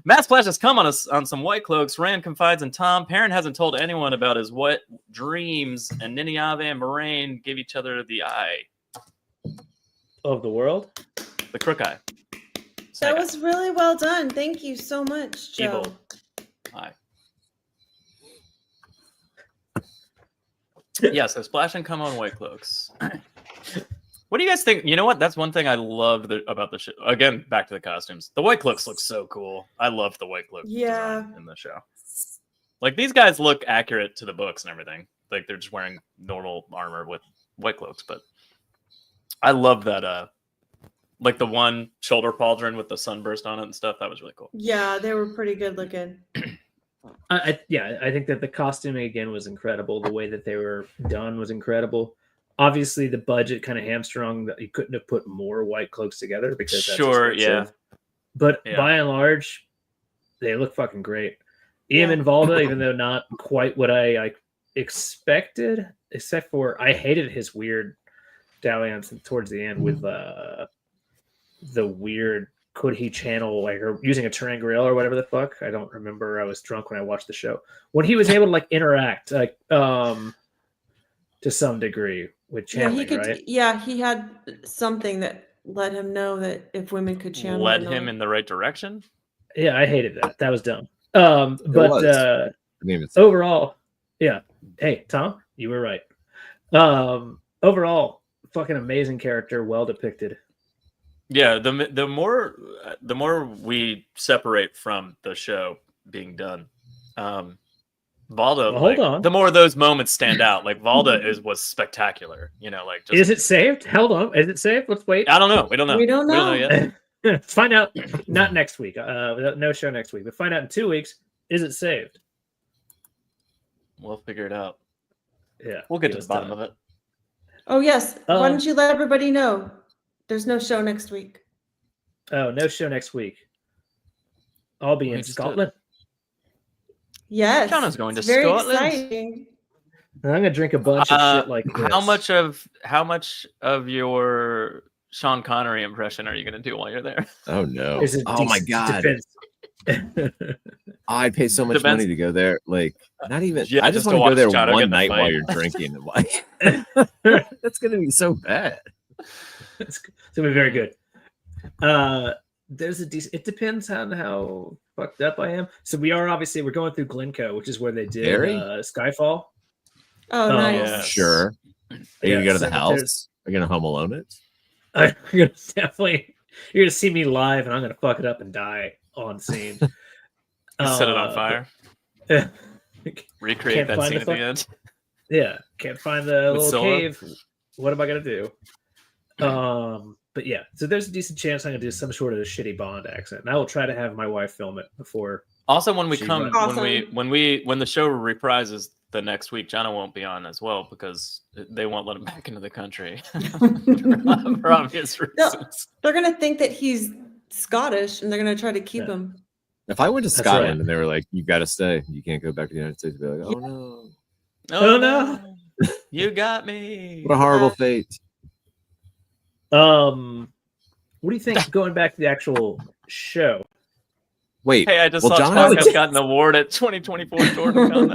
Speaker 1: Matt splashes cum on some white cloaks. Rand confides in Tom. Perrin hasn't told anyone about his wet dreams, and Niniyave and Moraine give each other the eye,
Speaker 2: Of the world?
Speaker 1: the crook eye.
Speaker 6: That
Speaker 1: Snake eye.
Speaker 6: was really well done. Thank you so much, Joe.
Speaker 1: Evil eye. Yeah, so splash and come on white cloaks. What do you guys think? You know what? That's one thing I loved about the show. Again, back to the costumes. The white cloaks look so cool. I love the white cloak
Speaker 6: Yeah.
Speaker 1: design in the show. Like, these guys look accurate to the books and everything. Like, they're just wearing normal armor with white cloaks. But I love that, like the one shoulder pauldron with the sunburst on it and stuff. That was really cool.
Speaker 6: Yeah, they were pretty good looking.
Speaker 2: I think that the costuming again was incredible. The way that they were done was incredible. Obviously, the budget kind of hamstrung that you couldn't have put more white cloaks together because that's
Speaker 1: Sure,
Speaker 2: expensive. But
Speaker 1: Yeah.
Speaker 2: by and large, they look fucking great. Ian
Speaker 6: Yeah.
Speaker 2: and Valda, even though not quite what I expected, except for I hated his weird dalliance towards the end with the weird. Could he channel like or using a Turing grill or whatever the fuck? I don't remember. I was drunk when I watched the show. When he was able to like interact like to some degree with
Speaker 6: Yeah,
Speaker 2: channeling,
Speaker 6: he could.
Speaker 2: right?
Speaker 6: Yeah, he had something that let him know that if women could channel,
Speaker 1: Led
Speaker 6: or
Speaker 1: him
Speaker 6: not.
Speaker 1: in the right direction.
Speaker 2: Yeah, I hated that. That was dumb.
Speaker 5: was.
Speaker 2: But
Speaker 5: I mean, it's
Speaker 2: overall, yeah. Hey, Tom, you were right. Overall, fucking amazing character, well depicted.
Speaker 1: Yeah, the more we separate from the show being done, Valda,
Speaker 2: Well, hold on.
Speaker 1: the more those moments stand out. Like Valda was spectacular. You know, like just,
Speaker 2: Is it saved? Hold on. Is it saved? Let's wait.
Speaker 1: I don't know. We don't know.
Speaker 6: We don't know.
Speaker 1: yet.
Speaker 2: Let's find out. Not next week. No show next week, but find out in 2 weeks. Is it saved?
Speaker 1: We'll figure it out.
Speaker 2: Yeah.
Speaker 1: We'll get to the bottom of it.
Speaker 6: Oh yes. Why
Speaker 2: Um,
Speaker 6: don't you let everybody know? There's no show next week.
Speaker 2: Oh, no show next week. I'll be
Speaker 1: We
Speaker 2: in
Speaker 1: just
Speaker 2: Scotland.
Speaker 6: Yes.
Speaker 1: Jono's going to
Speaker 6: it's very
Speaker 1: Scotland.
Speaker 6: exciting.
Speaker 2: And I'm gonna drink a bunch of shit like this.
Speaker 1: How much of your Sean Connery impression are you going to do while you're there?
Speaker 5: oh no.
Speaker 2: Is it
Speaker 5: Oh my god.
Speaker 2: depends.
Speaker 5: I'd pay so much
Speaker 1: Depends.
Speaker 5: money to go there. Like, not even.
Speaker 1: Yeah,
Speaker 5: I just
Speaker 1: just to
Speaker 5: want to go
Speaker 1: watch
Speaker 5: there
Speaker 1: Jono get
Speaker 5: one
Speaker 1: in the
Speaker 5: night while
Speaker 1: fight.
Speaker 5: you're drinking. Like, that's gonna be so bad.
Speaker 2: It's gonna be very good. There's a decent. It depends on how fucked up I am. So we're going through Glencoe, which is where they did
Speaker 5: Very?
Speaker 2: Skyfall.
Speaker 6: Oh, nice.
Speaker 1: yeah.
Speaker 5: Sure. Are you
Speaker 2: Yeah,
Speaker 5: gonna go to the
Speaker 2: so
Speaker 5: house?
Speaker 2: there's-
Speaker 5: Are you gonna Home Alone it?
Speaker 2: I'm gonna definitely. You're gonna see me live, and I'm gonna fuck it up and die on scene.
Speaker 1: Set it on fire.
Speaker 2: but-
Speaker 1: Recreate
Speaker 2: can't
Speaker 1: that
Speaker 2: find
Speaker 1: scene
Speaker 2: the
Speaker 1: at the
Speaker 2: fuck-
Speaker 1: end.
Speaker 2: Yeah, can't find the
Speaker 1: With
Speaker 2: little
Speaker 1: Scylla?
Speaker 2: cave. What am I gonna do? But yeah, so there's a decent chance I'm gonna do some sort of a shitty Bond accent, and I will try to have my wife film it before.
Speaker 1: Also, when we
Speaker 2: She
Speaker 1: come,
Speaker 2: runs.
Speaker 6: Awesome.
Speaker 1: when the show reprises the next week Jono won't be on as well because they won't let him back into the country for obvious reasons.
Speaker 6: They're gonna think that he's Scottish, and they're gonna try to keep him.
Speaker 5: If I went to
Speaker 2: That's
Speaker 5: Scotland
Speaker 2: right.
Speaker 5: and they were like, "You got to stay. You can't go back to the United States," I'd be like, "Oh no,
Speaker 2: Oh, no.
Speaker 1: You got me.
Speaker 5: what a horrible fate."
Speaker 2: What do you think? Going back to the actual show,
Speaker 5: Wait,
Speaker 1: Hey, I just
Speaker 5: well,
Speaker 1: saw
Speaker 5: Jono
Speaker 1: Podcast got an award at 2024 JordanCon.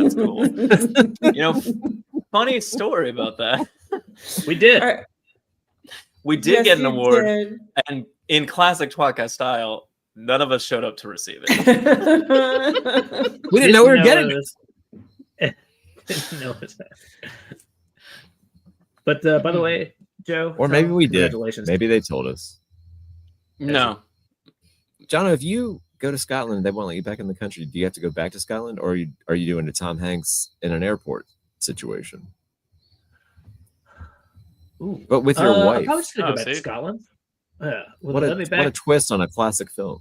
Speaker 1: That's cool. Funny story about that.
Speaker 2: we did.
Speaker 6: All right.
Speaker 1: We did
Speaker 6: Yes,
Speaker 1: get an
Speaker 6: you
Speaker 1: award,
Speaker 6: did.
Speaker 1: and in classic Twatcast style, none of us showed up to receive it.
Speaker 5: we didn't know we were getting it.
Speaker 2: Didn't know it was that. But by the way, Joe,
Speaker 5: Or maybe we did.
Speaker 2: congratulations.
Speaker 5: Maybe they told us.
Speaker 1: No.
Speaker 5: Jono, if you go to Scotland and they won't let you back in the country, do you have to go back to Scotland, or are you doing a Tom Hanks in an airport situation?
Speaker 2: Ooh.
Speaker 5: But with your
Speaker 2: I'm
Speaker 5: wife.
Speaker 2: probably just gonna go back to
Speaker 1: see?
Speaker 2: Scotland. Well,
Speaker 5: What
Speaker 2: let me
Speaker 5: a
Speaker 2: back.
Speaker 5: twist on a classic film.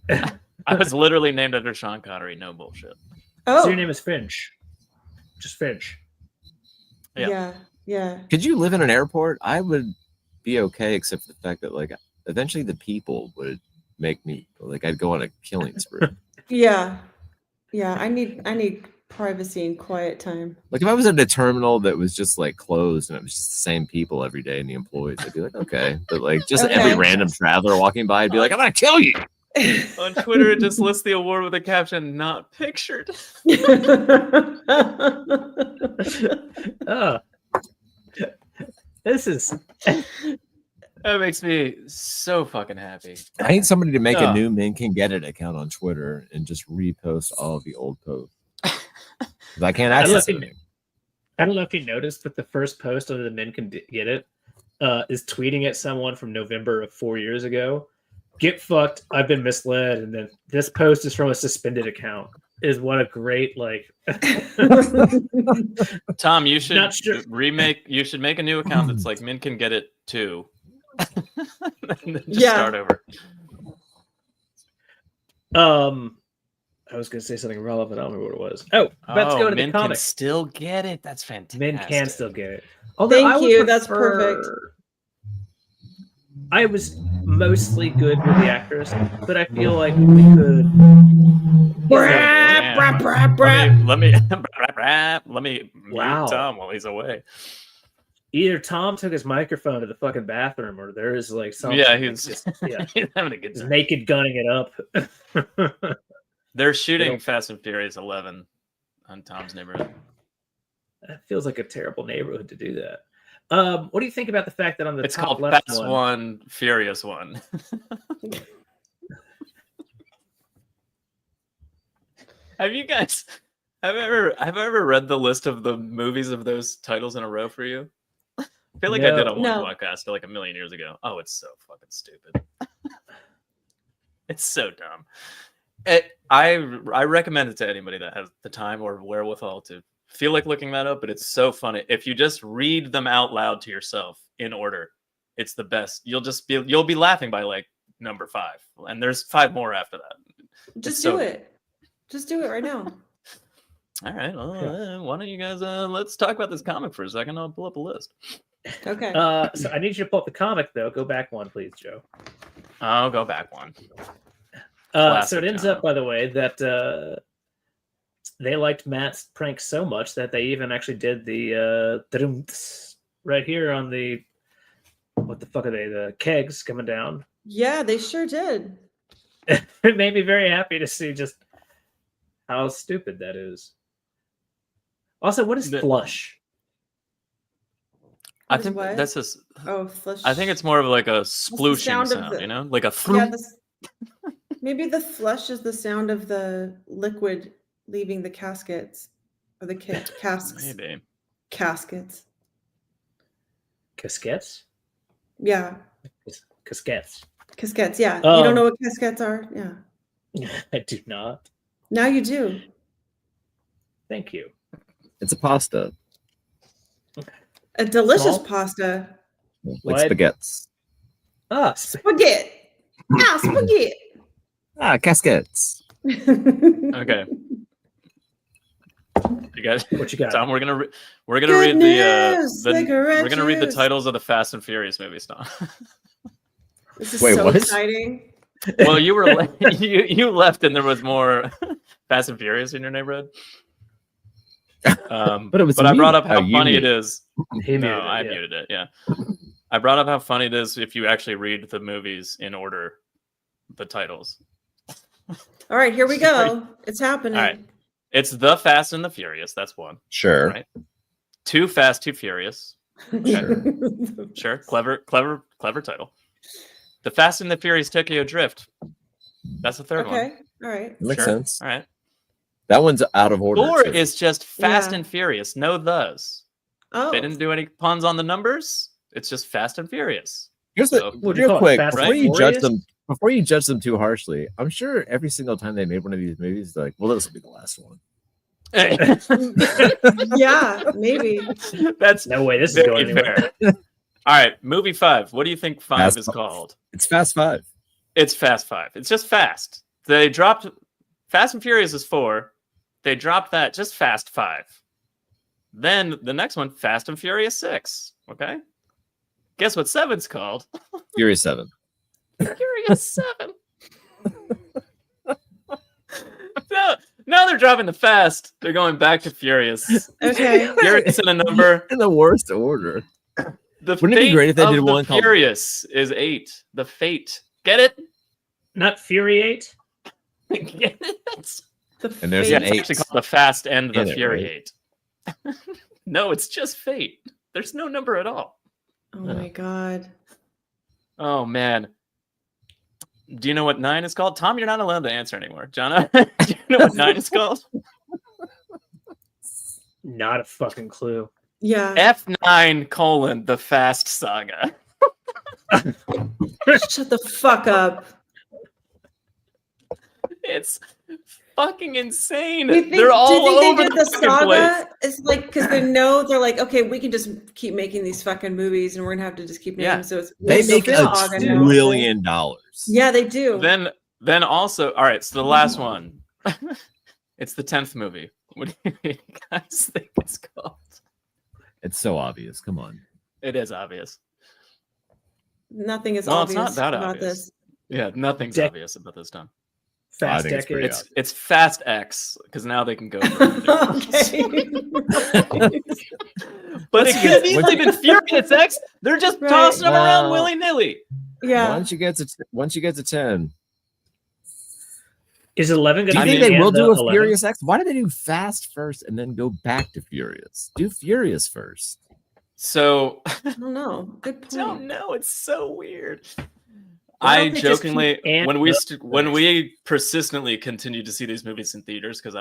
Speaker 1: I was literally named after Sean Connery. No bullshit.
Speaker 6: Oh,
Speaker 2: So your name is Finch. Just Finch.
Speaker 1: Yeah.
Speaker 6: yeah.
Speaker 5: Could you live in an airport? I would be okay, except for the fact that like eventually the people would make me like I'd go on a killing spree.
Speaker 6: Yeah. I need privacy and quiet time.
Speaker 5: Like if I was at a terminal that was just like closed and it was just the same people every day and the employees, I'd be like, okay. But like just
Speaker 6: Okay.
Speaker 5: every random traveler walking by, I'd be like, I'm gonna kill you.
Speaker 1: On Twitter, it just lists the award with a caption, not pictured.
Speaker 2: Oh. This is
Speaker 1: That makes me so fucking happy.
Speaker 5: I need somebody to make
Speaker 2: Oh.
Speaker 5: a new Men Can Get It account on Twitter and just repost all of the old posts. 'Cause I can't access
Speaker 2: looking-
Speaker 5: it.
Speaker 2: I don't know if you noticed, but the first post of the Men Can Get It is tweeting at someone from November of 4 years ago. Get fucked. I've been misled. And then this post is from a suspended account. Is what a great
Speaker 1: Tom, you should
Speaker 2: Not sure.
Speaker 1: you should make a new account that's like Men Can Get It too. And then just
Speaker 6: Yeah.
Speaker 1: start over.
Speaker 2: I was gonna say something relevant. I don't remember what it was. Oh, let's go to
Speaker 1: Men
Speaker 2: the
Speaker 1: can
Speaker 2: comics.
Speaker 1: still get it. That's fantastic.
Speaker 2: Men can still get it. Although
Speaker 6: Thank
Speaker 2: I would
Speaker 6: you, that's
Speaker 2: prefer- I was mostly good with the actress, but I feel like we could.
Speaker 1: Yeah. Let me mute
Speaker 2: Wow.
Speaker 1: Tom while he's away.
Speaker 2: Either Tom took his microphone to the fucking bathroom, or there is like something.
Speaker 1: Yeah, he's
Speaker 2: just yeah,
Speaker 1: he's having a good
Speaker 2: he's
Speaker 1: time.
Speaker 2: naked gunning it up.
Speaker 1: They're shooting
Speaker 2: don't-
Speaker 1: Fast and Furious 11 on Tom's neighborhood.
Speaker 2: That feels like a terrible neighborhood to do that. What do you think about the fact that on the
Speaker 1: It's
Speaker 2: top
Speaker 1: called
Speaker 2: left
Speaker 1: Fast
Speaker 2: one,
Speaker 1: One, Furious One. Have you guys have I ever read the list of the movies of those titles in a row for you? I feel like I did on one
Speaker 6: No.
Speaker 1: podcast like a million years ago. Oh, it's so fucking stupid. It's so dumb. I recommend it to anybody that has the time or wherewithal to feel like looking that up, but it's so funny. If you just read them out loud to yourself in order, it's the best. You'll be laughing by like number 5. And there's 5 more after that.
Speaker 6: Just
Speaker 1: so
Speaker 6: do it. Just do it right now.
Speaker 1: All right. Well, why don't you guys let's talk about this comic for a second. I'll pull up a list.
Speaker 6: Okay.
Speaker 2: so I need you to pull up the comic though. Go back one, please, Joe.
Speaker 1: I'll go back one.
Speaker 2: So it ends up, by the way, that they liked Matt's prank so much that they even actually did the right here on the what the fuck are they? The kegs coming down.
Speaker 6: Yeah, they sure did.
Speaker 2: It made me very happy to see just how stupid that is. Also, what is
Speaker 1: The-
Speaker 2: flush?
Speaker 1: I
Speaker 6: What is
Speaker 1: think
Speaker 6: what?
Speaker 1: that's just.
Speaker 6: Oh, flush.
Speaker 1: I think it's more of like a splooshing
Speaker 6: sound of
Speaker 1: sound,
Speaker 6: the-
Speaker 1: you know, like a.
Speaker 6: Yeah, maybe the flush is the sound of the liquid leaving the caskets or the casks.
Speaker 1: Maybe.
Speaker 6: Caskets.
Speaker 2: Casquettes?
Speaker 6: Yeah,
Speaker 2: Casquettes.
Speaker 6: caskets. Yeah, you don't
Speaker 2: Um,
Speaker 6: know what caskets are. Yeah,
Speaker 2: I do not.
Speaker 6: now you do.
Speaker 2: Thank you.
Speaker 5: It's a pasta.
Speaker 6: A delicious
Speaker 2: Small?
Speaker 6: pasta.
Speaker 5: Like
Speaker 2: What?
Speaker 5: spaghettis.
Speaker 2: Ah,
Speaker 6: Spaghetti. Ah, spaghetti.
Speaker 5: Ah, casquettes.
Speaker 1: Okay. You guys,
Speaker 2: What you got?
Speaker 1: Tom, we're gonna read
Speaker 6: Good news,
Speaker 1: we're gonna read the
Speaker 6: cigarette
Speaker 1: titles of the Fast and Furious movies, Tom.
Speaker 6: This is
Speaker 5: Wait,
Speaker 6: so
Speaker 5: what?
Speaker 6: exciting.
Speaker 1: Well, you were you left, and there was more Fast and Furious in your neighborhood.
Speaker 5: But it was
Speaker 1: But I brought
Speaker 5: me.
Speaker 1: up how
Speaker 5: Oh, you
Speaker 1: funny it
Speaker 5: muted.
Speaker 1: is.
Speaker 2: He
Speaker 1: No,
Speaker 2: muted it,
Speaker 1: I
Speaker 2: yeah.
Speaker 1: muted it. Yeah, I brought up how funny it is if you actually read the movies in order, the titles.
Speaker 6: All right, here we go. It's happening.
Speaker 1: All right. It's The Fast and the Furious. That's one.
Speaker 5: Sure.
Speaker 1: Right. Too Fast, Too Furious. Sure. Clever title. The Fast and the Furious Tokyo Drift. That's the third one.
Speaker 6: Okay. All right.
Speaker 5: Makes
Speaker 1: Sure.
Speaker 5: sense.
Speaker 1: All right.
Speaker 5: That one's out of order.
Speaker 1: Four
Speaker 5: too.
Speaker 1: is just Fast
Speaker 6: Yeah.
Speaker 1: and Furious. No thes.
Speaker 6: Oh.
Speaker 1: They didn't do any puns on the numbers. It's just Fast and Furious.
Speaker 5: Here's the
Speaker 1: So-
Speaker 2: What do you
Speaker 5: real
Speaker 2: call it,
Speaker 5: quick
Speaker 2: Fast
Speaker 5: before
Speaker 2: and
Speaker 5: you judge
Speaker 2: Furious?
Speaker 5: them. Before you judge them too harshly, I'm sure every single time they made one of these movies, they're like, well, this will be the last one.
Speaker 6: Yeah, maybe.
Speaker 1: That's
Speaker 2: No way, this is
Speaker 1: very
Speaker 2: going anywhere.
Speaker 1: fair. All right, movie 5. What do you think 5
Speaker 5: Fast
Speaker 1: is
Speaker 5: Five.
Speaker 1: called?
Speaker 5: It's Fast Five.
Speaker 1: It's Fast 5. It's just Fast. They dropped Fast and Furious is 4. They dropped that just Fast 5. Then the next one, Fast and Furious 6. Okay. Guess what 7's called?
Speaker 5: Furious 7.
Speaker 1: Furious 7. Now they're dropping the Fast. They're going back to Furious.
Speaker 6: Okay.
Speaker 1: Furious in a number.
Speaker 5: In the worst order.
Speaker 1: The
Speaker 5: Wouldn't it be
Speaker 1: fate
Speaker 5: great if they
Speaker 1: of
Speaker 5: did
Speaker 1: the
Speaker 5: one called-
Speaker 1: Furious is 8. The fate. Get it?
Speaker 2: Not Furiate.
Speaker 1: Get it?
Speaker 5: And there's
Speaker 1: Yeah,
Speaker 5: an
Speaker 1: it's
Speaker 5: 8.
Speaker 1: actually called the Fast and the
Speaker 5: In it,
Speaker 1: Furiate. No, it's just fate. There's no number at all.
Speaker 6: Oh my god.
Speaker 1: Oh man. Do you know what 9 is called? Tom, you're not allowed to answer anymore. Jono, do you know what 9 is called?
Speaker 2: Not a fucking clue.
Speaker 6: Yeah.
Speaker 1: F9 : The Fast Saga.
Speaker 6: Shut the fuck up.
Speaker 1: It's fucking insane.
Speaker 6: Do you think,
Speaker 1: They're all
Speaker 6: do you think
Speaker 1: over
Speaker 6: they did the
Speaker 1: fucking place.
Speaker 6: saga? It's like because they're like, okay, we can just keep making these fucking movies, and we're gonna have to just keep naming.
Speaker 1: Yeah.
Speaker 6: them. So it's
Speaker 5: They
Speaker 6: it's
Speaker 5: make
Speaker 6: the saga
Speaker 5: $1
Speaker 6: now.
Speaker 5: trillion.
Speaker 6: Yeah, they do.
Speaker 1: Then also, all right, so the last one. It's the 10th movie. What do you guys think it's called?
Speaker 5: It's so obvious. Come on.
Speaker 1: It is obvious.
Speaker 6: Nothing is
Speaker 1: Well, it's
Speaker 6: obvious
Speaker 1: not that
Speaker 6: about
Speaker 1: obvious.
Speaker 6: this.
Speaker 1: Yeah, nothing's
Speaker 2: Dec-
Speaker 1: obvious about this time.
Speaker 2: Fast
Speaker 5: think it's pretty
Speaker 2: Decade.
Speaker 1: It's Fast X because now they can go. For
Speaker 6: Okay.
Speaker 1: But it could have easily been Furious X. They're just
Speaker 6: Right.
Speaker 1: tossing them around
Speaker 5: Well,
Speaker 1: willy nilly.
Speaker 6: Yeah.
Speaker 5: Once you get to 10,
Speaker 2: Is 11
Speaker 5: do
Speaker 2: going
Speaker 5: you
Speaker 2: to
Speaker 5: think
Speaker 2: be
Speaker 5: they will
Speaker 2: the
Speaker 5: do a
Speaker 2: 11?
Speaker 5: Furious X? Why do they do Fast first and then go back to Furious? Do Furious first.
Speaker 1: So
Speaker 6: I don't know. Good point.
Speaker 1: don't know. It's so weird.
Speaker 6: Why
Speaker 1: I
Speaker 6: don't they just
Speaker 1: jokingly,
Speaker 2: keep and
Speaker 1: when we persistently continued to see these movies in theaters because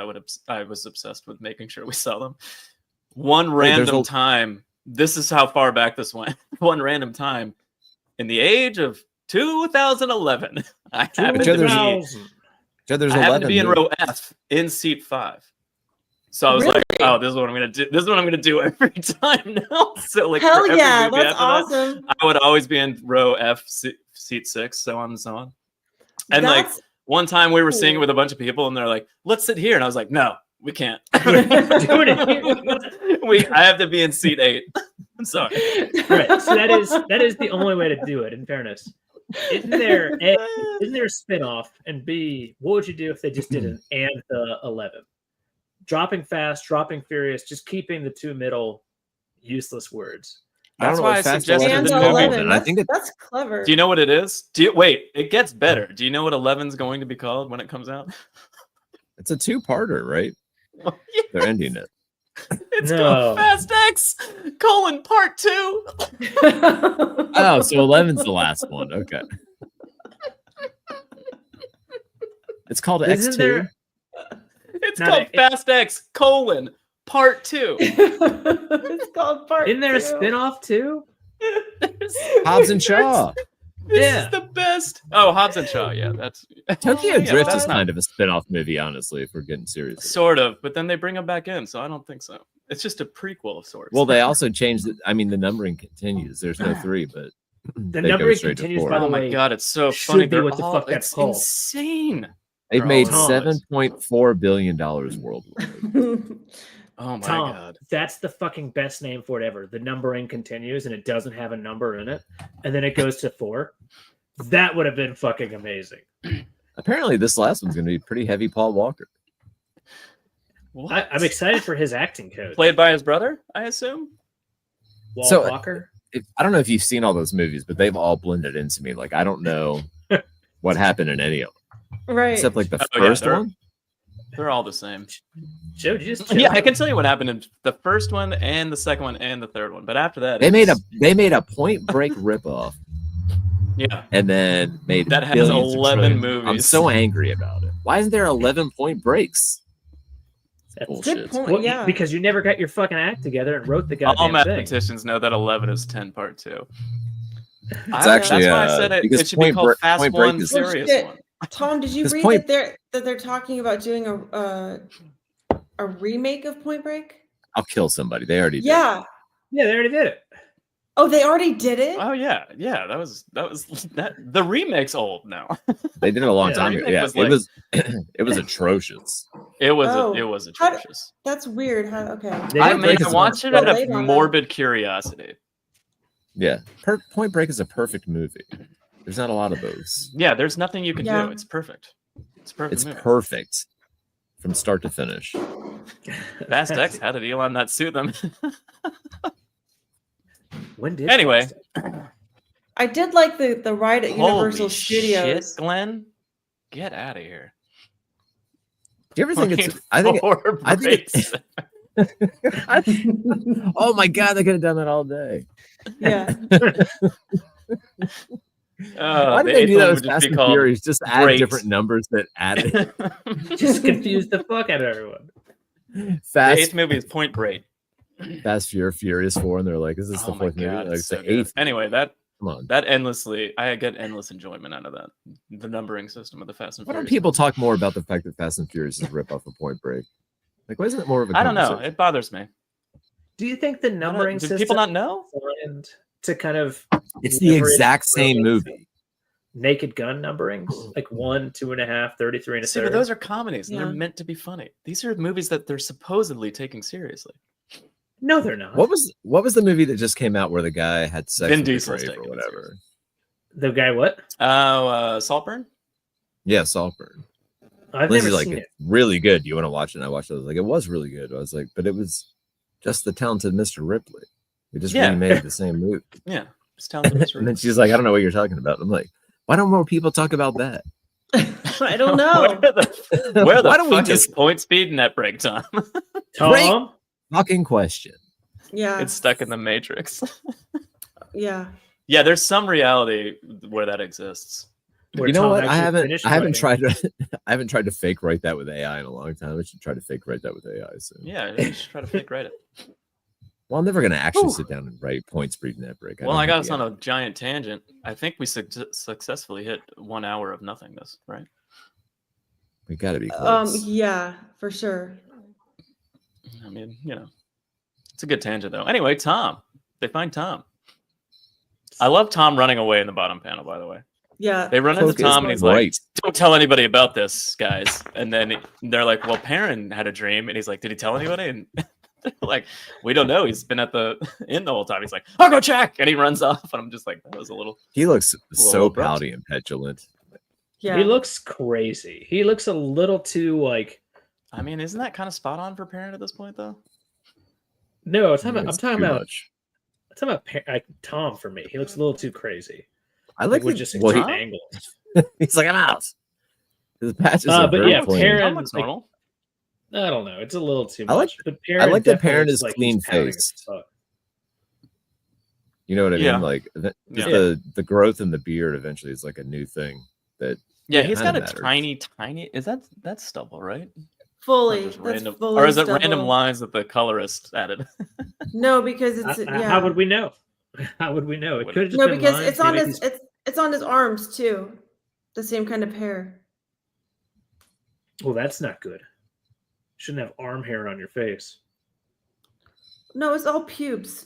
Speaker 1: I was obsessed with making sure we saw them. One
Speaker 5: Wait, there's
Speaker 1: random
Speaker 5: a-
Speaker 1: time, this is how far back this went. One random time, in the age of 2011, I happened to be,
Speaker 2: 2000.
Speaker 5: So there's
Speaker 1: I happened to
Speaker 5: 11.
Speaker 1: be in
Speaker 5: dude.
Speaker 1: row F in seat 5. So I was like, "Oh, this is what I'm gonna do. This is what I'm gonna do every time now." So like,
Speaker 6: Hell
Speaker 1: for every
Speaker 6: yeah,
Speaker 1: movie
Speaker 6: that's
Speaker 1: after that,
Speaker 6: awesome.
Speaker 1: I would always be in row F, seat 6, so on and so on. And like
Speaker 6: That's
Speaker 1: one time we were seeing it
Speaker 6: cool.
Speaker 1: with a bunch of people, and they're like, "Let's sit here," and I was like, "No, we can't.
Speaker 2: Doing it.
Speaker 1: I have to be in seat 8." I'm sorry.
Speaker 2: Right. So that is the only way to do it. In fairness, isn't there a spin-off? And B, what would you do if they just did an and the 11? Dropping Fast, dropping Furious, just keeping the two middle useless words.
Speaker 5: I don't
Speaker 1: That's
Speaker 5: know
Speaker 1: why
Speaker 5: what
Speaker 1: I
Speaker 5: Fast
Speaker 1: suggested
Speaker 5: 11
Speaker 6: and
Speaker 1: this
Speaker 6: the
Speaker 5: is
Speaker 1: movie.
Speaker 5: called,
Speaker 6: 11.
Speaker 5: and I think it,
Speaker 6: That's clever.
Speaker 1: Do you know what it is? Wait, it gets better. Do you know what 11's going to be called when it comes out?
Speaker 5: it's a 2-parter, right?
Speaker 1: Yeah.
Speaker 5: They're ending it.
Speaker 1: It's
Speaker 2: No.
Speaker 1: called Fast X: Part 2.
Speaker 5: Oh, so 11's the last one. Okay. It's called
Speaker 2: Isn't
Speaker 5: X2.
Speaker 2: there?
Speaker 1: It's
Speaker 2: Not
Speaker 1: called
Speaker 2: a-
Speaker 1: Fast X: Part 2.
Speaker 6: It's called part.
Speaker 2: Isn't there a
Speaker 6: 2.
Speaker 2: spin-off too?
Speaker 5: Hobbs and Shaw.
Speaker 1: This
Speaker 2: Yeah.
Speaker 1: is the best. Oh, Hobbs and Shaw. Yeah, that's
Speaker 5: Tokyo
Speaker 1: yeah,
Speaker 5: Drift
Speaker 1: that's
Speaker 5: is
Speaker 1: not-
Speaker 5: kind of a spin-off movie, honestly, if we're getting serious.
Speaker 1: sort of, but then they bring them back in, so I don't think so. It's just a prequel of sorts.
Speaker 5: Well, they also changed it. I mean, the numbering continues. There's no 3, but
Speaker 2: The
Speaker 5: they go
Speaker 2: numbering
Speaker 5: straight to
Speaker 2: continues,
Speaker 5: 4.
Speaker 2: by the
Speaker 1: oh my
Speaker 2: way.
Speaker 1: god, it's so
Speaker 2: should
Speaker 1: funny.
Speaker 2: be
Speaker 1: They're
Speaker 2: what the
Speaker 1: all,
Speaker 2: fuck that's
Speaker 1: it's
Speaker 2: called.
Speaker 1: insane.
Speaker 5: They've
Speaker 1: They're
Speaker 5: made
Speaker 1: all
Speaker 2: Thomas.
Speaker 5: $7.4 billion worldwide.
Speaker 1: Oh my
Speaker 2: Tom,
Speaker 1: god.
Speaker 2: that's the fucking best name for it ever. The numbering continues and it doesn't have a number in it, and then it goes to 4. That would have been fucking amazing.
Speaker 5: Apparently, this last one's going to be pretty heavy Paul Walker.
Speaker 1: What?
Speaker 2: I'm excited for his acting coach.
Speaker 1: Played by his brother, I assume.
Speaker 2: Walt
Speaker 5: So-
Speaker 2: Walker.
Speaker 5: I don't know if you've seen all those movies, but they've all blended into me. Like, I don't know what happened in any of them.
Speaker 6: Right.
Speaker 5: Except like the
Speaker 1: Oh, yeah,
Speaker 5: first
Speaker 1: they're-
Speaker 5: one.
Speaker 1: They're all the same.
Speaker 2: Joe, did you just
Speaker 1: Yeah, I can tell you what happened in the first one and the second one and the third one. But after that,
Speaker 5: They
Speaker 1: it's-
Speaker 5: made a Point Break ripoff,
Speaker 1: yeah.
Speaker 5: and then made
Speaker 1: That has
Speaker 5: billions of
Speaker 1: 11
Speaker 5: trillions.
Speaker 1: movies.
Speaker 5: I'm so angry about it. Why isn't there 11 Point Breaks?
Speaker 2: That's
Speaker 5: Bullshit.
Speaker 6: Good point.
Speaker 2: Well,
Speaker 6: Yeah.
Speaker 2: because you never got your fucking act together and wrote the
Speaker 1: All
Speaker 2: goddamn thing.
Speaker 1: mathematicians know that 11 is 10 part 2.
Speaker 5: It's actually,
Speaker 1: that's why I said it
Speaker 5: because
Speaker 1: should be
Speaker 5: Point
Speaker 1: called
Speaker 5: Break-
Speaker 1: Fast
Speaker 5: Point Break
Speaker 1: One,
Speaker 5: is-
Speaker 1: Serious
Speaker 6: Shit.
Speaker 1: One.
Speaker 6: Tom, did you
Speaker 5: This
Speaker 6: read
Speaker 5: Point-
Speaker 6: that they're talking about doing a remake of Point Break?
Speaker 5: I'll kill somebody. They already did.
Speaker 6: Yeah.
Speaker 2: Yeah, they already did it.
Speaker 6: Oh, they already did it?
Speaker 1: Oh yeah, yeah. That was that. The remake's old now.
Speaker 5: They did it a long
Speaker 2: Yeah,
Speaker 5: time
Speaker 1: the
Speaker 5: ago.
Speaker 1: remake
Speaker 5: Yeah,
Speaker 1: was
Speaker 5: it
Speaker 1: like-
Speaker 5: was it was atrocious.
Speaker 1: It was
Speaker 6: Oh.
Speaker 1: it was
Speaker 6: How d-
Speaker 1: atrocious.
Speaker 6: That's weird. How okay.
Speaker 2: They
Speaker 1: I
Speaker 2: didn't
Speaker 1: mean,
Speaker 2: make
Speaker 1: I
Speaker 2: it
Speaker 1: watched it
Speaker 6: so
Speaker 1: out
Speaker 6: late
Speaker 1: of
Speaker 6: on that.
Speaker 1: morbid curiosity.
Speaker 5: Yeah, Point Break is a perfect movie. There's not a lot of those.
Speaker 1: Yeah, there's nothing you can
Speaker 6: Yeah.
Speaker 1: do. It's perfect. It's a perfect.
Speaker 5: It's
Speaker 1: movie.
Speaker 5: perfect from start to finish.
Speaker 1: Fast X. How did Elon not sue them?
Speaker 2: When did
Speaker 1: Anyway.
Speaker 6: I did like the ride at Universal
Speaker 1: Holy
Speaker 6: Studios.
Speaker 1: shit, Glenn! Get out of here.
Speaker 5: Do you ever think it's? I think. Oh my god, they could have done that all day.
Speaker 6: Yeah.
Speaker 5: Why
Speaker 1: the
Speaker 5: did they
Speaker 1: eighth
Speaker 5: do
Speaker 1: one
Speaker 5: that
Speaker 1: would
Speaker 5: with
Speaker 1: just
Speaker 5: Fast
Speaker 1: be
Speaker 5: and
Speaker 1: called
Speaker 5: Furious? Just add
Speaker 1: Great.
Speaker 5: different numbers that add it.
Speaker 2: just confuse the fuck out of everyone?
Speaker 1: The
Speaker 5: Fast,
Speaker 1: eighth movie is Point Break.
Speaker 5: Fast, Furious 4, and they're like, "Is this the
Speaker 1: Oh my
Speaker 5: fourth movie?"
Speaker 1: god,
Speaker 5: Like,
Speaker 1: it's
Speaker 5: it's
Speaker 1: so
Speaker 5: the
Speaker 1: good.
Speaker 5: eighth.
Speaker 1: Anyway,
Speaker 5: Come on.
Speaker 1: that endlessly, I get endless enjoyment out of that. The numbering system of the Fast and
Speaker 5: Why don't
Speaker 1: Furious.
Speaker 5: people talk more about the fact that Fast and Furious is a rip off of Point Break? Like, why isn't it more of a?
Speaker 1: I don't know.
Speaker 5: conversation?
Speaker 1: It bothers me.
Speaker 2: Do you think the numbering
Speaker 1: Do
Speaker 2: system
Speaker 1: people not know?
Speaker 2: designed to kind of
Speaker 5: It's the
Speaker 2: leverage
Speaker 5: exact same
Speaker 2: brilliance?
Speaker 5: movie.
Speaker 2: Naked Gun numberings? Like 1, 2.5, 33 and a
Speaker 1: See,
Speaker 2: third.
Speaker 1: but those are comedies, and
Speaker 6: Yeah.
Speaker 1: they're meant to be funny. These are movies that they're supposedly taking seriously.
Speaker 2: No, they're not.
Speaker 5: What was the movie that just came out where the guy had sex
Speaker 1: Vin
Speaker 5: with the
Speaker 1: Diesel's
Speaker 5: grave
Speaker 1: taking
Speaker 5: or
Speaker 1: it
Speaker 5: whatever?
Speaker 1: seriously.
Speaker 2: The guy what?
Speaker 1: Oh, Saltburn?
Speaker 5: Yeah, Saltburn.
Speaker 2: I've
Speaker 5: Lindsay's
Speaker 2: never
Speaker 5: like,
Speaker 2: seen
Speaker 5: it's
Speaker 2: it.
Speaker 5: really good. You want to watch it? And I watched it. I was like, it was really good. I was like, but it was just the talented Mr. Ripley. We just
Speaker 1: Yeah.
Speaker 5: remade the same movie.
Speaker 1: Yeah. It's talented Mr.
Speaker 5: And then she's like, I don't know what you're talking about. I'm like, why don't more people talk about that?
Speaker 6: I don't know.
Speaker 1: Where the
Speaker 5: Why don't we
Speaker 1: fuck
Speaker 5: just-
Speaker 1: is point speed net break time?
Speaker 2: Tom?
Speaker 5: Fucking question.
Speaker 6: Yeah.
Speaker 1: It's stuck in the matrix.
Speaker 6: Yeah.
Speaker 1: Yeah, there's some reality where that exists.
Speaker 2: Where
Speaker 5: You know
Speaker 2: Tom
Speaker 5: what? I
Speaker 2: actually
Speaker 5: haven't
Speaker 2: finished
Speaker 5: tried
Speaker 2: writing.
Speaker 5: to I haven't tried to fake write that with AI in a long time. I should try to fake write that with AI soon.
Speaker 1: Yeah, you should try to fake write it.
Speaker 5: Well, I'm never gonna actually
Speaker 1: Whew.
Speaker 5: sit down and write point speed net break.
Speaker 1: Well, I got us on a giant tangent. I think we successfully hit 1 hour of nothingness, right?
Speaker 5: We gotta be close.
Speaker 6: Yeah, for sure.
Speaker 1: I mean, you know, it's a good tangent though. Anyway, Tom. They find Tom. I love Tom running away in the bottom panel, by the way.
Speaker 6: Yeah.
Speaker 1: They run into
Speaker 5: Focus,
Speaker 1: Tom and he's
Speaker 5: right.
Speaker 1: like, don't tell anybody about this, guys. And then they're like, well, Perrin had a dream. And he's like, did he tell anybody? And they're like, we don't know. He's been at the inn the whole time. He's like, I'll go check. And he runs off. And I'm just like, that was a little.
Speaker 5: He looks so
Speaker 1: abrupt.
Speaker 5: pouty and petulant.
Speaker 6: Yeah.
Speaker 2: He looks crazy. He looks a little too like.
Speaker 1: I mean, isn't that kind of spot on for Perrin at this point, though?
Speaker 2: No, I'm talking
Speaker 5: It's
Speaker 2: about
Speaker 5: too much.
Speaker 2: like Tom for me. He looks a little too crazy.
Speaker 5: I like
Speaker 2: with
Speaker 5: the,
Speaker 2: just
Speaker 5: well,
Speaker 2: extreme
Speaker 1: Tom?
Speaker 2: angles.
Speaker 5: he's like, I'm out. His patches are
Speaker 2: but
Speaker 5: very
Speaker 2: yeah,
Speaker 5: clean.
Speaker 2: Perrin-
Speaker 1: Tom looks
Speaker 2: like-
Speaker 1: normal.
Speaker 2: I don't know. It's a little too
Speaker 5: I like-
Speaker 2: much. But
Speaker 5: I like that
Speaker 2: definitely
Speaker 5: Perrin
Speaker 2: looks
Speaker 5: is
Speaker 2: like
Speaker 5: clean
Speaker 2: he's pouting as
Speaker 5: faced.
Speaker 2: fuck.
Speaker 5: You know what I
Speaker 1: Yeah.
Speaker 5: mean? Like just
Speaker 1: Yeah.
Speaker 5: the growth in the beard eventually is like a new thing. That
Speaker 1: Yeah, he's got
Speaker 5: kinda
Speaker 1: a
Speaker 5: matters.
Speaker 1: tiny. That's stubble, right?
Speaker 6: fully.
Speaker 1: Or just
Speaker 6: That's
Speaker 1: random,
Speaker 6: fully
Speaker 1: or is it random
Speaker 6: stubble.
Speaker 1: lines that the colorist added?
Speaker 6: No, because it's yeah.
Speaker 2: How would we know? How would we know? It
Speaker 1: Would-
Speaker 2: could have just
Speaker 6: No,
Speaker 2: been
Speaker 6: because
Speaker 2: lines.
Speaker 6: it's on
Speaker 2: Maybe
Speaker 6: his
Speaker 2: he's-
Speaker 6: it's on his arms too. The same kind of hair.
Speaker 2: Well, that's not good. Shouldn't have arm hair on your face.
Speaker 6: No, it's all pubes.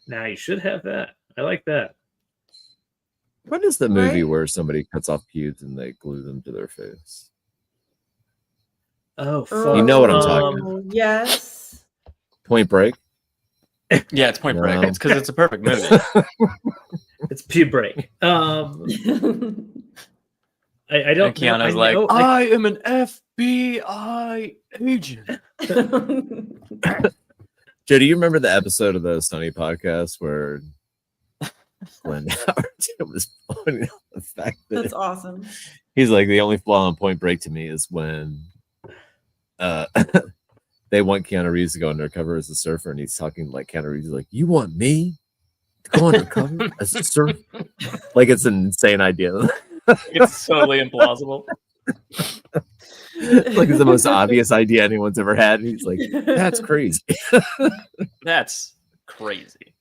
Speaker 2: Now you should have that. I like that.
Speaker 5: what is the movie
Speaker 6: Right?
Speaker 5: where somebody cuts off pubes and they glue them to their face?
Speaker 2: Oh, fuck.
Speaker 5: You know what I'm talking
Speaker 6: about. Yes.
Speaker 5: Point Break.
Speaker 1: Yeah, it's Point Break.
Speaker 5: No.
Speaker 1: It's because it's a perfect movie.
Speaker 2: It's Pew Break. I don't
Speaker 1: And Keanu's
Speaker 2: know.
Speaker 1: like, I am an FBI agent.
Speaker 5: Joe, do you remember the episode of the Sunny podcast where Glenn Howard was pointing out the fact that
Speaker 6: That's awesome.
Speaker 5: he's like, the only flaw on Point Break to me is when they want Keanu Reeves to go undercover as a surfer, and he's talking like Keanu Reeves is like, you want me to go undercover as a surfer? Like, it's an insane idea.
Speaker 1: It's totally implausible.
Speaker 5: Like, it's the most obvious idea anyone's ever had. And he's like, that's crazy.
Speaker 1: That's crazy.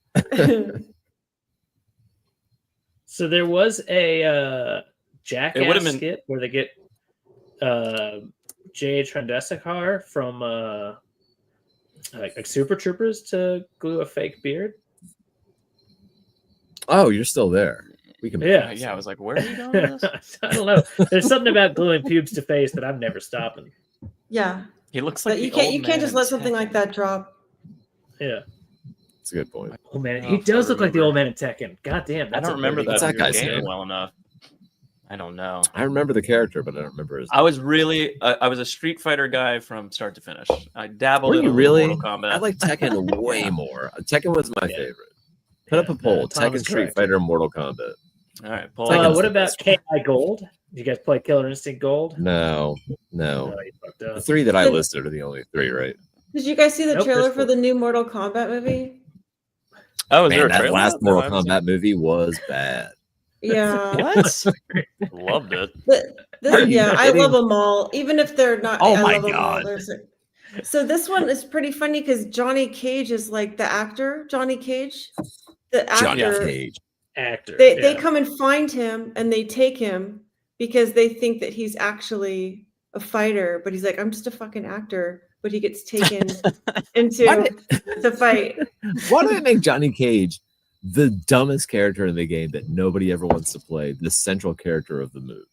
Speaker 2: So there was a Jackass
Speaker 1: would've been-
Speaker 2: skit where they get Jay Trendesakar from like Super Troopers to glue a fake beard.
Speaker 5: Oh, you're still there. We can.
Speaker 2: Yeah.
Speaker 1: Yeah, I was like, where are you going with this?
Speaker 2: I don't know. There's something about gluing pubes to face that I'm never stopping.
Speaker 6: Yeah.
Speaker 1: He looks like
Speaker 6: But
Speaker 1: the
Speaker 6: you can't
Speaker 1: old
Speaker 6: you can't
Speaker 1: man
Speaker 6: just
Speaker 1: in
Speaker 6: let something like
Speaker 1: Tekken.
Speaker 6: that drop.
Speaker 2: Yeah.
Speaker 5: That's a good point.
Speaker 2: Oh man,
Speaker 1: Oh,
Speaker 2: he
Speaker 1: if
Speaker 2: does
Speaker 1: I
Speaker 2: look like the
Speaker 1: remember.
Speaker 2: old man in Tekken. God damn,
Speaker 1: I
Speaker 2: that's
Speaker 1: don't remember
Speaker 5: What's
Speaker 1: that
Speaker 5: that guy's
Speaker 1: game
Speaker 5: name?
Speaker 1: well enough. I don't know.
Speaker 5: I remember the character, but I don't remember his.
Speaker 1: I was really, I was a Street Fighter guy from start to finish. I dabbled
Speaker 5: Were
Speaker 1: in
Speaker 5: you
Speaker 1: a
Speaker 5: really?
Speaker 1: Mortal Kombat.
Speaker 5: I like Tekken way more. Tekken was my
Speaker 2: Yeah.
Speaker 5: favorite. Put up a poll:
Speaker 2: Tom
Speaker 5: Tekken,
Speaker 2: is
Speaker 5: Street
Speaker 2: correct.
Speaker 5: Fighter, Mortal Kombat.
Speaker 1: All right, pull
Speaker 5: Tekken's
Speaker 2: what
Speaker 5: the
Speaker 2: about
Speaker 5: best
Speaker 2: KI Gold? Did you guys play Killer Instinct Gold?
Speaker 5: No.
Speaker 2: No, you fucked
Speaker 5: The
Speaker 2: up.
Speaker 5: three that I listed are the only three, right?
Speaker 6: Did you guys see the
Speaker 2: Nope,
Speaker 6: trailer
Speaker 2: there's
Speaker 6: for the new Mortal Kombat movie?
Speaker 1: Oh, is there
Speaker 5: Man,
Speaker 1: a
Speaker 5: that
Speaker 1: trailer?
Speaker 5: last
Speaker 1: No, I
Speaker 5: Mortal
Speaker 1: haven't seen
Speaker 5: Kombat movie was bad.
Speaker 6: Yeah.
Speaker 1: What? Loved it.
Speaker 6: This,
Speaker 5: Are you
Speaker 6: yeah, I
Speaker 5: kidding?
Speaker 6: love them all, even if they're not.
Speaker 5: Oh
Speaker 6: I
Speaker 5: my
Speaker 6: love them all.
Speaker 5: God.
Speaker 6: So this one is pretty funny because Johnny Cage is like the actor. Johnny Cage, the
Speaker 5: Johnny
Speaker 6: actor.
Speaker 5: Cage.
Speaker 2: Actor.
Speaker 6: They
Speaker 2: yeah.
Speaker 6: come and find him and they take him because they think that he's actually a fighter, but he's like, I'm just a fucking actor. But he gets taken into the fight.
Speaker 5: Why do they make Johnny Cage the dumbest character in the game that nobody ever wants to play? The central character of the movie.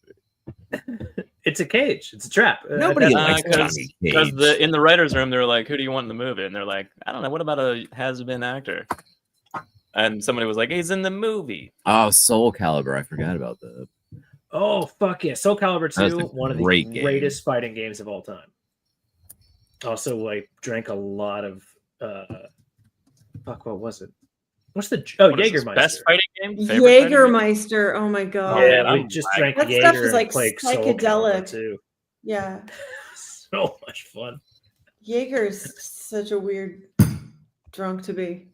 Speaker 2: It's a cage. It's a trap.
Speaker 5: Nobody
Speaker 2: That's-
Speaker 5: likes Johnny
Speaker 1: Because
Speaker 5: Cage.
Speaker 1: in the writers' room, they're like, "Who do you want in the movie?" And they're like, "I don't know. What about a has-been actor?" And somebody was like, "He's in the movie."
Speaker 5: Oh, Soul Calibur. I forgot about that.
Speaker 2: Oh fuck yeah! Soul Calibur
Speaker 5: That was
Speaker 2: 2,
Speaker 5: a
Speaker 2: one of the
Speaker 5: great game.
Speaker 2: greatest fighting games of all time. Also, like drank a lot of fuck. What was it? What's the
Speaker 1: What is this,
Speaker 2: Jägermeister?
Speaker 1: best fighting game? Favorite fighting game?
Speaker 6: Jägermeister. Oh my god.
Speaker 2: Yeah,
Speaker 1: Oh,
Speaker 2: we
Speaker 1: I'm
Speaker 2: just
Speaker 1: right.
Speaker 2: drank
Speaker 6: That
Speaker 2: Jaeger
Speaker 6: stuff is,
Speaker 2: and
Speaker 6: like,
Speaker 2: played Soul
Speaker 6: psychedelic.
Speaker 2: Calibur too.
Speaker 6: Yeah.
Speaker 2: So much fun.
Speaker 6: Jaeger is such a weird drunk to be.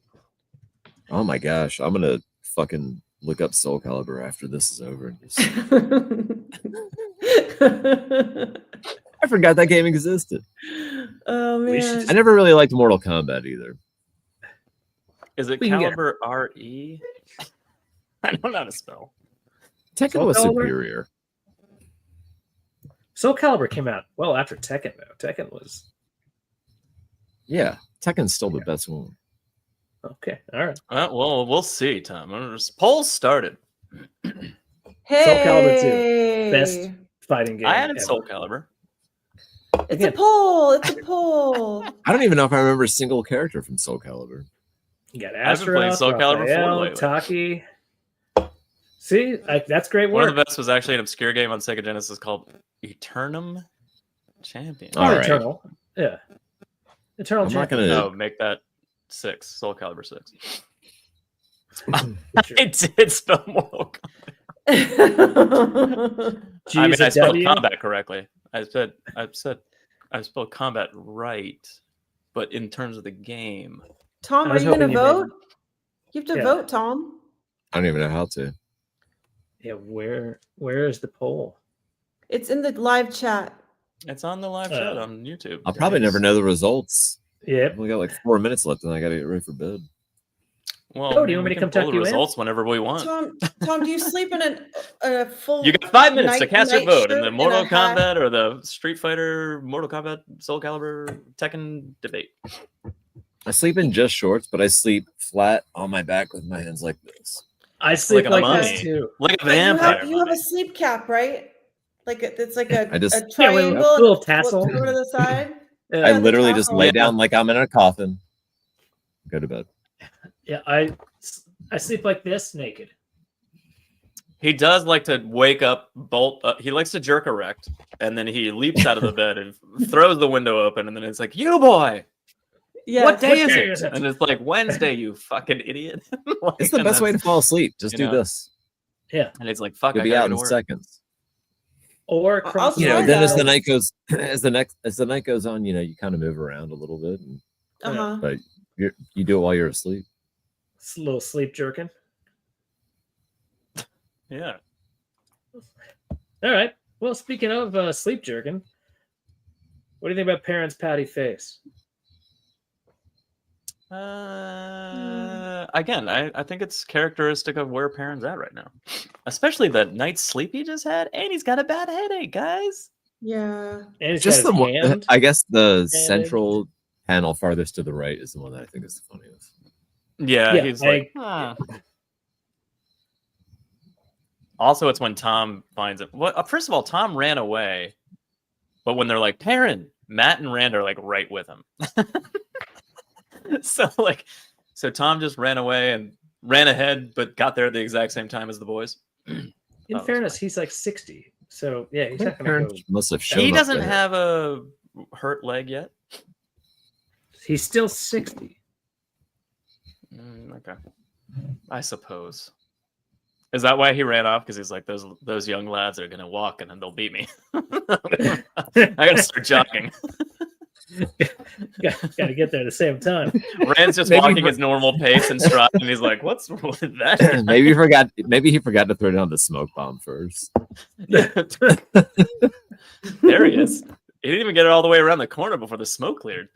Speaker 5: Oh my gosh. I'm going to fucking look up Soul Calibur after this is over. And just... I forgot that game existed.
Speaker 6: Oh
Speaker 2: We should
Speaker 6: man.
Speaker 2: just-
Speaker 5: I never really liked Mortal Kombat either.
Speaker 1: Is it
Speaker 2: We can get-
Speaker 1: Caliber RE? I don't know how to spell.
Speaker 5: Tekken
Speaker 2: Soul
Speaker 5: was
Speaker 2: Calibur?
Speaker 5: superior.
Speaker 2: Soul Calibur came out well after Tekken though. Tekken was
Speaker 5: Yeah. Tekken's still the best one.
Speaker 2: okay. All right.
Speaker 1: Well, we'll see, Tom. Polls started.
Speaker 2: Calibur 2,
Speaker 6: Hey.
Speaker 2: best fighting game.
Speaker 1: I added
Speaker 2: ever.
Speaker 1: Soul Calibur.
Speaker 6: It's a poll. It's a poll.
Speaker 5: I don't even know if I remember a single character from Soul Calibur.
Speaker 2: You got
Speaker 1: I haven't played
Speaker 2: Astaroth,
Speaker 1: Soul Calibur 4
Speaker 2: Raphael,
Speaker 1: lately.
Speaker 2: Taki. See, that's great
Speaker 1: One
Speaker 2: work.
Speaker 1: of the best was actually an obscure game on Sega Genesis called Eternum Champion.
Speaker 5: All right.
Speaker 2: Eternal. Yeah. Eternal
Speaker 5: I'm not
Speaker 2: Champion.
Speaker 5: gonna.
Speaker 1: No, make that 6. Soul Calibur 6.
Speaker 2: Sure.
Speaker 1: It did spell Mortal Kombat.
Speaker 2: G
Speaker 1: I mean,
Speaker 2: is a
Speaker 1: I spelled
Speaker 2: W.
Speaker 1: combat correctly. I spelled combat right, but in terms of the game,
Speaker 6: Tom,
Speaker 2: I
Speaker 6: are
Speaker 2: was
Speaker 6: you going to
Speaker 2: hoping you
Speaker 6: vote? You have to
Speaker 2: Yeah.
Speaker 6: vote, Tom.
Speaker 5: I don't even know how to.
Speaker 2: Yeah, where is the poll?
Speaker 6: It's in the live chat.
Speaker 1: it's on the live chat on YouTube.
Speaker 5: I'll probably never know the results.
Speaker 2: Yep.
Speaker 5: I've only got like 4 minutes left and I got to get ready for bed.
Speaker 1: Well,
Speaker 2: Oh, do you want me
Speaker 1: we
Speaker 2: to
Speaker 1: can
Speaker 2: come
Speaker 1: pull
Speaker 2: tuck
Speaker 1: the
Speaker 2: you in?
Speaker 1: results whenever we want.
Speaker 6: Tom, do you sleep in a full?
Speaker 1: You got 5 minutes to cast your
Speaker 6: night
Speaker 1: vote in
Speaker 6: shirt
Speaker 1: the
Speaker 6: and
Speaker 1: Mortal
Speaker 6: a hat?
Speaker 1: Kombat or the Street Fighter, Mortal Kombat, Soul Calibur, Tekken debate.
Speaker 5: I sleep in just shorts, but I sleep flat on my back with my hands like this.
Speaker 2: I sleep
Speaker 1: a
Speaker 2: like
Speaker 1: mummy.
Speaker 2: this too.
Speaker 1: Like a
Speaker 6: But
Speaker 1: vampire.
Speaker 6: you have a sleep cap, right? It's like a
Speaker 5: I just-
Speaker 6: a triangle,
Speaker 2: a little
Speaker 6: and it flips
Speaker 2: tassel.
Speaker 6: over to the side.
Speaker 5: I
Speaker 6: Yeah, the
Speaker 5: literally just
Speaker 6: tassel.
Speaker 5: lay down like I'm in a coffin. Go to bed.
Speaker 2: Yeah, I sleep like this naked.
Speaker 1: He does like to wake up, bolt. He likes to jerk erect, and then he leaps out of the bed and throws the window open, and then it's like, "You boy,
Speaker 6: Yeah.
Speaker 1: what day
Speaker 2: day
Speaker 1: is
Speaker 2: is
Speaker 1: it?"
Speaker 2: it?
Speaker 1: And it's like Wednesday, you fucking idiot. Like,
Speaker 5: It's the
Speaker 1: and
Speaker 5: best way to
Speaker 1: that's-
Speaker 5: fall asleep. Just
Speaker 1: you
Speaker 5: do
Speaker 1: know.
Speaker 5: this.
Speaker 2: Yeah.
Speaker 1: And it's like, "Fuck,
Speaker 5: You'll
Speaker 1: I
Speaker 5: be
Speaker 1: gotta
Speaker 5: out
Speaker 1: go
Speaker 5: in
Speaker 1: to work."
Speaker 5: seconds.
Speaker 2: Or
Speaker 6: I'll
Speaker 2: cross.
Speaker 5: You know,
Speaker 6: try
Speaker 5: then as
Speaker 6: that.
Speaker 5: the night goes, as the night goes on, you kind of move around a little bit,
Speaker 6: Uh-huh.
Speaker 5: but you do it while you're asleep.
Speaker 2: It's a little sleep jerking.
Speaker 1: Yeah.
Speaker 2: All right. Well, speaking of sleep jerking, what do you think about parents' patty face?
Speaker 1: Again, I think it's characteristic of where Perrin's at right now, especially the night's sleep he just had, and he's got a bad headache, guys.
Speaker 6: Yeah.
Speaker 2: And he's
Speaker 5: Just
Speaker 2: got
Speaker 5: the
Speaker 2: his
Speaker 5: one,
Speaker 2: hand.
Speaker 5: I guess the
Speaker 2: and-
Speaker 5: central panel farthest to the right is the one that I think is the funniest.
Speaker 1: Yeah,
Speaker 2: Yeah,
Speaker 1: he's like. "Huh." Also, it's when Tom finds it. What? First of all, Tom ran away, but when they're like, "Perrin," Matt and Rand are like right with him. So Tom just ran away and ran ahead, but got there at the exact same time as the boys.
Speaker 2: In
Speaker 1: that was
Speaker 2: fairness, he's like 60. So, yeah, he's
Speaker 5: I
Speaker 2: not
Speaker 5: think
Speaker 2: going to go.
Speaker 5: parents must have shown
Speaker 1: He
Speaker 5: up
Speaker 1: doesn't
Speaker 5: there.
Speaker 1: have a hurt leg yet.
Speaker 2: He's still 60.
Speaker 1: Okay, I suppose. Is that why he ran off? Because he's like, those young lads are gonna walk and then they'll beat me. I gotta start jogging.
Speaker 2: Got to get there at the same time.
Speaker 1: Rand's just
Speaker 5: Maybe
Speaker 1: walking
Speaker 5: for-
Speaker 1: his normal pace and stride, and he's like, "What's with that?"
Speaker 5: Maybe he forgot to throw down the smoke bomb first.
Speaker 1: There he is. He didn't even get it all the way around the corner before the smoke cleared.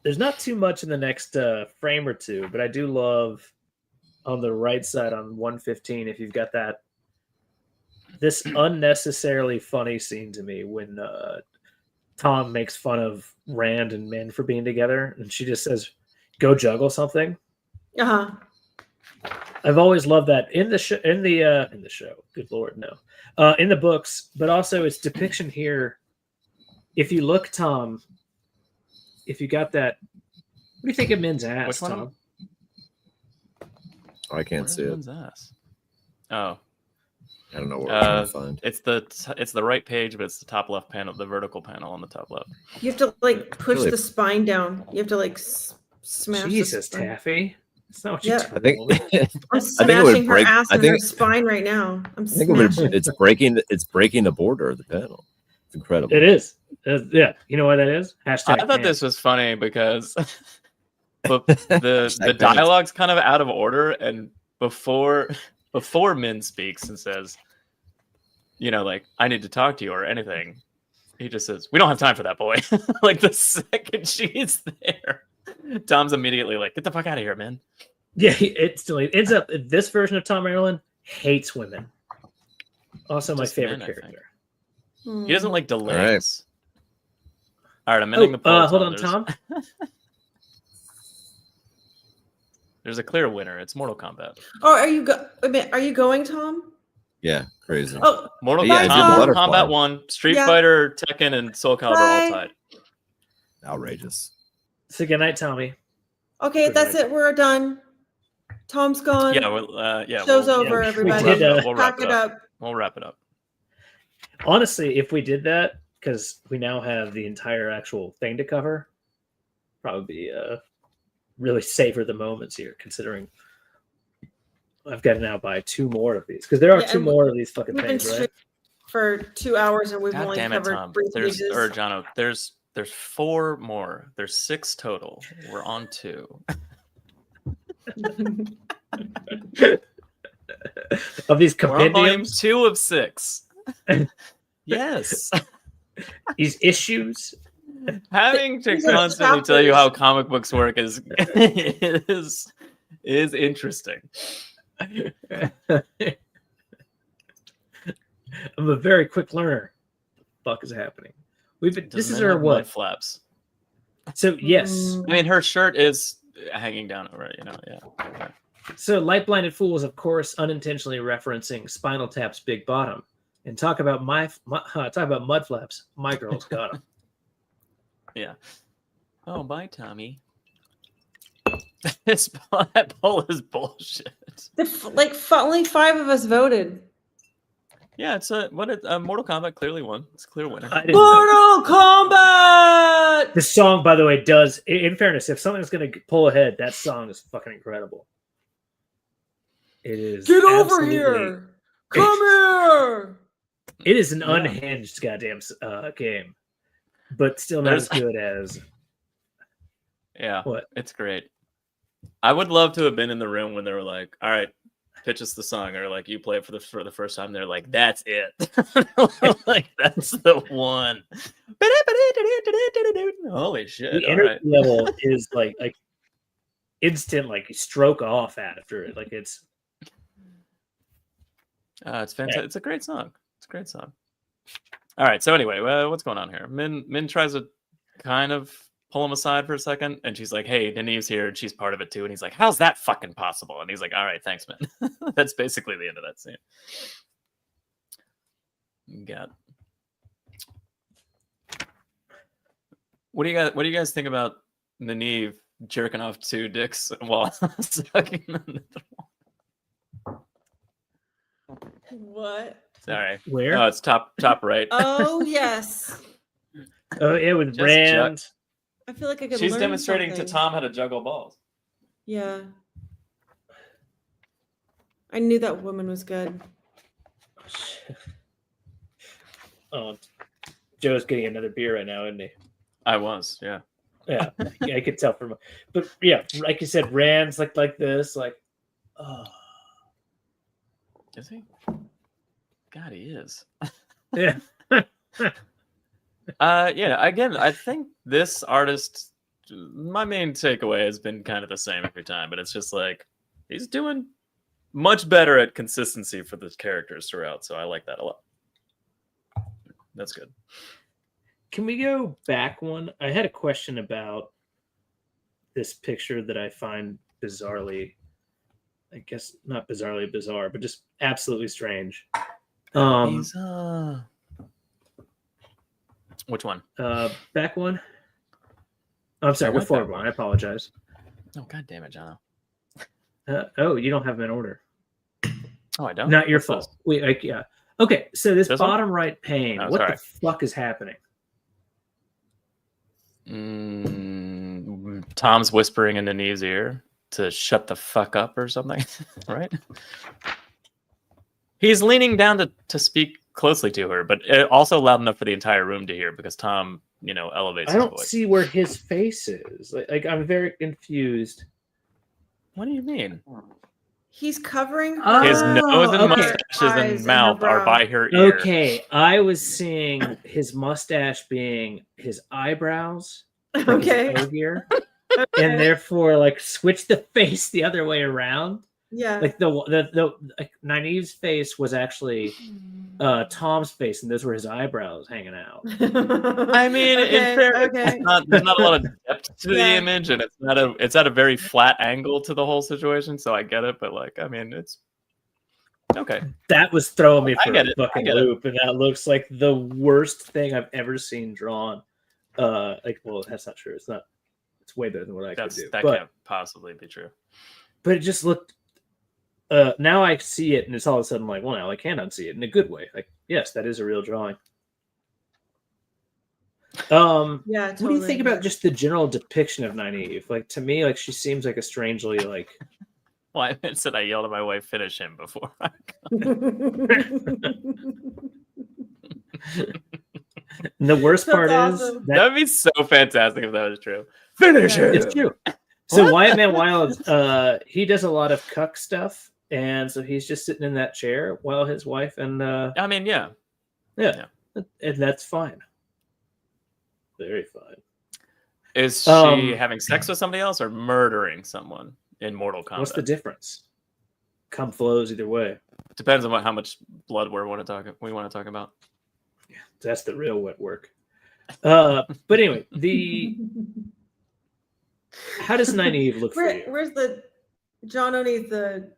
Speaker 2: There's not too much in the next frame or two, but I do love on the right side on 115 if you've got that. This unnecessarily funny scene to me when Tom makes fun of Rand and Min for being together, and she just says, "Go juggle something."
Speaker 6: Uh-huh.
Speaker 2: I've always loved that in the show. In the show, good lord, no, in the books, but also its depiction here. If you look, Tom, if you got that, what do you think of Min's ass,
Speaker 1: Which one?
Speaker 2: Tom?
Speaker 5: I can't
Speaker 1: Where's
Speaker 5: see it.
Speaker 1: Lynn's ass? Oh,
Speaker 5: I don't know what I'm trying to find.
Speaker 1: it's the right page, but it's the top left panel, the vertical panel on the top left.
Speaker 6: You have to like push
Speaker 5: Really?
Speaker 6: the spine down. You have to like smash. the
Speaker 2: Jesus,
Speaker 6: spine.
Speaker 2: Taffy. That's not what you
Speaker 6: Yeah.
Speaker 2: do.
Speaker 5: I think
Speaker 2: woman.
Speaker 6: I'm
Speaker 5: I think it would
Speaker 6: smashing her
Speaker 5: break-
Speaker 6: ass
Speaker 5: I
Speaker 6: and
Speaker 5: think
Speaker 6: her
Speaker 5: it-
Speaker 6: spine right now. I'm
Speaker 5: I think it would,
Speaker 6: smashing.
Speaker 5: it's breaking the border of the panel. It's incredible.
Speaker 2: It is. Yeah. You know what that is? Hashtag.
Speaker 1: I thought
Speaker 2: can.
Speaker 1: this was funny because the dialogue's kind of out of order, and before Min speaks and says, like, "I need to talk to you" or anything, he just says, "We don't have time for that, boy." Like the second she's there, Tom's immediately like, "Get the fuck out of here, man."
Speaker 2: Yeah, it still ends up. This version of Tom Ireland hates women. Also, my
Speaker 1: Just
Speaker 2: favorite
Speaker 1: men, I think.
Speaker 2: character.
Speaker 1: He doesn't like delays.
Speaker 5: All right.
Speaker 1: All right, I'm ending the poll.
Speaker 2: Hold on,
Speaker 1: There's-
Speaker 2: Tom.
Speaker 1: There's a clear winner. It's Mortal Kombat.
Speaker 6: Oh, are you going, Tom?
Speaker 5: Yeah, crazy.
Speaker 6: Oh,
Speaker 1: Mortal
Speaker 5: Yeah,
Speaker 6: I did the
Speaker 1: Kombat,
Speaker 5: butterfly.
Speaker 1: Kombat 1, Street
Speaker 6: Yeah.
Speaker 1: Fighter, Tekken, and Soul Calibur all
Speaker 6: Bye.
Speaker 1: tied.
Speaker 5: Outrageous.
Speaker 2: So good night, Tommy.
Speaker 6: okay,
Speaker 2: Good
Speaker 6: that's
Speaker 2: night.
Speaker 6: it. We're done. Tom's gone.
Speaker 1: Yeah, well, yeah.
Speaker 6: Show's
Speaker 1: we'll-
Speaker 6: over,
Speaker 2: we
Speaker 6: everybody.
Speaker 2: did,
Speaker 1: We'll wrap
Speaker 6: Pack it up.
Speaker 1: We'll wrap it up.
Speaker 2: Honestly, if we did that, because we now have the entire actual thing to cover, probably really savor the moments here, considering I've got to now buy 2 more of these because there are
Speaker 6: Yeah,
Speaker 2: 2
Speaker 6: and
Speaker 2: more of these fucking
Speaker 6: We've been
Speaker 2: things, right?
Speaker 6: streaming for 2 hours and we've
Speaker 1: God
Speaker 6: only
Speaker 1: damn it,
Speaker 6: covered
Speaker 1: Tom.
Speaker 6: 3 pages.
Speaker 1: Jono, there's 4 more. There's 6 total. We're on 2.
Speaker 2: Of these
Speaker 1: We're on volume
Speaker 2: compendiums,
Speaker 1: 2 of 6. Yes.
Speaker 2: these issues.
Speaker 1: Having to
Speaker 6: These are
Speaker 1: constantly tell you
Speaker 6: chapters.
Speaker 1: how comic books work is interesting.
Speaker 2: I'm a very quick learner. Fuck is happening? This
Speaker 1: Doesn't
Speaker 2: is
Speaker 1: it
Speaker 2: our
Speaker 1: have
Speaker 2: what?
Speaker 1: mud flaps?
Speaker 2: So yes,
Speaker 6: Mm.
Speaker 1: I mean, her shirt is hanging down over it, Yeah. Okay.
Speaker 2: So Light Blinded Fool is, of course, unintentionally referencing Spinal Tap's Big Bottom. And talk about talk about mud flaps. My girl's got them.
Speaker 1: Yeah. Oh, bye, Tommy. That poll is bullshit.
Speaker 6: Only 5 of us voted.
Speaker 1: Yeah, it's Mortal Kombat clearly won. It's a clear winner.
Speaker 6: Mortal Kombat!
Speaker 2: The song, by the way, does, in fairness, if something's going to pull ahead, that song is fucking incredible. It is.
Speaker 6: Get over here! Come here!
Speaker 2: It is an unhinged goddamn game, but still not as good as.
Speaker 1: Yeah,
Speaker 2: what?
Speaker 1: It's great. I would love to have been in the room when they were like, "All right, pitch us the song," or like you play it for the first time. They're like, "That's it." Like that's the one. Holy shit!
Speaker 2: The energy level is like instant, like you stroke off after it. Like it's
Speaker 1: fantastic. Yeah. It's a great song. It's a great song. All right. So anyway, what's going on here? Min tries to kind of pull him aside for a second, and she's like, "Hey, Nanive's here, and she's part of it too." And he's like, "How's that fucking possible?" And he's like, "All right, thanks, man." That's basically the end of that scene. Got. What do you guys think about Nynaeve jerking off 2 dicks while sucking them?
Speaker 6: What?
Speaker 1: Sorry.
Speaker 2: Where?
Speaker 1: Oh, it's top right.
Speaker 6: Oh yes.
Speaker 2: Oh, it was Rand.
Speaker 6: I feel like I could.
Speaker 1: She's
Speaker 6: learn
Speaker 1: demonstrating
Speaker 6: something.
Speaker 1: to Tom how to juggle balls.
Speaker 6: Yeah. I knew that woman was good.
Speaker 2: Oh, Joe's getting another beer right now, isn't he?
Speaker 1: I was, yeah.
Speaker 2: Yeah, I could tell from. But yeah, like you said, Rand's like this, like. Oh.
Speaker 1: Is he? God, he is.
Speaker 2: Yeah.
Speaker 1: Yeah. Again, I think this artist. My main takeaway has been kind of the same every time, but it's just like he's doing much better at consistency for the characters throughout. So I like that a lot. That's good.
Speaker 2: Can we go back one? I had a question about this picture that I find bizarrely, I guess not bizarrely bizarre, but just absolutely strange.
Speaker 1: Which one?
Speaker 2: Back one. I'm sorry, go forward one. I apologize.
Speaker 1: Oh, God damn it, Jono.
Speaker 2: Oh, you don't have them in order.
Speaker 1: Oh, I don't?
Speaker 2: Not your fault. Yeah. Okay, so this bottom right pane, what
Speaker 1: sorry.
Speaker 2: the fuck is happening?
Speaker 1: Tom's whispering in Nynaeve's ear to shut the fuck up or something, right? He's leaning down to speak closely to her, but also loud enough for the entire room to hear because Tom, elevates his voice. I don't
Speaker 2: see where his face is. Like I'm very confused.
Speaker 1: What do you mean?
Speaker 6: He's covering
Speaker 1: his nose and mustaches and mouth are by her ear.
Speaker 2: Okay, I was seeing his mustache being his eyebrows.
Speaker 6: Okay.
Speaker 2: His ear, and therefore, like, switch the face the other way around.
Speaker 6: Yeah.
Speaker 2: Like the Nynaeve's face was actually Tom's face, and those were his eyebrows hanging out.
Speaker 1: I mean, in fairness, there's not a lot of depth to the image, and it's at a very flat angle to the whole situation. So I get it, but like, I mean, it's okay.
Speaker 2: That was throwing me for a fucking loop, and that looks like the worst thing I've ever seen drawn. Well, that's not true. It's not. It's way better than what I could do.
Speaker 1: That can't possibly be true.
Speaker 2: But it just looked. Now I see it, and it's all of a sudden like, well, now I can unsee it in a good way. Like, yes, that is a real drawing.
Speaker 6: Yeah. Totally.
Speaker 2: What do you think about just the general depiction of Nynaeve? Like, to me, like she seems like a strangely like.
Speaker 1: Well, I said I yelled at my wife, "Finish him!" before.
Speaker 2: The worst part is
Speaker 1: that would be so fantastic if that was true.
Speaker 2: Finish it. It's true. So Wyatt Man Wild, he does a lot of cuck stuff, and so he's just sitting in that chair while his wife and
Speaker 1: I mean, yeah,
Speaker 2: and that's fine. Very fine.
Speaker 1: Is she having sex with somebody else or murdering someone in Mortal Kombat?
Speaker 2: What's the difference? Cum flows either way.
Speaker 1: Depends on how much blood we want to talk about.
Speaker 2: Yeah, that's the real wet work. But anyway, how does Nynaeve look for you?
Speaker 6: Where's the Jono needs the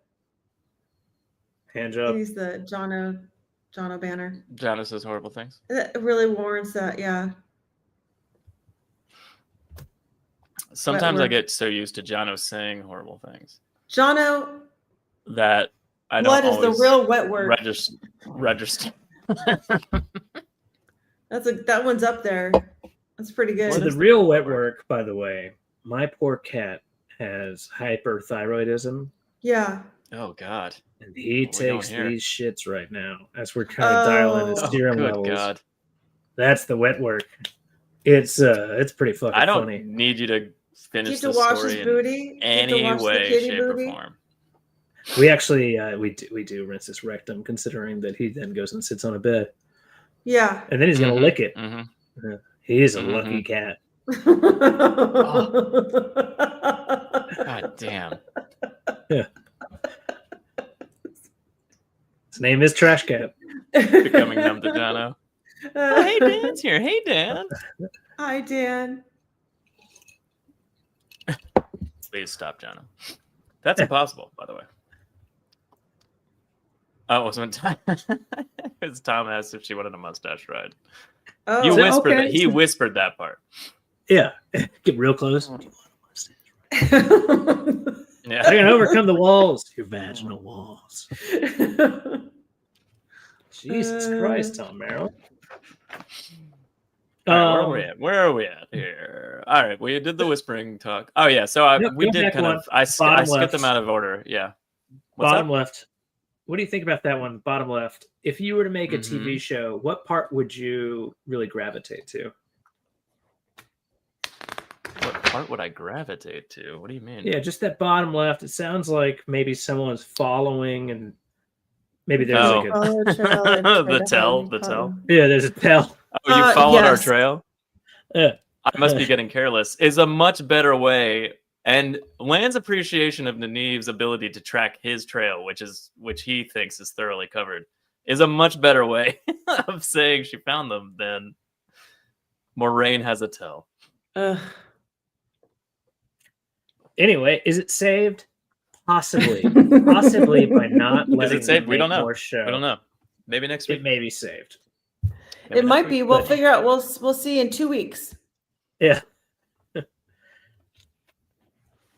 Speaker 2: Hand job.
Speaker 6: Jono banner.
Speaker 1: Jono says horrible things.
Speaker 6: It really warrants that, yeah.
Speaker 1: Sometimes I
Speaker 6: word.
Speaker 1: get so used to Jono saying horrible things
Speaker 6: Jono,
Speaker 1: that I don't
Speaker 6: blood is the
Speaker 1: always
Speaker 6: real wet word.
Speaker 1: register.
Speaker 6: That one's up there. That's pretty good.
Speaker 2: So the real wet work, by the way, my poor cat has hyperthyroidism,
Speaker 6: Yeah.
Speaker 1: Oh God.
Speaker 2: and he
Speaker 1: What are we doing
Speaker 2: takes
Speaker 1: here?
Speaker 2: these shits right now as we're trying to dial in his
Speaker 6: Oh.
Speaker 2: serum
Speaker 1: Good
Speaker 2: levels.
Speaker 1: God.
Speaker 2: That's the wet work. It's pretty fucking
Speaker 1: I don't
Speaker 2: funny.
Speaker 1: need you to
Speaker 6: Do you
Speaker 1: finish
Speaker 6: have to
Speaker 1: the
Speaker 6: wash
Speaker 1: story
Speaker 6: his
Speaker 1: in
Speaker 6: booty? Do you have to
Speaker 1: any
Speaker 6: wash the
Speaker 1: way,
Speaker 6: kitty
Speaker 1: shape, or
Speaker 6: booty?
Speaker 1: form.
Speaker 2: We actually we do rinse his rectum, considering that he then goes and sits on a bed,
Speaker 6: Yeah.
Speaker 2: and then he's gonna
Speaker 1: Mhm,
Speaker 2: lick it.
Speaker 1: mhm.
Speaker 2: He's a
Speaker 1: Mhm.
Speaker 2: lucky cat.
Speaker 1: God damn.
Speaker 2: His name is Trash Cat.
Speaker 1: Becoming numb to Jono. Oh, hey, Dan's here. Hey, Dan.
Speaker 6: Hi, Dan.
Speaker 1: Please stop, Jono. That's impossible, by the way. Oh, it was when Tom asked if she wanted a mustache ride.
Speaker 6: Oh,
Speaker 1: You
Speaker 2: So-
Speaker 1: whispered
Speaker 2: okay.
Speaker 1: that. He whispered that part.
Speaker 2: Yeah, get real close.
Speaker 1: Yeah.
Speaker 2: They're gonna overcome the walls, your vaginal walls. Jesus Christ, Tom Merrill.
Speaker 1: All right, where are we at? Where are we at here? All right, we did the whispering talk. Oh yeah, so
Speaker 2: No,
Speaker 1: we
Speaker 2: go
Speaker 1: did
Speaker 2: back
Speaker 1: kind
Speaker 2: one.
Speaker 1: of. I
Speaker 2: Bottom
Speaker 1: skipped
Speaker 2: left.
Speaker 1: them out of order. Yeah. What's
Speaker 2: Bottom
Speaker 1: up?
Speaker 2: left. What do you think about that one? Bottom left. If you were to make a
Speaker 1: Mm-hmm.
Speaker 2: TV show, what part would you really gravitate to?
Speaker 1: What part would I gravitate to? What do you mean?
Speaker 2: Yeah, just that bottom left. It sounds like maybe someone's following, and maybe there's
Speaker 1: Oh.
Speaker 2: like a
Speaker 6: Follow the trail and try
Speaker 1: The
Speaker 6: to
Speaker 1: tell,
Speaker 6: hide
Speaker 1: the
Speaker 6: me,
Speaker 1: tell.
Speaker 6: follow.
Speaker 2: yeah, there's a tell.
Speaker 1: Oh, you followed our
Speaker 6: Yes.
Speaker 1: trail?
Speaker 2: Yeah.
Speaker 1: I must be getting careless. Is a much better way, and Land's appreciation of Nynaeve's ability to track his trail, which he thinks is thoroughly covered, is a much better way of saying she found them than Moraine has a tell.
Speaker 2: Anyway, is it saved? Possibly. Possibly by not letting
Speaker 1: Is it saved?
Speaker 2: them
Speaker 1: We don't
Speaker 2: make
Speaker 1: know.
Speaker 2: more show.
Speaker 1: We don't know. Maybe next week.
Speaker 2: It may be saved.
Speaker 1: Maybe
Speaker 6: It
Speaker 1: next
Speaker 6: might
Speaker 1: week.
Speaker 6: be. We'll
Speaker 2: but-
Speaker 6: figure out. We'll see in 2 weeks.
Speaker 2: Yeah.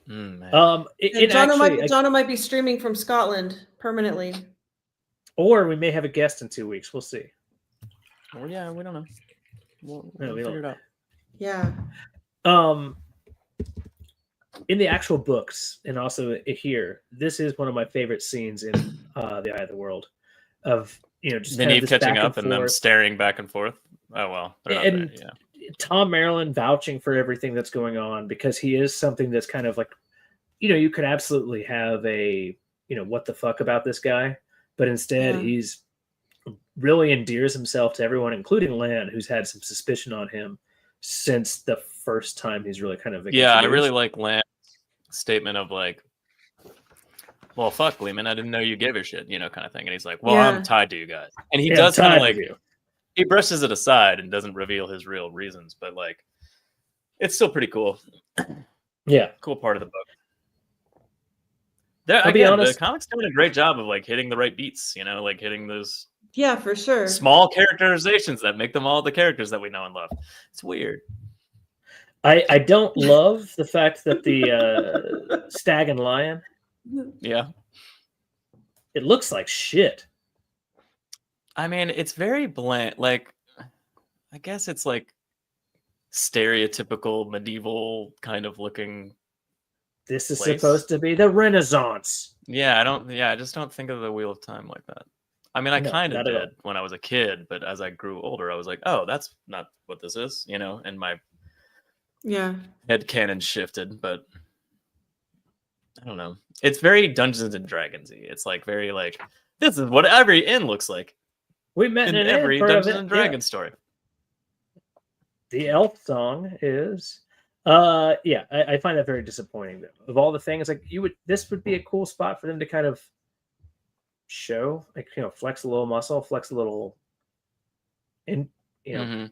Speaker 1: Man.
Speaker 6: And Jono might be streaming from Scotland permanently.
Speaker 2: or we may have a guest in 2 weeks. We'll see.
Speaker 1: Well, yeah, we don't know. We'll
Speaker 2: No, we
Speaker 1: figure
Speaker 2: don't.
Speaker 1: it out.
Speaker 6: Yeah.
Speaker 2: In the actual books, and also here, this is one of my favorite scenes in The Eye of the World. Of just kind of
Speaker 1: Nynaeve
Speaker 2: this
Speaker 1: catching
Speaker 2: back
Speaker 1: up and them
Speaker 2: forth.
Speaker 1: staring back and forth. Oh well, they're not
Speaker 2: And-
Speaker 1: there. Yeah.
Speaker 2: Tom Maryland vouching for everything that's going on, because he is something that's kind of like, you could absolutely have a, what the fuck about this guy, but instead
Speaker 6: Yeah.
Speaker 2: he's really endears himself to everyone, including Lan, who's had some suspicion on him since the first time he's really kind of
Speaker 1: Yeah, I really
Speaker 2: introduced.
Speaker 1: like Land's statement of like, well, fuck, Lehman, I didn't know you gave a shit, kind of thing. And he's like, well,
Speaker 6: Yeah.
Speaker 1: I'm tied to you guys. And he
Speaker 2: Yeah,
Speaker 1: does kind
Speaker 2: tied
Speaker 1: of
Speaker 2: to
Speaker 1: like,
Speaker 2: you.
Speaker 1: he brushes it aside and doesn't reveal his real reasons, but like, it's still pretty cool.
Speaker 2: Yeah.
Speaker 1: Cool part of the book. There,
Speaker 2: I'll be
Speaker 1: again,
Speaker 2: honest-
Speaker 1: the comics doing a great job of like hitting the right beats, like hitting those
Speaker 6: Yeah, for sure.
Speaker 1: small characterizations that make them all the characters that we know and love. It's weird.
Speaker 2: I don't love the fact that the stag and lion,
Speaker 1: Yeah.
Speaker 2: it looks like shit.
Speaker 1: I mean, it's very bland. Like, I guess it's like stereotypical medieval kind of looking.
Speaker 2: This is
Speaker 1: Place.
Speaker 2: supposed to be the Renaissance.
Speaker 1: Yeah, I just don't think of the Wheel of Time like that. I mean, I
Speaker 2: No,
Speaker 1: kind of
Speaker 2: not at all.
Speaker 1: did when I was a kid, but as I grew older, I was like, oh, that's not what this is, and my
Speaker 6: Yeah.
Speaker 1: head canon shifted, but I don't know. It's very Dungeons and Dragons-y. It's like very like, this is what every inn looks like
Speaker 2: We met
Speaker 1: in
Speaker 2: in
Speaker 1: every Dungeons and Dragons story.
Speaker 2: The elf song is I find that very disappointing though. Of all the things, like this would be a cool spot for them to kind of show, like, flex a little muscle, flex a little
Speaker 1: Mhm.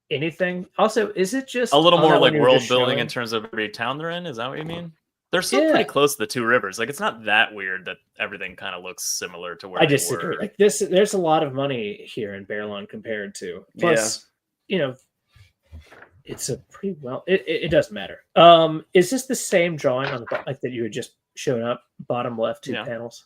Speaker 2: anything. Also, is it just
Speaker 1: A little
Speaker 2: on
Speaker 1: more
Speaker 2: that
Speaker 1: like
Speaker 2: one you were
Speaker 1: world
Speaker 2: just
Speaker 1: building
Speaker 2: showing?
Speaker 1: in terms of every town they're in. Is that what you mean? They're still
Speaker 2: Yeah.
Speaker 1: pretty close to the two rivers. Like, it's not that weird that everything kind of looks similar to where
Speaker 2: I
Speaker 1: they
Speaker 2: disagree.
Speaker 1: were.
Speaker 2: Like this, there's a lot of money here in Bearlawn compared to. Plus, you know, it's a pretty well. It doesn't matter. Is this the same drawing on the like that you had just shown up? Bottom left two panels.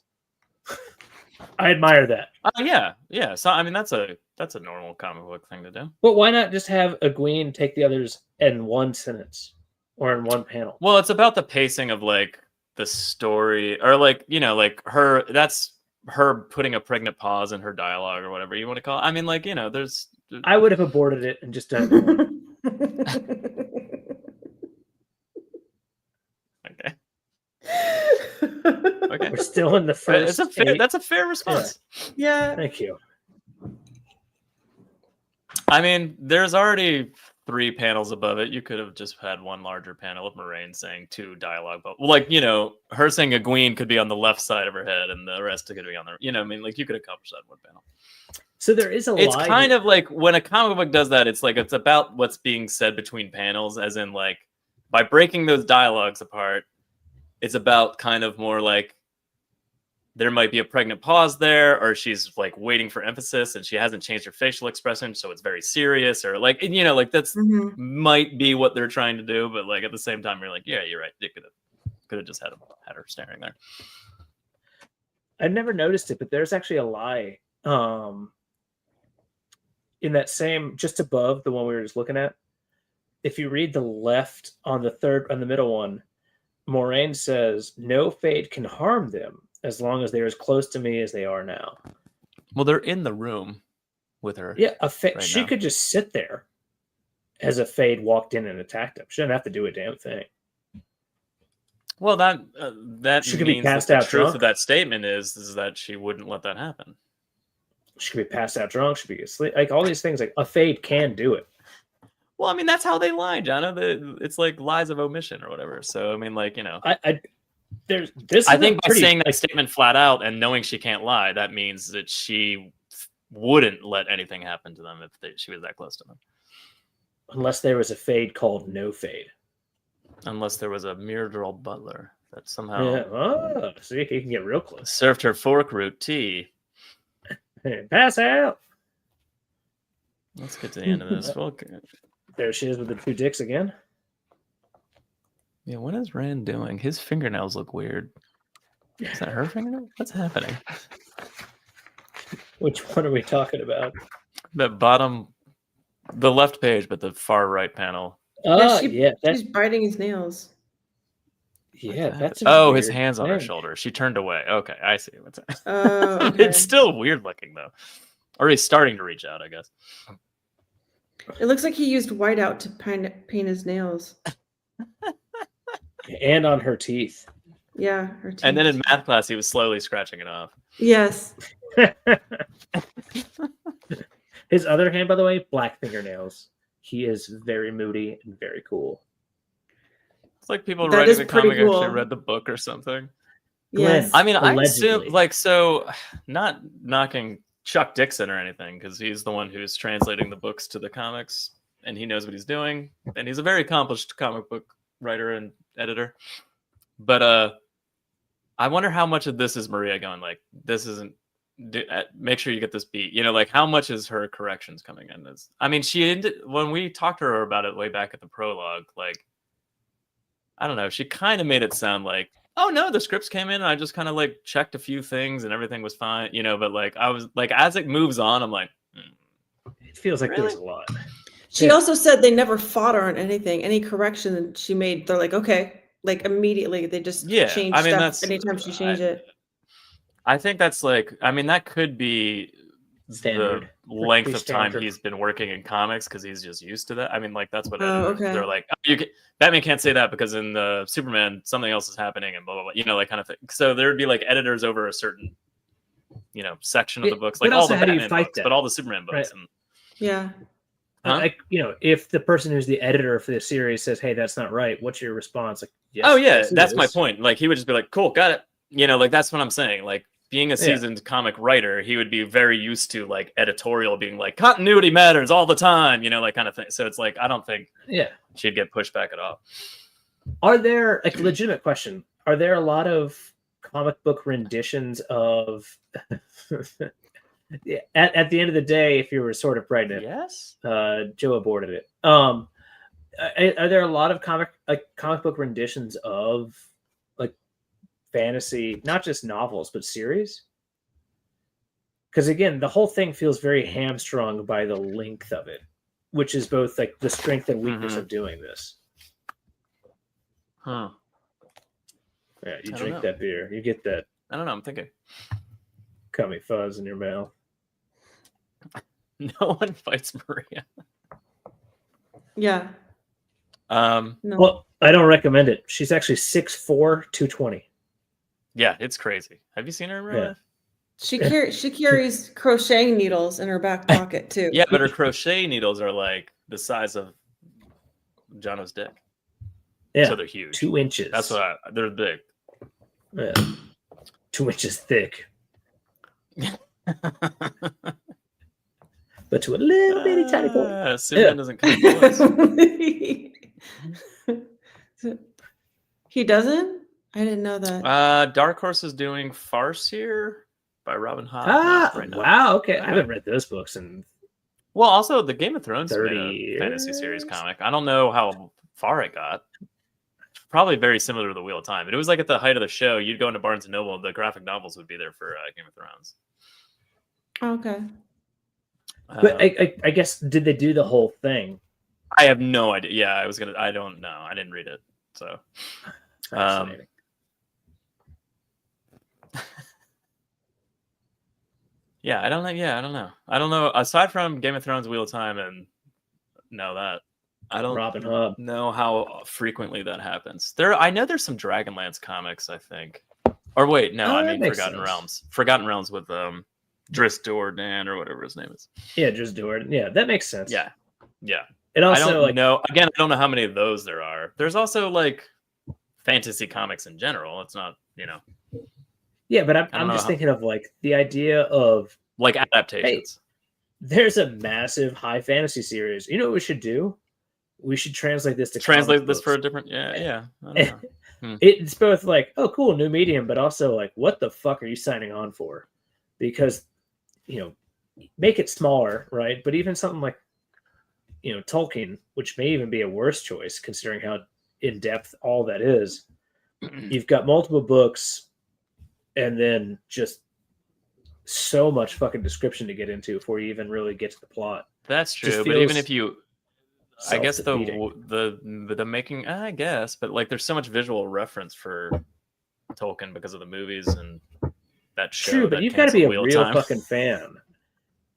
Speaker 2: I admire that.
Speaker 1: Yeah. So I mean, that's a normal comic book thing to do.
Speaker 2: But why not just have Egwene take the others in one sentence or in one panel?
Speaker 1: Well, it's about the pacing of like the story, or like, you know, like her. That's her putting a pregnant pause in her dialogue or whatever you want to call it. I mean, like, you know, there's.
Speaker 2: I would have aborted it and just done it.
Speaker 1: Okay.
Speaker 2: We're still in the first.
Speaker 1: That's a fair response.
Speaker 6: Yeah.
Speaker 2: Thank you.
Speaker 1: I mean, there's already 3 panels above it. You could have just had one larger panel of Moraine saying 2 dialogue, but like, you know, her saying Egwene could be on the left side of her head and the rest could be on the, you know, I mean, like you could accomplish that in one panel.
Speaker 2: So there is a
Speaker 1: It's
Speaker 2: lie
Speaker 1: kind
Speaker 2: here.
Speaker 1: of like when a comic book does that, it's like it's about what's being said between panels, as in like by breaking those dialogues apart, it's about kind of more like there might be a pregnant pause there, or she's like waiting for emphasis and she hasn't changed her facial expression, so it's very serious, or like, you know, like that's might be what they're trying to do, but like at the same time you're like, yeah, you're right, you could have just had her staring there.
Speaker 2: I never noticed it, but there's actually a lie in that same, just above the one we were just looking at. If you read the left on the middle one, Moraine says, "No fate can harm them as long as they're as close to me as they are now."
Speaker 1: Well, they're in the room with her.
Speaker 2: Yeah,
Speaker 1: right
Speaker 2: she
Speaker 1: now.
Speaker 2: could just sit there as a Fade walked in and attacked them. She doesn't have to do a damn thing.
Speaker 1: Well, that
Speaker 2: She could be
Speaker 1: means that
Speaker 2: passed
Speaker 1: the
Speaker 2: out
Speaker 1: truth
Speaker 2: drunk.
Speaker 1: of that statement is that she wouldn't let that happen.
Speaker 2: She could be passed out drunk. She could be asleep. Like all these things, like a Fade can do it.
Speaker 1: Well, I mean, that's how they lie, Jono. It's like lies of omission or whatever. So, I mean, like, you know.
Speaker 2: I
Speaker 1: think by saying that statement flat out and knowing she can't lie, that means that she wouldn't let anything happen to them if she was that close to them.
Speaker 2: Unless there was a Fade called No Fade.
Speaker 1: Unless there was a Myrdral butler that somehow
Speaker 2: see, he can get real close.
Speaker 1: Served her fork root tea.
Speaker 2: Hey, pass out.
Speaker 1: Let's get to the end of this. Well,
Speaker 2: there she is with the 2 dicks again.
Speaker 1: Yeah, what is Rand doing? His fingernails look weird. Is that her fingernail? What's happening?
Speaker 2: Which one are we talking about?
Speaker 1: The bottom, the left page, but the far right panel.
Speaker 6: She's biting his nails.
Speaker 2: Yeah, that's
Speaker 1: his hands on her shoulder. She turned away. Okay, I see what's
Speaker 6: Okay.
Speaker 1: It's still weird looking though. Or he's starting to reach out, I guess.
Speaker 6: It looks like he used whiteout to paint his nails.
Speaker 2: And on her teeth.
Speaker 6: Yeah, her teeth.
Speaker 1: And then in math class, he was slowly scratching it off.
Speaker 6: Yes.
Speaker 2: His other hand, by the way, black fingernails. He is very moody and very cool.
Speaker 1: It's like people
Speaker 6: That
Speaker 1: writing
Speaker 6: is
Speaker 1: the
Speaker 6: pretty
Speaker 1: comic
Speaker 6: cool.
Speaker 1: actually read the book or something.
Speaker 6: Yes.
Speaker 1: I mean, I
Speaker 2: Allegedly.
Speaker 1: assume, like, so, not knocking Chuck Dixon or anything, because he's the one who's translating the books to the comics, and he knows what he's doing, and he's a very accomplished comic book writer and editor. But I wonder how much of this is Maria going, like, this isn't, make sure you get this beat. You know, like, how much is her corrections coming in? I mean, when we talked to her about it way back at the prologue, like, I don't know, she kind of made it sound like, oh no, the scripts came in and I just kind of like checked a few things and everything was fine, you know, but like I was like, as it moves on, I'm like,
Speaker 2: It feels like
Speaker 1: Really?
Speaker 2: there's a lot.
Speaker 6: She also said they never fought her on anything. Any correction that she made, they're like, okay. Like immediately they just changed
Speaker 1: I mean,
Speaker 6: stuff anytime she changed it.
Speaker 1: I think that's like, I mean, that could be
Speaker 2: Standard.
Speaker 1: the length
Speaker 2: Pretty
Speaker 1: of time
Speaker 2: standard.
Speaker 1: he's been working in comics because he's just used to that. I mean, like that's what
Speaker 6: Oh,
Speaker 1: editors,
Speaker 6: okay.
Speaker 1: they're like, Batman can't say that because in the Superman something else is happening and blah blah blah, you know, like kind of thing. So there'd be like editors over a certain, you know, section of the books, like
Speaker 2: but
Speaker 1: all
Speaker 2: also
Speaker 1: the
Speaker 2: how do you
Speaker 1: Batman
Speaker 2: fight
Speaker 1: books,
Speaker 2: that?
Speaker 1: but all the Superman books.
Speaker 2: Right.
Speaker 1: And
Speaker 6: Yeah.
Speaker 1: Huh?
Speaker 2: Like, you know, if the person who's the editor for the series says, "Hey, that's not right," what's your response? Like, yes,
Speaker 1: oh yeah,
Speaker 2: yes, it
Speaker 1: that's my
Speaker 2: is.
Speaker 1: point. Like he would just be like, cool, got it. You know, like that's what I'm saying. Like being a seasoned comic writer, he would be very used to like editorial being like continuity matters all the time, you know, like kind of thing. So it's like I don't think
Speaker 2: Yeah.
Speaker 1: she'd get pushed back at all.
Speaker 2: Are there, like, legitimate question? Are there a lot of comic book renditions of? at the end of the day, if you were sort of writing it,
Speaker 1: Yes.
Speaker 2: Joe aborted it. Are there a lot of comic book renditions of like fantasy, not just novels but series? Because again, the whole thing feels very hamstrung by the length of it, which is both like the strength and weakness of doing this.
Speaker 1: Huh.
Speaker 2: Yeah, you
Speaker 1: I don't
Speaker 2: drink
Speaker 1: know.
Speaker 2: that beer, you get that
Speaker 1: I don't know. I'm thinking.
Speaker 2: cummy fuzz in your mouth.
Speaker 1: No one fights Maria.
Speaker 6: Yeah.
Speaker 1: No.
Speaker 2: Well, I don't recommend it. She's actually 6'4", 220.
Speaker 1: Yeah, it's crazy. Have you seen her in real life?
Speaker 6: She carries crocheting needles in her back pocket too.
Speaker 1: Yeah, but her crochet needles are like the size of Jono's dick.
Speaker 2: Yeah,
Speaker 1: so they're huge.
Speaker 2: 2 inches.
Speaker 1: That's what they're big.
Speaker 2: Yeah. 2 inches thick. But to a little bitty tiny point.
Speaker 1: Superman doesn't come close.
Speaker 6: He doesn't? I didn't know that.
Speaker 1: Dark Horse is doing Farseer by Robin Hobb right now.
Speaker 2: Wow, okay. I haven't read those books in
Speaker 1: Well, also the Game of Thrones
Speaker 2: 30
Speaker 1: made a
Speaker 2: years?
Speaker 1: fantasy series comic. I don't know how far it got. Probably very similar to the Wheel of Time. But it was like at the height of the show, you'd go into Barnes and Noble, the graphic novels would be there for Game of Thrones.
Speaker 6: Okay.
Speaker 2: But I guess, did they do the whole thing?
Speaker 1: I have no idea. Yeah, I don't know. I didn't read it. So
Speaker 2: Fascinating.
Speaker 1: Yeah, I don't know. Yeah, I don't know. I don't know. Aside from Game of Thrones, Wheel of Time, and I don't
Speaker 2: Robin Hobb.
Speaker 1: know how frequently that happens. I know there's some Dragonlance comics, I think. Or wait, no, I
Speaker 2: that
Speaker 1: mean
Speaker 2: makes
Speaker 1: Forgotten
Speaker 2: sense.
Speaker 1: Realms. Forgotten Realms with Driss Do'Urden or whatever his name is.
Speaker 2: Yeah, just do it. Yeah, that makes sense.
Speaker 1: Yeah.
Speaker 2: It
Speaker 1: I
Speaker 2: also
Speaker 1: don't know. Again, I don't know how many of those there are. There's also like fantasy comics in general. It's not,
Speaker 2: Yeah, but I'm
Speaker 1: know
Speaker 2: just
Speaker 1: how-
Speaker 2: thinking of like the idea of
Speaker 1: like adaptations.
Speaker 2: there's a massive high fantasy series. You know what we should do? We should translate this to
Speaker 1: Translate
Speaker 2: comic
Speaker 1: this for a
Speaker 2: books.
Speaker 1: different. Yeah. I don't know.
Speaker 2: It's both like, oh, cool, new medium, but also like, what the fuck are you signing on for? Because, make it smaller, right? But even something like, Tolkien, which may even be a worse choice considering how in depth all that is. You've got multiple books, and then just so much fucking description to get into before you even really get to the plot.
Speaker 1: That's
Speaker 2: Just
Speaker 1: true. But even
Speaker 2: feels
Speaker 1: if you, I guess
Speaker 2: self-defeating.
Speaker 1: the making, I guess, but like there's so much visual reference for Tolkien because of the movies and that show.
Speaker 2: True, but
Speaker 1: that
Speaker 2: you've got to be a
Speaker 1: canceled Wheel of
Speaker 2: real
Speaker 1: Time.
Speaker 2: fucking fan.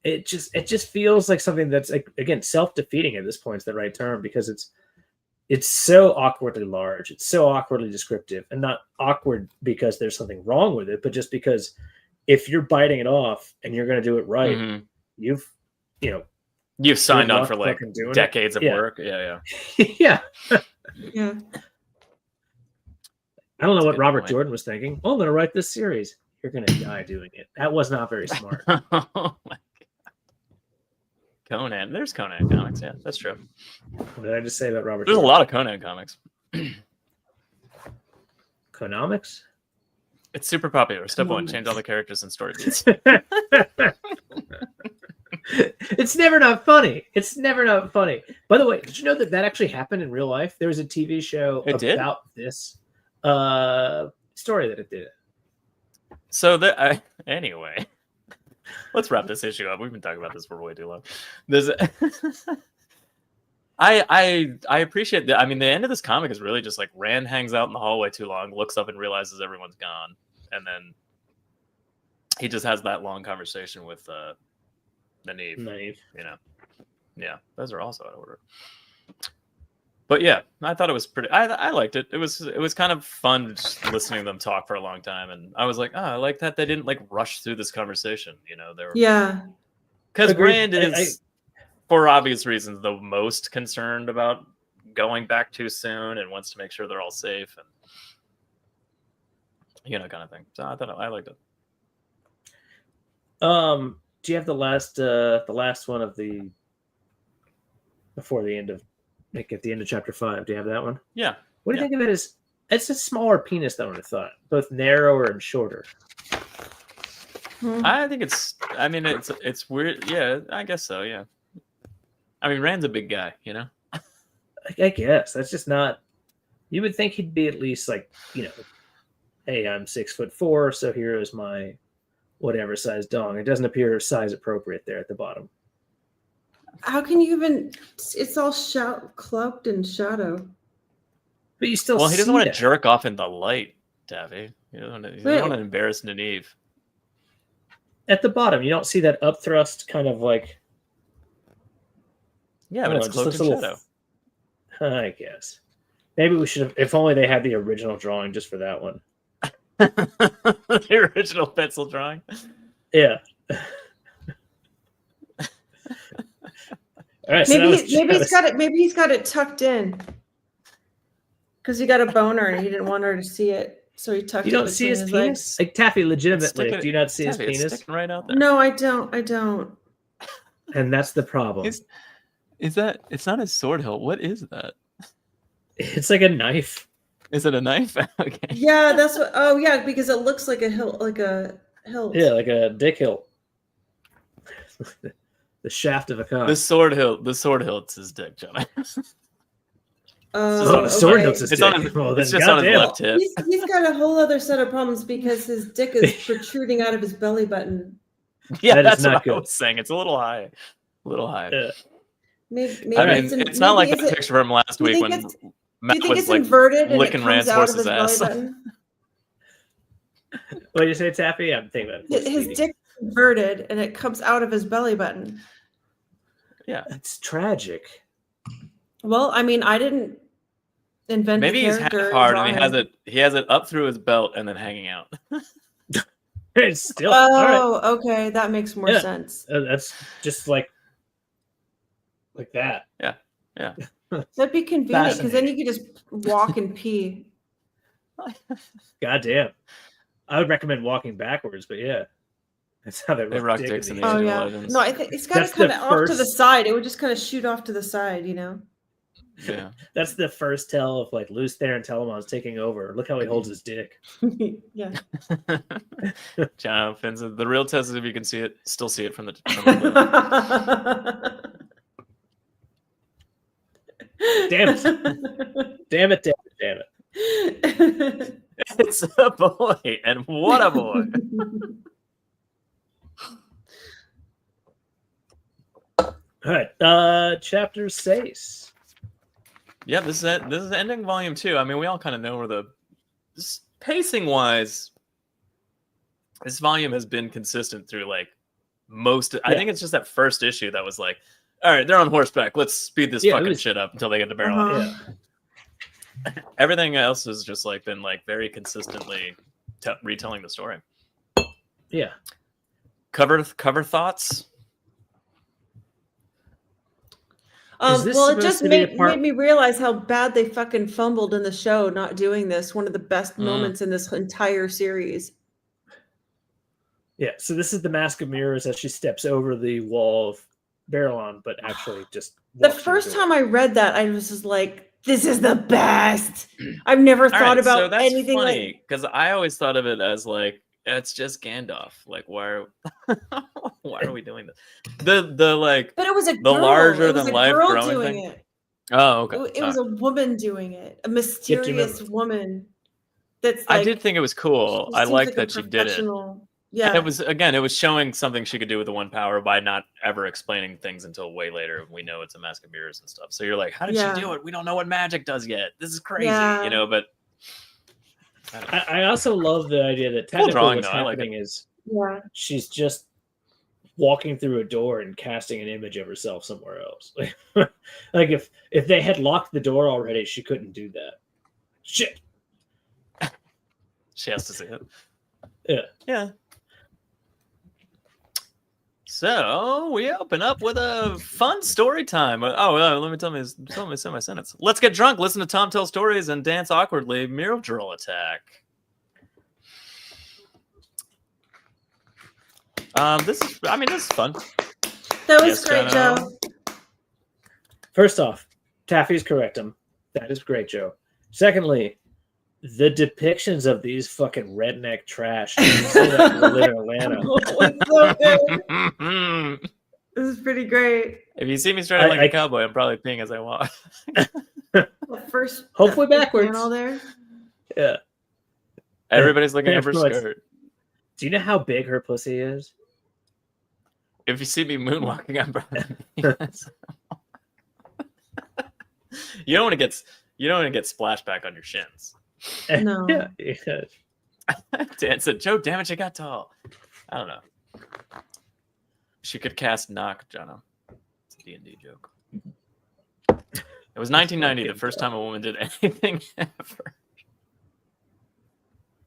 Speaker 2: It just feels like something that's like, again, self-defeating at this point is the right term, because it's so awkwardly large, it's so awkwardly descriptive, and not awkward because there's something wrong with it, but just because if you're biting it off and you're going to do it right,
Speaker 1: Mhm.
Speaker 2: you've
Speaker 1: signed
Speaker 2: good
Speaker 1: on
Speaker 2: luck
Speaker 1: for like
Speaker 2: fucking doing it.
Speaker 1: decades of
Speaker 2: Yeah.
Speaker 1: work. Yeah.
Speaker 2: yeah.
Speaker 6: Yeah.
Speaker 2: I don't know
Speaker 1: That's a
Speaker 2: what
Speaker 1: good
Speaker 2: Robert
Speaker 1: point.
Speaker 2: Jordan was thinking. Oh, I'm going to write this series. You're going to die doing it. That was not very smart.
Speaker 1: Oh my God. Conan. There's Conan comics. Yeah, that's true.
Speaker 2: What did I just say about Robert
Speaker 1: There's a
Speaker 2: Jordan?
Speaker 1: lot of Conan comics.
Speaker 2: Konomics?
Speaker 1: It's super popular. Step one: change all the characters and story beats.
Speaker 2: It's never not funny. It's never not funny. By the way, did you know that actually happened in real life? There was a TV show
Speaker 1: It did?
Speaker 2: about this story that it did.
Speaker 1: So anyway, let's wrap this issue up. We've been talking about this for way too long. There's, I appreciate that. I mean, the end of this comic is really just like Rand hangs out in the hallway too long, looks up and realizes everyone's gone, and then he just has that long conversation with Nynaeve.
Speaker 2: Naive.
Speaker 1: Yeah, those are also out of order. But yeah, I thought it was pretty. I liked it. It was kind of fun just listening to them talk for a long time, and I was like, I like that they didn't like rush through this conversation. They were because
Speaker 2: Agreed.
Speaker 1: Rand is, for obvious reasons, the most concerned about going back too soon and wants to make sure they're all safe and kind of thing. So I thought I liked it.
Speaker 2: Do you have the last one of before the end of, like at the end of chapter 5? Do you have that one?
Speaker 1: Yeah.
Speaker 2: What do you think of it as? It's a smaller penis than I would have thought, both narrower and shorter.
Speaker 1: I think it's. I mean, it's weird. Yeah, I guess so. Yeah. I mean, Rand's a big guy, you know.
Speaker 2: I guess that's just not. You would think he'd be at least like, hey, I'm 6'4", so here is my whatever size dong. It doesn't appear size appropriate there at the bottom.
Speaker 6: How can you even? It's all cloaked in shadow.
Speaker 2: But you still.
Speaker 1: Well, he doesn't want to
Speaker 2: that.
Speaker 1: jerk off in the light, Taffy. He doesn't want to embarrass Nynaeve.
Speaker 2: At the bottom, you don't see that upthrust kind of like.
Speaker 1: Yeah, but it's cloaked in shadow.
Speaker 2: I guess. Maybe we should have. If only they had the original drawing just for that one.
Speaker 1: The original pencil drawing.
Speaker 2: Yeah. All right.
Speaker 6: Maybe he's got it tucked in. Because he got a boner and he didn't want her to see it, so he tucked it.
Speaker 2: You don't see his penis, legs. Like Taffy. Legitimately, do you not see
Speaker 1: Taffy,
Speaker 2: his penis?
Speaker 1: It's sticking right out there.
Speaker 6: No, I don't.
Speaker 2: And that's the problem.
Speaker 1: Is that? It's not a sword hilt. What is that?
Speaker 2: It's like a knife.
Speaker 1: Is it a knife? Okay.
Speaker 6: Yeah, that's what. Oh, yeah, because it looks like a hilt,
Speaker 2: Yeah, like a dick hilt. The shaft of a cock.
Speaker 1: The sword hilt's his dick, Jono.
Speaker 2: The sword hilt's his dick.
Speaker 1: It's just on his left hip.
Speaker 6: He's got a whole other set of problems because his dick is protruding out of his belly button.
Speaker 1: Yeah,
Speaker 2: that
Speaker 1: that's
Speaker 2: not
Speaker 1: what
Speaker 2: good.
Speaker 1: I was saying. It's a little high.
Speaker 2: Yeah.
Speaker 6: Maybe
Speaker 1: I mean, it's not like the picture from last week when Matt
Speaker 6: do you think
Speaker 1: was
Speaker 6: it's
Speaker 1: like
Speaker 6: inverted
Speaker 1: licking
Speaker 6: and it
Speaker 1: Rand's
Speaker 6: comes out of
Speaker 1: horse's
Speaker 6: his belly
Speaker 1: ass.
Speaker 6: button?
Speaker 2: What did you say, Taffy? I'm thinking about it.
Speaker 6: His dick is inverted and it comes out of his belly button.
Speaker 1: Yeah,
Speaker 2: it's tragic.
Speaker 6: Well, I mean, I didn't invent.
Speaker 1: Maybe he's half hard and he has it up through his belt and then hanging out.
Speaker 2: It's still.
Speaker 6: Oh, right. Okay, that makes more sense.
Speaker 2: That's just like that.
Speaker 1: Yeah.
Speaker 6: That'd be convenient because then you could just walk and pee.
Speaker 2: God damn. I would recommend walking backwards, but yeah. That's how they
Speaker 1: rock dicks in the
Speaker 6: Oh, yeah.
Speaker 1: Legends.
Speaker 6: No, I think it's got to kind of off to the side. It would just kind of shoot off to the side, you know?
Speaker 1: Yeah.
Speaker 2: That's the first tell of like Luce Theron Telemon's taking over. Look how he holds his dick.
Speaker 6: Yeah.
Speaker 1: John Fins. The real test is if you can see it, still see it from the
Speaker 2: Damn it. Damn it.
Speaker 1: It's a boy, and what a boy.
Speaker 2: All right. Chapter 6.
Speaker 1: Yeah, this is ending volume 2. I mean, we all kind of know where pacing wise, this volume has been consistent through like most. I think it's just that first issue that was like, all right, they're on horseback. Let's speed this fucking shit up until they get to Barrel.
Speaker 2: Yeah.
Speaker 1: Everything else has just like been like very consistently retelling the story.
Speaker 2: Yeah.
Speaker 1: Cover thoughts.
Speaker 6: Well, it just made me realize how bad they fucking fumbled in the show not doing this. One of the best moments in this entire series.
Speaker 2: Yeah, so this is the Mask of Mirrors as she steps over the wall of Barrelon, but actually just
Speaker 6: the first time I read that, I was just like, this is the best. I've never thought about anything
Speaker 1: funny, because I always thought of it as like, it's just Gandalf. Like, why are we doing this? The like,
Speaker 6: but it was the
Speaker 1: larger than life growing thing.
Speaker 6: It.
Speaker 1: Oh, okay.
Speaker 6: It was a woman doing it, a mysterious woman. That's. Like,
Speaker 1: I did think it was cool. I liked that she did it.
Speaker 6: Yeah,
Speaker 1: and it was showing something she could do with the one power by not ever explaining things until way later. We know it's a Mask of Mirrors and stuff. So you're like, how did she do it? We don't know what magic does yet. This is crazy, you know. But
Speaker 2: I also love the idea that technically what's happening is she's just walking through a door and casting an image of herself somewhere else. Like if they had locked the door already, she couldn't do that. Shit.
Speaker 1: She has to see it.
Speaker 2: Yeah.
Speaker 1: Yeah. So we open up with a fun story time. Let me say my sentence. Let's get drunk, listen to Tom tell stories, and dance awkwardly. Mirror Drill attack. This is fun.
Speaker 6: That was great, Joe.
Speaker 2: First off, Taffy's correct. That is great, Joe. Secondly, the depictions of these fucking redneck trash. You see that in Little Atlanta.
Speaker 6: It's so good. This is pretty great.
Speaker 1: If you see me strutting like a cowboy, I'm probably peeing as I walk.
Speaker 6: The first,
Speaker 2: Hopefully
Speaker 6: that first
Speaker 2: backwards.
Speaker 6: panel there.
Speaker 2: Yeah.
Speaker 1: Everybody's looking at her
Speaker 2: Influence.
Speaker 1: skirt.
Speaker 2: Do you know how big her pussy is?
Speaker 1: If you see me moonwalking, I'm probably peeing as I walk. You don't want to get splashback on your shins.
Speaker 6: No.
Speaker 2: Yeah.
Speaker 1: Dan said, Joe, damn it, you got tall. I don't know. She could cast knock, Jono. It's a D&D joke. It was 1990, the first time a woman did anything ever.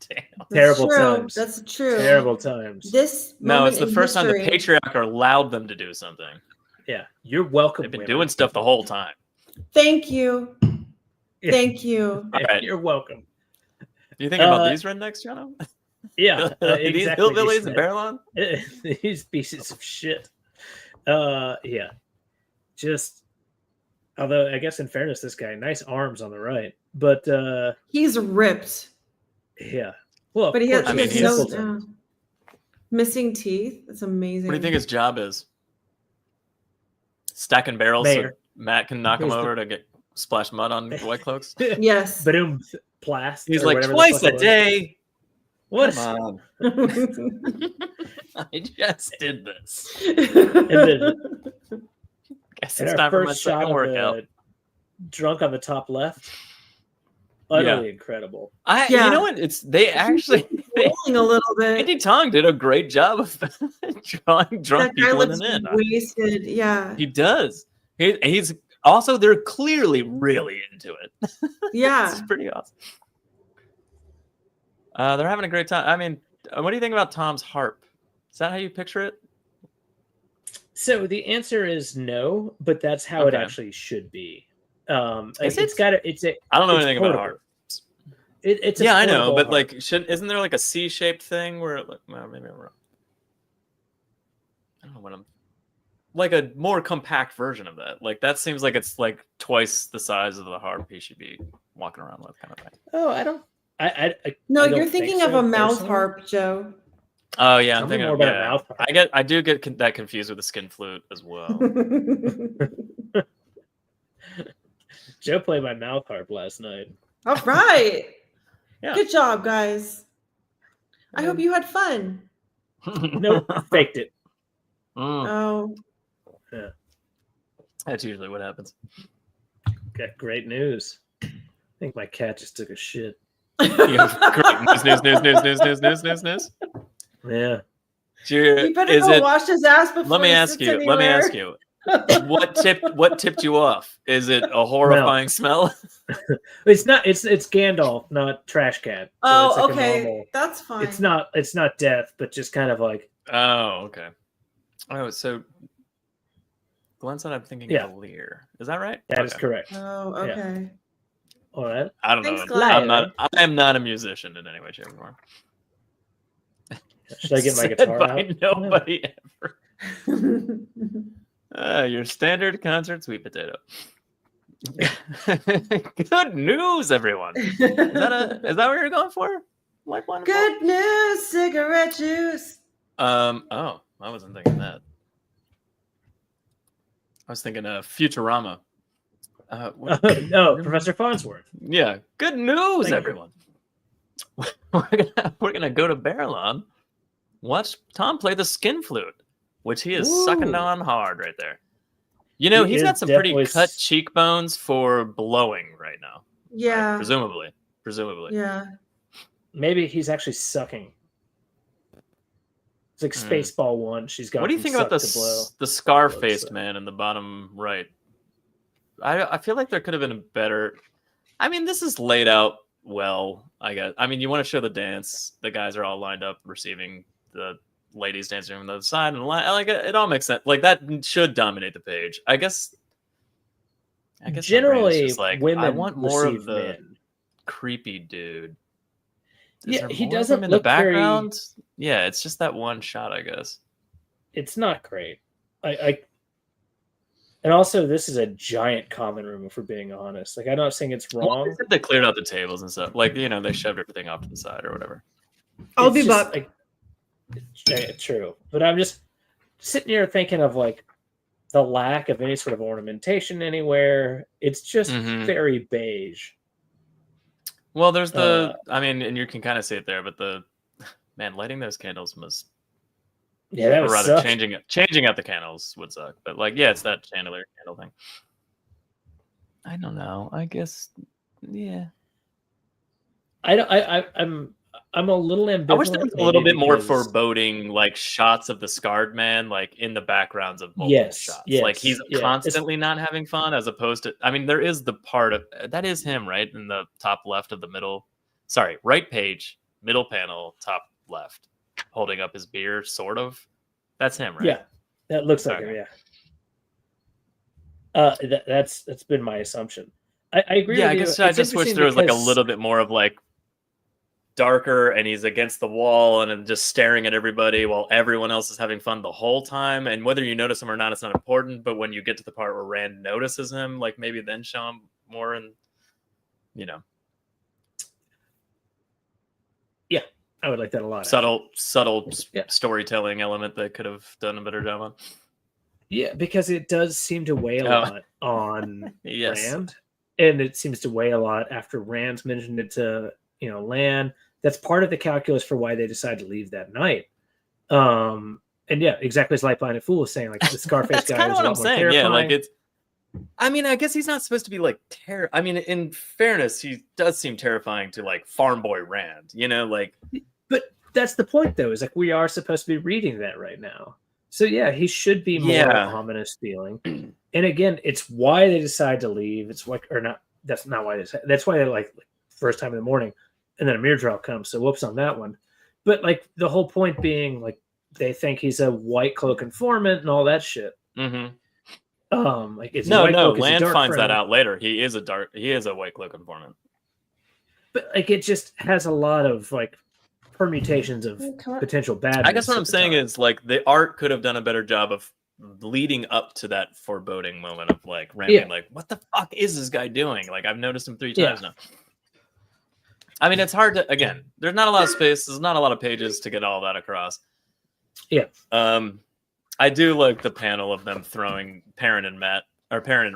Speaker 1: Damn.
Speaker 6: That's
Speaker 2: Terrible
Speaker 6: true.
Speaker 2: times.
Speaker 6: That's true.
Speaker 2: Terrible times.
Speaker 6: This
Speaker 1: No,
Speaker 6: moment
Speaker 1: it's the
Speaker 6: in
Speaker 1: first time the
Speaker 6: history-
Speaker 1: patriarch allowed them to do something.
Speaker 2: Yeah. You're welcome.
Speaker 1: They've been
Speaker 2: women.
Speaker 1: doing stuff the whole time.
Speaker 6: Thank you.
Speaker 2: Yeah.
Speaker 6: Thank you.
Speaker 1: All right.
Speaker 2: You're welcome.
Speaker 1: Do you think about these rednecks, Jono?
Speaker 2: Yeah.
Speaker 1: These
Speaker 2: exactly.
Speaker 1: hillbillies in Barrelon?
Speaker 2: These pieces of shit. Yeah. Just, although I guess in fairness, this guy, nice arms on the right, but
Speaker 6: He's ripped,
Speaker 2: yeah. Well,
Speaker 6: but he has,
Speaker 1: I mean,
Speaker 6: he has
Speaker 1: he's-
Speaker 6: no missing teeth. That's amazing.
Speaker 1: What do you think his job is? Stacking barrels
Speaker 2: Mayor.
Speaker 1: so Matt can knock him
Speaker 2: He's the-
Speaker 1: over to get splash mud on white cloaks?
Speaker 6: Yes.
Speaker 2: Boom, plast.
Speaker 1: He's
Speaker 2: or
Speaker 1: like,
Speaker 2: whatever the
Speaker 1: twice
Speaker 2: fuck
Speaker 1: a
Speaker 2: it was.
Speaker 1: day.
Speaker 2: What?
Speaker 1: Come on. I just did this.
Speaker 2: And then
Speaker 1: Guess
Speaker 2: and
Speaker 1: it's
Speaker 2: our
Speaker 1: time for my
Speaker 2: first shot
Speaker 1: second
Speaker 2: of
Speaker 1: workout.
Speaker 2: the drunk on the top left. Utterly incredible.
Speaker 6: Yeah.
Speaker 1: You know what? They actually
Speaker 6: Rolling a little bit.
Speaker 1: Andy Tong did a great job of drawing drunk
Speaker 6: That guy
Speaker 1: people in
Speaker 6: looks
Speaker 1: the inn.
Speaker 6: wasted. Yeah.
Speaker 1: He does. He's also, they're clearly really into it.
Speaker 6: Yeah.
Speaker 1: It's pretty awesome. They're having a great time. I mean, what do you think about Tom's harp? Is that how you picture it?
Speaker 2: So the answer is no, but that's how it
Speaker 1: Okay.
Speaker 2: actually should be.
Speaker 1: Is
Speaker 2: It's
Speaker 1: it?
Speaker 2: got a, it's a.
Speaker 1: I don't know
Speaker 2: it's
Speaker 1: anything about
Speaker 2: portable.
Speaker 1: harps.
Speaker 2: It's a
Speaker 1: Yeah, I know,
Speaker 2: portable
Speaker 1: but
Speaker 2: harp.
Speaker 1: like, isn't there like a C-shaped thing where, well, maybe I'm wrong. I don't know what I'm. Like a more compact version of that. Like that seems like it's like twice the size of the harp he should be walking around with, kind of thing.
Speaker 2: Oh, I don't. I
Speaker 6: No,
Speaker 2: I don't
Speaker 6: you're
Speaker 2: think
Speaker 6: thinking
Speaker 2: so,
Speaker 6: of a mouth
Speaker 2: personally.
Speaker 6: harp, Joe.
Speaker 1: Oh yeah, I'm
Speaker 2: Tell me
Speaker 1: thinking
Speaker 2: more
Speaker 1: of,
Speaker 2: about a
Speaker 1: yeah.
Speaker 2: mouth harp.
Speaker 1: I do get that confused with the skin flute as well.
Speaker 2: Joe played my mouth harp last night.
Speaker 6: All right.
Speaker 1: Yeah.
Speaker 6: Good job, guys. I hope you had fun.
Speaker 2: Nope, faked it.
Speaker 1: Mm,
Speaker 6: Oh,
Speaker 1: that's usually what happens.
Speaker 2: Got great news. I think my cat just took a shit.
Speaker 1: You have great news.
Speaker 2: Yeah.
Speaker 6: he better
Speaker 1: Is
Speaker 6: go
Speaker 1: it?
Speaker 6: wash his ass before
Speaker 1: Let me
Speaker 6: he
Speaker 1: ask
Speaker 6: sits
Speaker 1: you. Let me
Speaker 6: anywhere.
Speaker 1: ask you. What tipped you off? Is it a horrifying smell?
Speaker 2: It's not. It's Gandalf, not Trash Cat. So
Speaker 6: Oh,
Speaker 2: it's like a
Speaker 6: okay.
Speaker 2: normal-
Speaker 6: That's fine.
Speaker 2: It's not death, but just kind of like
Speaker 1: Oh, okay. Oh, so Glenn said I'm thinking
Speaker 2: Yeah.
Speaker 1: of Lear. Is that right?
Speaker 2: that is
Speaker 1: Okay.
Speaker 2: correct.
Speaker 6: Oh, okay.
Speaker 2: All right.
Speaker 1: I don't
Speaker 6: Thanks,
Speaker 1: know.
Speaker 6: Glenn.
Speaker 1: I am not a musician in any way, shape, or form.
Speaker 2: Should I get my
Speaker 1: Said
Speaker 2: guitar
Speaker 1: by
Speaker 2: out?
Speaker 1: nobody ever. Your standard concert sweet potato. Good news, everyone. Is that what you're going for? Like one?
Speaker 6: Good news, cigarette juice.
Speaker 1: Oh, I wasn't thinking that. I was thinking Futurama.
Speaker 2: No, Professor Farnsworth.
Speaker 1: Yeah, good news,
Speaker 2: Thank you.
Speaker 1: everyone. We're gonna go to Barrelon, watch Tom play the skin flute, which he is sucking
Speaker 2: Ooh.
Speaker 1: on hard right there. You know,
Speaker 2: He
Speaker 1: he's
Speaker 2: is
Speaker 1: got some pretty
Speaker 2: definitely
Speaker 1: cut cheekbones for blowing right now.
Speaker 6: Yeah.
Speaker 1: Presumably.
Speaker 6: Yeah.
Speaker 2: Maybe he's actually sucking. It's like Spaceball 1. She's got.
Speaker 1: What do you think about the scar-faced man in the bottom right? I feel like there could have been a better. I mean, this is laid out well, I guess. I mean, you want to show the dance. The guys are all lined up receiving the ladies dancing on the other side, and like it all makes sense. Like that should dominate the page. I guess my brain is
Speaker 2: Generally,
Speaker 1: just like,
Speaker 2: women
Speaker 1: I want more of
Speaker 2: receive
Speaker 1: the
Speaker 2: men.
Speaker 1: creepy dude.
Speaker 2: Yeah,
Speaker 1: there
Speaker 2: he
Speaker 1: more of
Speaker 2: doesn't
Speaker 1: him in the
Speaker 2: look very-
Speaker 1: background. Yeah, it's just that one shot, I guess.
Speaker 2: It's not great. I And also, this is a giant common room, if we're being honest. Like, I'm not saying it's
Speaker 1: Well,
Speaker 2: wrong.
Speaker 1: they said they cleared out the tables and stuff. Like, you know, they shoved everything off to the side or whatever.
Speaker 6: I'll
Speaker 2: It's
Speaker 6: be
Speaker 2: just,
Speaker 6: back.
Speaker 2: like, true. But I'm just sitting here thinking of, like, the lack of any sort of ornamentation anywhere. It's just very beige.
Speaker 1: Well, there's I mean, and you can kind of see it there, but lighting those candles must,
Speaker 2: Yeah, that
Speaker 1: or
Speaker 2: was
Speaker 1: rather,
Speaker 2: suck.
Speaker 1: changing out the candles would suck. But like, yeah, it's that chandelier candle thing. I don't know. I guess, yeah.
Speaker 2: I'm a little ambivalent.
Speaker 1: I wish there was a little
Speaker 2: maybe
Speaker 1: bit more
Speaker 2: because-
Speaker 1: foreboding, like shots of the scarred man, like in the backgrounds of multiple shots. Like he's constantly not having fun, as opposed to. I mean, there is the part of that is him, right, in the top left of the middle. Sorry, right page, middle panel, top left, holding up his beer, sort of. That's him, right?
Speaker 2: Yeah, that looks like
Speaker 1: Okay.
Speaker 2: him. Yeah. That's been my assumption. I agree.
Speaker 1: Yeah,
Speaker 2: with
Speaker 1: I
Speaker 2: you.
Speaker 1: guess I
Speaker 2: It's
Speaker 1: just wish
Speaker 2: interesting
Speaker 1: there was like a
Speaker 2: because-
Speaker 1: little bit more of like darker, and he's against the wall and just staring at everybody while everyone else is having fun the whole time. And whether you notice him or not, it's not important. But when you get to the part where Rand notices him, like maybe then show him more, and you know,
Speaker 2: Yeah, I would like that a lot.
Speaker 1: subtle
Speaker 2: Yeah.
Speaker 1: storytelling element that could have done a better job on.
Speaker 2: Yeah, because it does seem to weigh a lot on
Speaker 1: Yes.
Speaker 2: Rand, and it seems to weigh a lot after Rand's mentioned it to Lan. That's part of the calculus for why they decide to leave that night. And yeah, exactly as Light Blinded Fool was saying, like the Scarface
Speaker 1: That's
Speaker 2: guy
Speaker 1: kind
Speaker 2: is
Speaker 1: of
Speaker 2: a
Speaker 1: what
Speaker 2: lot
Speaker 1: I'm
Speaker 2: more
Speaker 1: saying.
Speaker 2: terrifying.
Speaker 1: Yeah, like it's. I mean, I guess he's not supposed to be like I mean, in fairness, he does seem terrifying to like farm boy Rand. You know, like.
Speaker 2: But that's the point, though. Is like we are supposed to be reading that right now. So yeah, he should be more ominous feeling. And again, it's why they decide to leave. It's like, or not. That's not why they. That's why they like first time in the morning, and then a mirror trial comes. So whoops on that one. But like the whole point being, like they think he's a white cloak informant and all that shit.
Speaker 1: Mm-hmm.
Speaker 2: Like it's
Speaker 1: No,
Speaker 2: white cloak,
Speaker 1: Land
Speaker 2: dark
Speaker 1: finds
Speaker 2: friend.
Speaker 1: that out later. He is a white cloak informant.
Speaker 2: But like it just has a lot of like permutations of potential bad.
Speaker 1: I guess what I'm saying is like the art could have done a better job of leading up to that foreboding moment of like Rand being like, what the fuck is this guy doing? Like I've noticed him 3 times now. I mean, it's hard to, again, there's not a lot of space. There's not a lot of pages to get all that across.
Speaker 2: Yeah.
Speaker 1: I do like the panel of them throwing Perrin and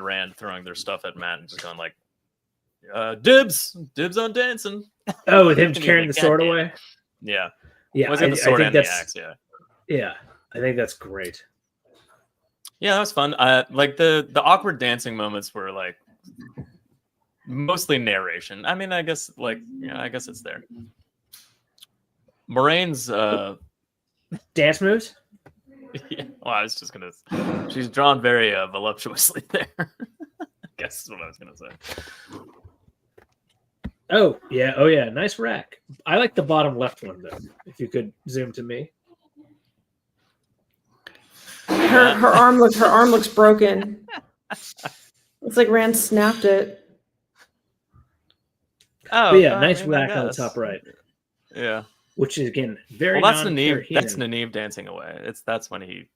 Speaker 1: Rand throwing their stuff at Matt and just going like, dibs on dancing.
Speaker 2: Oh, with him carrying the sword away?
Speaker 1: Yeah.
Speaker 2: Yeah.
Speaker 1: Was it the sword and the axe? Yeah.
Speaker 2: Yeah. I think that's great.
Speaker 1: Yeah, that was fun. Like the awkward dancing moments were like mostly narration. I mean, I guess I guess it's there. Moraine's
Speaker 2: dance moves.
Speaker 1: Yeah, well, I was just gonna. She's drawn very voluptuously there. I guess is what I was gonna say.
Speaker 2: Oh yeah, nice rack. I like the bottom left one though. If you could zoom to me.
Speaker 6: Her arm looks broken. It's like Rand snapped it.
Speaker 2: Oh, but yeah, nice rack on the top right.
Speaker 1: Yeah,
Speaker 2: which is again very.
Speaker 1: Well, that's Nynaeve. That's Nynaeve dancing away. That's Nynaeve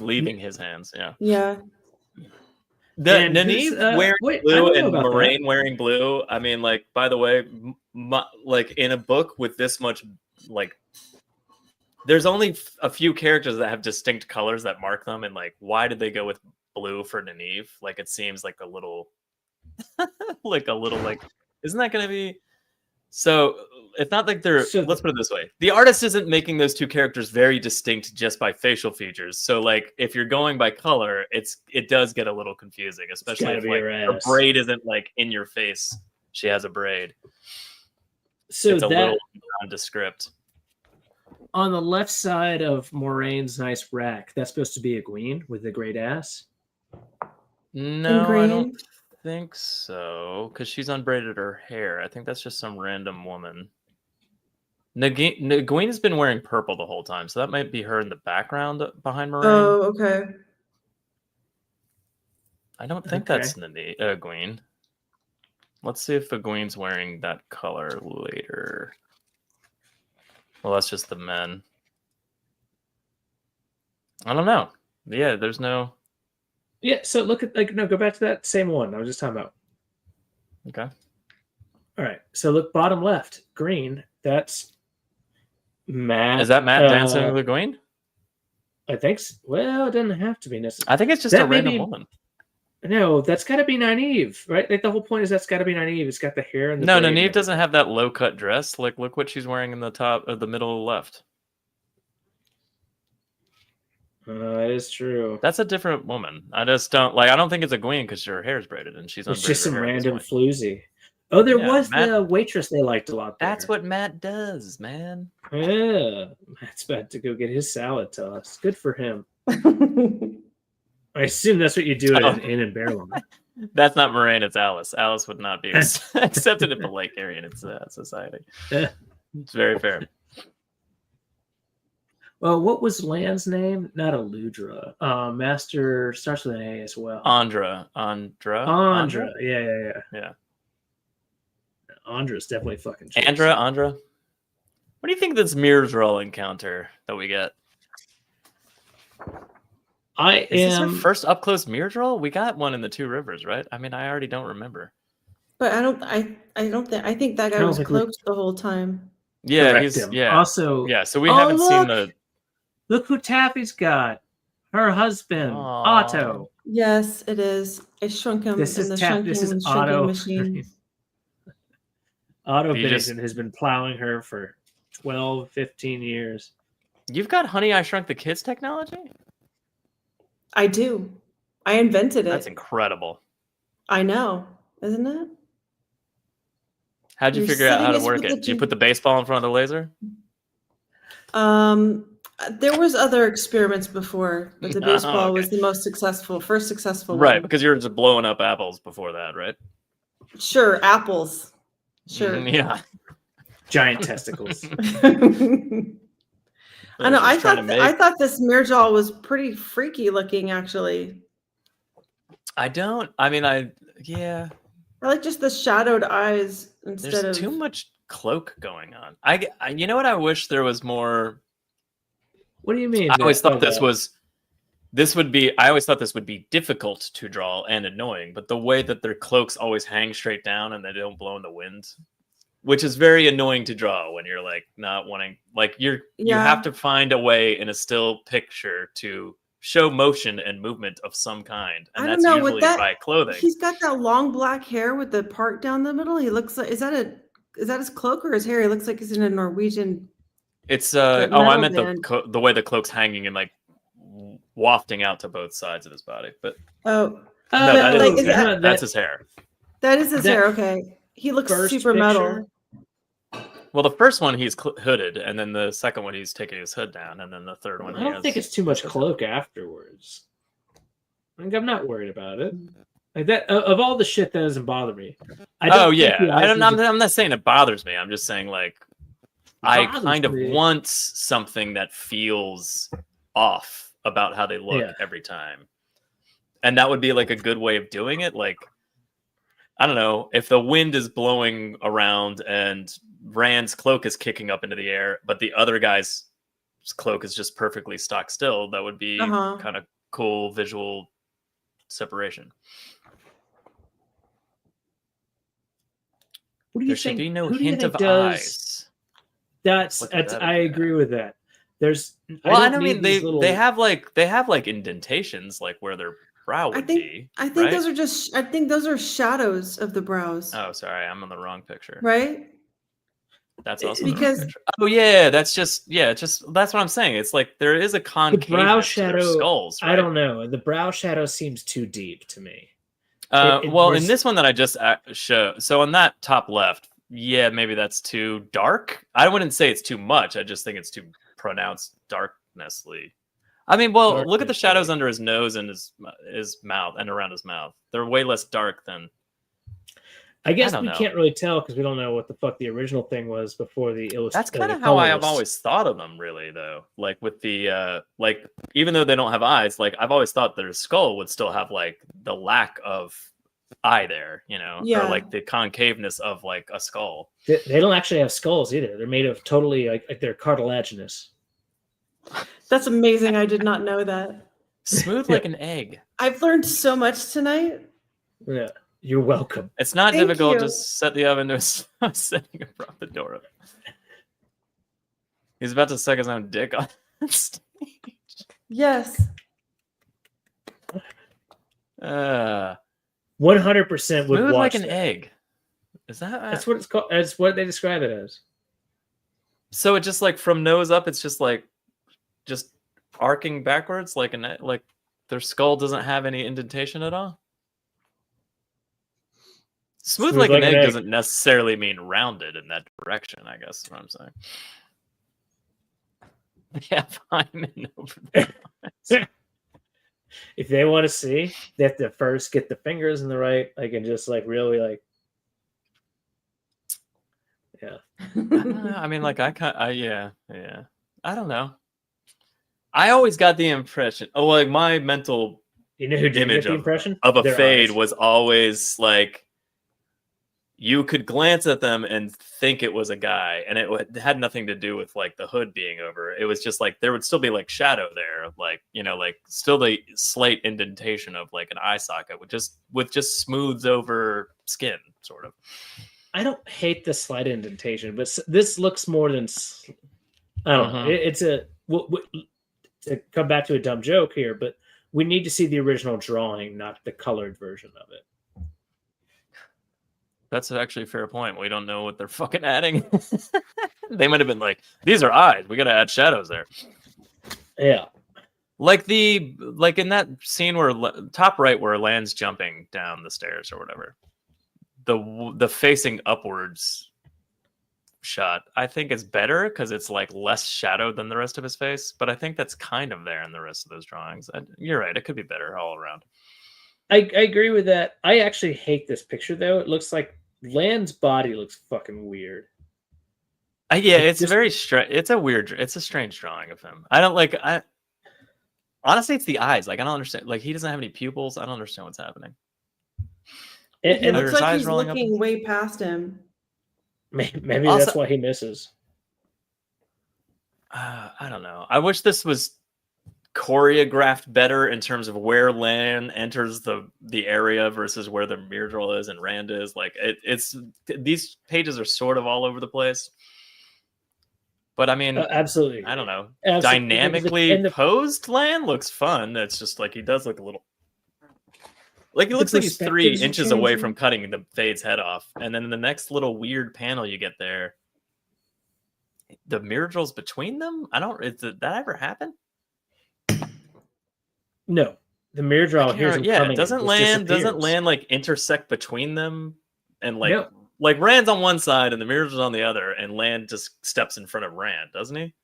Speaker 1: leaving his hands. Yeah.
Speaker 6: Yeah.
Speaker 1: The Nynaeve wearing blue and Moraine wearing blue. I mean, like, by the way, like in a book with this much, like, there's only a few characters that have distinct colors that mark them, and like, why did they go with blue for Nynaeve? Like, it seems like a little, like, isn't that going to be? So it's not like they're. Let's put it this way: the artist isn't making those two characters very distinct just by facial features. So, like, if you're going by color, it does get a little confusing, especially if like her braid isn't like in your face. She has a braid,
Speaker 2: so
Speaker 1: it's a little nondescript.
Speaker 2: On the left side of Moraine's nice rack, that's supposed to be a queen with a great ass.
Speaker 1: No, I don't think so, because she's unbraided her hair. I think that's just some random woman. Nagin has been wearing purple the whole time, so that might be her in the background behind Moraine.
Speaker 6: Oh, okay.
Speaker 1: I don't think that's Egwene. Let's see if Egwene's wearing that color later. Well, that's just the men. I don't know. Yeah, there's no.
Speaker 2: Yeah, so look at go back to that same one I was just talking about.
Speaker 1: Okay.
Speaker 2: All right, so look bottom left, green. That's Matt.
Speaker 1: Is that Matt dancing with the queen?
Speaker 2: I think so. Well, it doesn't have to be necessary.
Speaker 1: I think it's just
Speaker 2: That
Speaker 1: a
Speaker 2: may
Speaker 1: random
Speaker 2: be-
Speaker 1: woman.
Speaker 2: No, that's got to be Nynaeve, right? Like the whole point is that's got to be Nynaeve. It's got the hair and the
Speaker 1: No,
Speaker 2: braid
Speaker 1: Nynaeve
Speaker 2: and
Speaker 1: doesn't have that low cut dress. Like, look what she's wearing in the top of the middle left.
Speaker 2: That is true.
Speaker 1: That's a different woman. I just don't like. I don't think it's a Gwen because her hair's braided and she's
Speaker 2: It's
Speaker 1: unbraided
Speaker 2: just some
Speaker 1: her hair at this
Speaker 2: random
Speaker 1: point.
Speaker 2: floozy. Oh, there
Speaker 1: Yeah,
Speaker 2: was
Speaker 1: Matt-
Speaker 2: the waitress they liked a lot.
Speaker 1: That's
Speaker 2: there.
Speaker 1: what Matt does, man.
Speaker 2: Yeah, Matt's about to go get his salad tossed. Good for him. I assume that's what you do at an inn in Barelon.
Speaker 1: That's not Moraine. It's Alice. Alice would not be accepted in the Lake Area in its society.
Speaker 2: Yeah.
Speaker 1: It's very fair.
Speaker 2: Well, what was Lan's name? Not Aludra. Master starts with an A as well.
Speaker 1: Andra.
Speaker 2: Yeah. Andra's definitely fucking choice.
Speaker 1: Andra. What do you think of this Mirror's encounter that we get? Is this our first up close Mirror's Roll? We got one in the Two Rivers, right? I mean, I already don't remember.
Speaker 6: But I think that guy was cloaked the whole time.
Speaker 1: Yeah,
Speaker 2: Correct him.
Speaker 1: yeah.
Speaker 2: Also,
Speaker 1: Yeah, so we haven't seen the.
Speaker 2: Look who Taffy's got. Her husband,
Speaker 1: Aww.
Speaker 2: Otto.
Speaker 6: Yes, it is. I shrunk him
Speaker 2: This
Speaker 6: in
Speaker 2: is
Speaker 6: the
Speaker 2: Taff- this is
Speaker 6: shrinking
Speaker 2: Otto.
Speaker 6: machine.
Speaker 2: Otto
Speaker 1: You just-
Speaker 2: Bennington has been plowing her for 12, 15 years.
Speaker 1: You've got Honey, I Shrunk the Kids technology?
Speaker 6: I do. I invented it.
Speaker 1: That's incredible.
Speaker 6: I know, isn't it?
Speaker 1: How'd you
Speaker 6: You're
Speaker 1: figure out how to
Speaker 6: setting us
Speaker 1: work
Speaker 6: with
Speaker 1: it?
Speaker 6: the
Speaker 1: Did you put the baseball in front of the laser?
Speaker 6: There was other experiments before, but the baseball was
Speaker 1: okay.
Speaker 6: the most first successful
Speaker 1: Right,
Speaker 6: one.
Speaker 1: because you were just blowing up apples before that, right?
Speaker 6: Sure, apples. Sure.
Speaker 1: Yeah.
Speaker 2: Giant testicles.
Speaker 6: I know. I
Speaker 1: Just trying to
Speaker 6: thought this Mirjal was pretty freaky looking. Actually,
Speaker 1: I
Speaker 6: like just the shadowed eyes instead
Speaker 1: there's
Speaker 6: of
Speaker 1: too much cloak going on. I you know what I wish there was more.
Speaker 2: What do you mean?
Speaker 1: I always thought I always thought this would be difficult to draw and annoying, but the way that their cloaks always hang straight down and they don't blow in the wind, which is very annoying to draw when you're like not wanting, like you have to find a way in a still picture to show motion and movement of some kind, and that's usually by clothing.
Speaker 6: He's got that long black hair with the part down the middle. He looks like is that his cloak or his hair? He looks like he's in a Norwegian.
Speaker 1: It's
Speaker 6: I
Speaker 1: meant
Speaker 6: band.
Speaker 1: the way the cloak's hanging and like wafting out to both sides of his body, but
Speaker 6: Oh,
Speaker 1: no,
Speaker 6: like,
Speaker 1: that's his hair.
Speaker 6: that is his hair. Okay, he looks super metal.
Speaker 1: Well, the first one he's hooded, and then the second one he's taking his hood down, and then the third one.
Speaker 2: I don't think it's too much cloak afterwards. Like, I'm not worried about it. Like that of all the shit that doesn't bother me.
Speaker 1: I'm not saying it bothers me. I'm just saying like I kind of want something that feels off about how they look every time, and that would be like a good way of doing it. Like, I don't know, if the wind is blowing around and Rand's cloak is kicking up into the air, but the other guy's cloak is just perfectly stock still, that would be kind of cool visual separation.
Speaker 2: What do you
Speaker 1: There
Speaker 2: think?
Speaker 1: should be no
Speaker 2: who do you
Speaker 1: hint
Speaker 2: think
Speaker 1: of
Speaker 2: does-
Speaker 1: eyes.
Speaker 2: That's I agree with that. There's
Speaker 1: Well, I mean they have like indentations like where their brow would be.
Speaker 6: I think
Speaker 1: right?
Speaker 6: those are shadows of the brows.
Speaker 1: Oh, sorry, I'm on the wrong picture.
Speaker 6: Right?
Speaker 1: That's also
Speaker 6: because
Speaker 1: the wrong picture. Oh yeah, that's what I'm saying. It's like there is a concave
Speaker 2: brow shadow.
Speaker 1: skulls. Right?
Speaker 2: I don't know. The brow shadow seems too deep to me.
Speaker 1: In this one that I just show, so on that top left, yeah, maybe that's too dark. I wouldn't say it's too much. I just think it's too pronounced darknessly. I mean, well, look at the shadows under his nose and his mouth and around his mouth. They're way less dark than.
Speaker 2: I guess we can't really tell because we don't know what the fuck the original thing was before the illustration.
Speaker 1: That's kind of how I have always thought of them, really, though. Like with the like, even though they don't have eyes, like I've always thought their skull would still have like the lack of eye there, you know, or like the concaveness of like a skull.
Speaker 2: They don't actually have skulls either. They're made of totally like they're cartilaginous.
Speaker 6: That's amazing. I did not know that.
Speaker 1: Smooth like an egg.
Speaker 6: I've learned so much tonight.
Speaker 2: Yeah, you're welcome.
Speaker 1: It's not
Speaker 6: Thank
Speaker 1: difficult.
Speaker 6: you.
Speaker 1: Just set the oven to setting and prop the door up. He's about to suck his own dick on stage.
Speaker 6: Yes.
Speaker 2: 100% would
Speaker 1: Smooth
Speaker 2: watch
Speaker 1: like an
Speaker 2: that.
Speaker 1: egg. Is that?
Speaker 2: That's what it's called. That's what they describe it as.
Speaker 1: So it just like from nose up, it's just like just arcing backwards, like like their skull doesn't have any indentation at all. Smooth like an egg doesn't necessarily mean rounded in that direction, I guess is what I'm saying. Yeah, I'm in over there.
Speaker 2: If they want to see, they have to first get the fingers in the right, like, and just like really like, yeah.
Speaker 1: I mean, like yeah. I don't know. I always got the impression. Oh, like my mental
Speaker 2: You know who did
Speaker 1: image
Speaker 2: get the impression
Speaker 1: of a
Speaker 2: Their
Speaker 1: fade
Speaker 2: eyes.
Speaker 1: was always like you could glance at them and think it was a guy, and it had nothing to do with like the hood being over. It was just like there would still be like shadow there, like like still the slight indentation of like an eye socket with just smoothed over skin, sort of.
Speaker 2: I don't hate the slight indentation, but this looks more than I don't know. It's a to come back to a dumb joke here, but we need to see the original drawing, not the colored version of it.
Speaker 1: That's actually a fair point. We don't know what they're fucking adding. They might have been like, these are eyes. We got to add shadows there.
Speaker 2: Yeah.
Speaker 1: Like in that scene where top right where Lan's jumping down the stairs or whatever. The facing upwards shot, I think is better because it's like less shadowed than the rest of his face. But I think that's kind of there in the rest of those drawings. You're right. It could be better all around.
Speaker 2: I agree with that. I actually hate this picture though. It looks like Lan's body looks fucking weird.
Speaker 1: Yeah, it's very strange. It's a strange drawing of him. I don't like. Honestly, it's the eyes. Like I don't understand. Like he doesn't have any pupils. I don't understand what's happening.
Speaker 6: It looks like he's looking way past him.
Speaker 2: Maybe also, that's why he misses.
Speaker 1: I don't know. I wish this was choreographed better in terms of where Lan enters the area versus where the Myrddraal is and Rand is. Like it's these pages are sort of all over the place. But I mean,
Speaker 2: absolutely.
Speaker 1: I don't know.
Speaker 2: Absolutely.
Speaker 1: Dynamically posed Lan looks fun. It's just like he does look a little. Like it looks like he's 3 inches away from cutting the Fade's head off, and then in the next little weird panel you get there, the Myrddraal's between them. Did that ever happen?
Speaker 2: No, the Myrddraal here's
Speaker 1: doesn't Lan like intersect between them and like like Rand's on one side and the Myrddraal's on the other, and Lan just steps in front of Rand, doesn't he?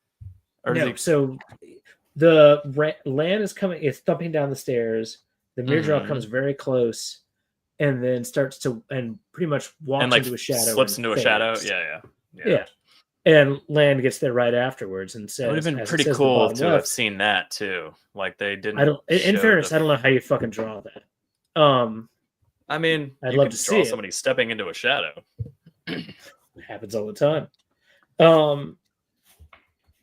Speaker 1: Or
Speaker 2: no, so the Lan is coming, it's thumping down the stairs. The Myrddraal comes very close, and then starts to pretty much walks into a shadow,
Speaker 1: slips into a shadow. Yeah.
Speaker 2: And Lan gets there right afterwards and says,
Speaker 1: "It would have been pretty cool to have seen that too." Like they didn't.
Speaker 2: In fairness, I don't know how you fucking draw that.
Speaker 1: I mean,
Speaker 2: I'd love to see
Speaker 1: somebody stepping into a shadow.
Speaker 2: It happens all the time.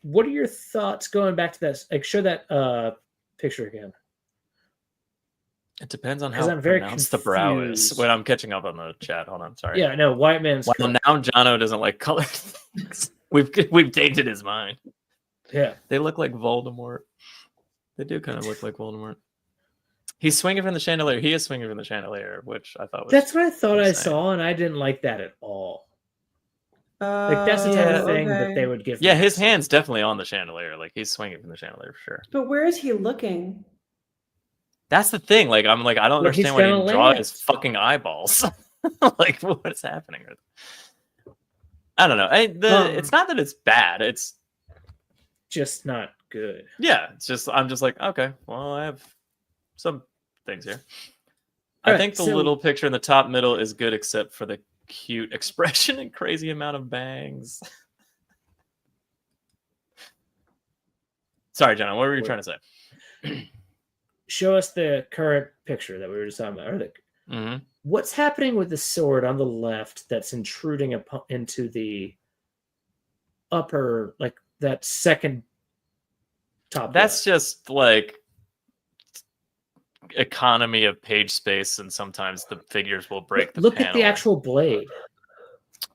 Speaker 2: What are your thoughts going back to that? Like, show that picture again.
Speaker 1: It depends on how pronounced the brow is. When I'm catching up on the chat, hold on, sorry.
Speaker 2: Yeah, no, white man's.
Speaker 1: Well, now Jono doesn't like colored things. We've tainted his mind.
Speaker 2: Yeah,
Speaker 1: they look like Voldemort. They do kind of look like Voldemort. He's swinging from the chandelier. He is swinging from the chandelier, which I thought was.
Speaker 2: That's what I thought I saw, and I didn't like that at all. Like that's the type of thing that they would give.
Speaker 1: Yeah, his hand's definitely on the chandelier. Like he's swinging from the chandelier for sure.
Speaker 6: But where is he looking?
Speaker 1: That's the thing. Like I'm like I don't understand why he didn't draw his fucking eyeballs. Like what is happening? I don't know. It's not that it's bad. It's
Speaker 2: just not good.
Speaker 1: Yeah, it's just I'm just like okay. Well, I have some things here. I think the little picture in the top middle is good, except for the cute expression and crazy amount of bangs. Sorry, John. What were you trying to say?
Speaker 2: Show us the current picture that we were just talking about. What's happening with the sword on the left that's intruding into the upper, like that second top?
Speaker 1: That's just like economy of page space, and sometimes the figures will break the
Speaker 2: Look
Speaker 1: panel.
Speaker 2: at the actual blade.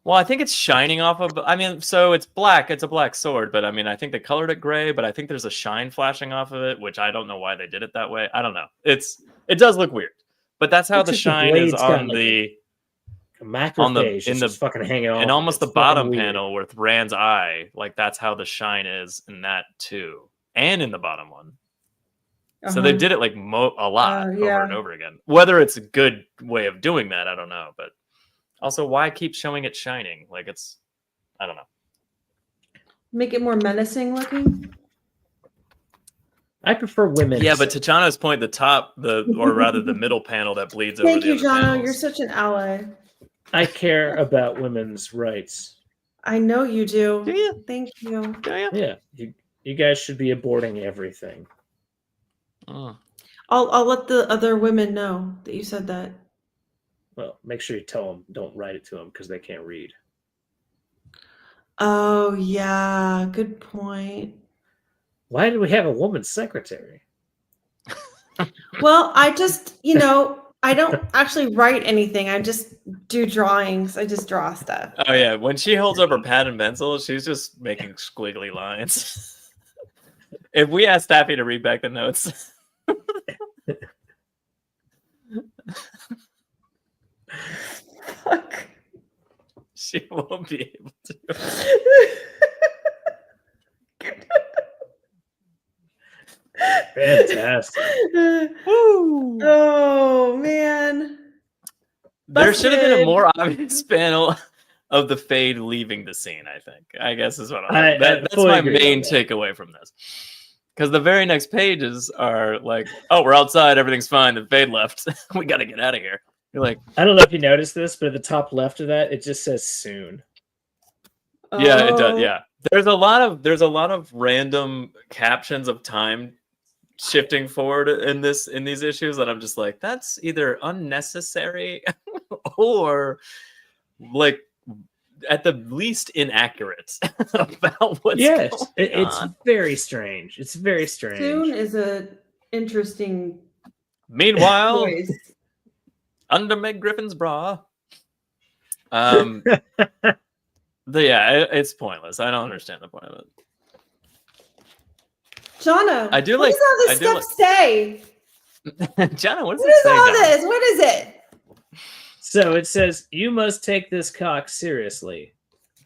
Speaker 1: Well, I think it's shining off of. I mean, so it's black. It's a black sword, but I mean, I think they colored it gray. But I think there's a shine flashing off of it, which I don't know why they did it that way. I don't know. It does look weird, but that's how
Speaker 2: Looks
Speaker 1: the
Speaker 2: like the
Speaker 1: shine is
Speaker 2: blade's got,
Speaker 1: on
Speaker 2: like,
Speaker 1: the
Speaker 2: A macrophage
Speaker 1: in
Speaker 2: is
Speaker 1: the
Speaker 2: just fucking hanging off.
Speaker 1: and almost the
Speaker 2: It's
Speaker 1: bottom
Speaker 2: fucking weird.
Speaker 1: panel with Rand's eye. Like that's how the shine is in that too, and in the bottom one. So they did it like a lot over and over again. Whether it's a good way of doing that, I don't know. But also, why keep showing it shining? Like I don't know.
Speaker 6: Make it more menacing looking.
Speaker 2: I prefer women.
Speaker 1: Yeah, but to Jono's point, or rather the middle panel that bleeds over
Speaker 6: Thank
Speaker 1: the
Speaker 6: you,
Speaker 1: other
Speaker 6: Jono.
Speaker 1: panels.
Speaker 6: You're such an ally.
Speaker 2: I care about women's rights.
Speaker 6: I know you do.
Speaker 1: Do you?
Speaker 6: Thank you.
Speaker 2: Yeah, you guys should be aborting everything.
Speaker 1: Oh.
Speaker 6: I'll let the other women know that you said that.
Speaker 2: Well, make sure you tell them. Don't write it to them because they can't read.
Speaker 6: Oh yeah, good point.
Speaker 2: Why do we have a woman secretary?
Speaker 6: Well, I just, I don't actually write anything. I just do drawings. I just draw stuff.
Speaker 1: Oh yeah, when she holds up her pad and pencil, she's just making squiggly lines. If we ask Taffy to read back the notes.
Speaker 6: Fuck.
Speaker 1: She won't be able to.
Speaker 2: Fantastic.
Speaker 6: Woo. Oh man.
Speaker 1: There should have been a
Speaker 6: Busted.
Speaker 1: more obvious panel of the Fade leaving the scene, I guess is what that's
Speaker 2: fully
Speaker 1: my
Speaker 2: agree
Speaker 1: main
Speaker 2: on that.
Speaker 1: takeaway from this. Because the very next pages are like, oh, we're outside, everything's fine, the Fade left. We gotta get out of here. You're like,
Speaker 2: I don't know if you noticed this, but at the top left of that, it just says soon.
Speaker 1: yeah, it
Speaker 6: Oh.
Speaker 1: does, yeah. There's a lot of random captions of time shifting forward in these issues that I'm just like, that's either unnecessary or like at the least inaccurate about what's
Speaker 2: Yes,
Speaker 1: going
Speaker 2: it's
Speaker 1: on.
Speaker 2: very strange. It's very strange.
Speaker 6: Soon is a interesting
Speaker 1: Meanwhile,
Speaker 6: voice.
Speaker 1: under Meg Griffin's bra. It's pointless. I don't understand the point of it.
Speaker 6: Jono,
Speaker 1: I do
Speaker 6: what
Speaker 1: like-
Speaker 6: does all
Speaker 1: I
Speaker 6: this
Speaker 1: do
Speaker 6: stuff say?
Speaker 1: Jenna, what does
Speaker 6: What
Speaker 1: it
Speaker 6: is
Speaker 1: say?
Speaker 6: all
Speaker 1: Donna?
Speaker 6: this? What is it?
Speaker 2: So it says, you must take this cock seriously.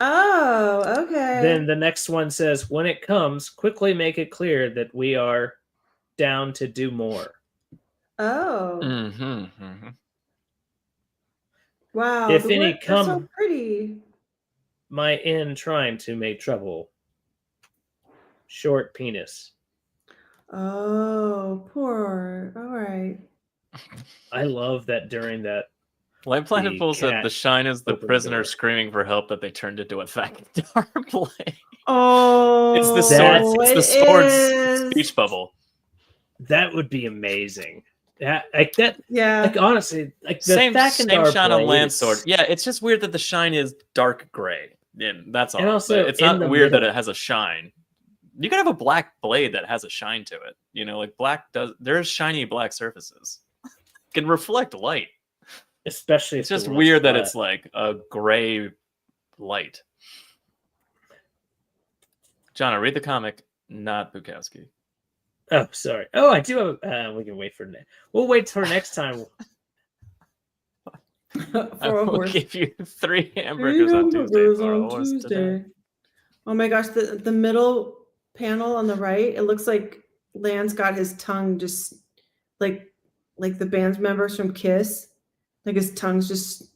Speaker 6: Oh, okay.
Speaker 2: Then the next one says, when it comes, quickly make it clear that we are down to do more.
Speaker 6: Oh,
Speaker 1: Mm-hmm.
Speaker 6: wow.
Speaker 2: If
Speaker 6: the
Speaker 2: any
Speaker 6: words are so
Speaker 2: come-
Speaker 6: pretty.
Speaker 2: My in trying to make trouble. Short penis.
Speaker 6: Oh, poor. All right.
Speaker 2: I love that during that.
Speaker 1: Light Planet
Speaker 2: The
Speaker 1: Fool said
Speaker 2: cat
Speaker 1: the shine is the
Speaker 2: opened the
Speaker 1: prisoner
Speaker 2: door.
Speaker 1: screaming for help that they turned into a fucking play.
Speaker 6: Oh,
Speaker 1: It's the
Speaker 2: That-
Speaker 1: sword. It's the
Speaker 6: it
Speaker 1: sword's
Speaker 6: is.
Speaker 1: speech bubble.
Speaker 2: That would be amazing. That
Speaker 6: Yeah.
Speaker 2: like honestly, like the
Speaker 1: Same
Speaker 2: Thakandar
Speaker 1: shine on
Speaker 2: blade
Speaker 1: Lance
Speaker 2: is-
Speaker 1: sword. Yeah, it's just weird that the shine is dark gray. And that's all.
Speaker 2: And also
Speaker 1: But it's
Speaker 2: in
Speaker 1: not
Speaker 2: the
Speaker 1: weird that
Speaker 2: middle.
Speaker 1: it has a shine. You can have a black blade that has a shine to it. Like black does. There's shiny black surfaces. Can reflect light.
Speaker 2: Especially
Speaker 1: It's
Speaker 2: if the
Speaker 1: just
Speaker 2: world's
Speaker 1: weird that
Speaker 2: flat.
Speaker 1: it's like a gray light. John, read the comic, not Bukowski.
Speaker 2: Oh, sorry. Oh, I do have. We can wait for next. We'll wait for next time.
Speaker 6: For
Speaker 1: I
Speaker 6: a
Speaker 1: will
Speaker 6: horse.
Speaker 1: give you 3 hamburgers on Tuesday
Speaker 6: Hamburgers
Speaker 1: for a
Speaker 6: on
Speaker 1: horse today.
Speaker 6: Tuesday. Oh my gosh, the middle panel on the right, it looks like Lance got his tongue just like the band members from Kiss. Like his tongue's just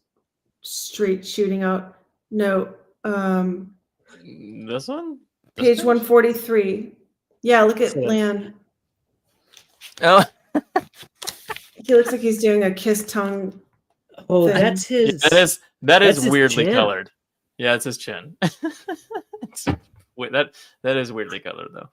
Speaker 6: straight shooting out. No,
Speaker 1: This one? This
Speaker 6: page
Speaker 1: page?
Speaker 6: 143. Yeah, look at
Speaker 2: So-
Speaker 6: Lan.
Speaker 1: Oh,
Speaker 6: He looks like he's doing a Kiss tongue.
Speaker 2: Oh,
Speaker 6: thing.
Speaker 2: that's his.
Speaker 1: that
Speaker 2: That's
Speaker 1: is
Speaker 2: his
Speaker 1: weirdly
Speaker 2: chin.
Speaker 1: colored. Yeah, it's his chin. Wait, that is weirdly colored though.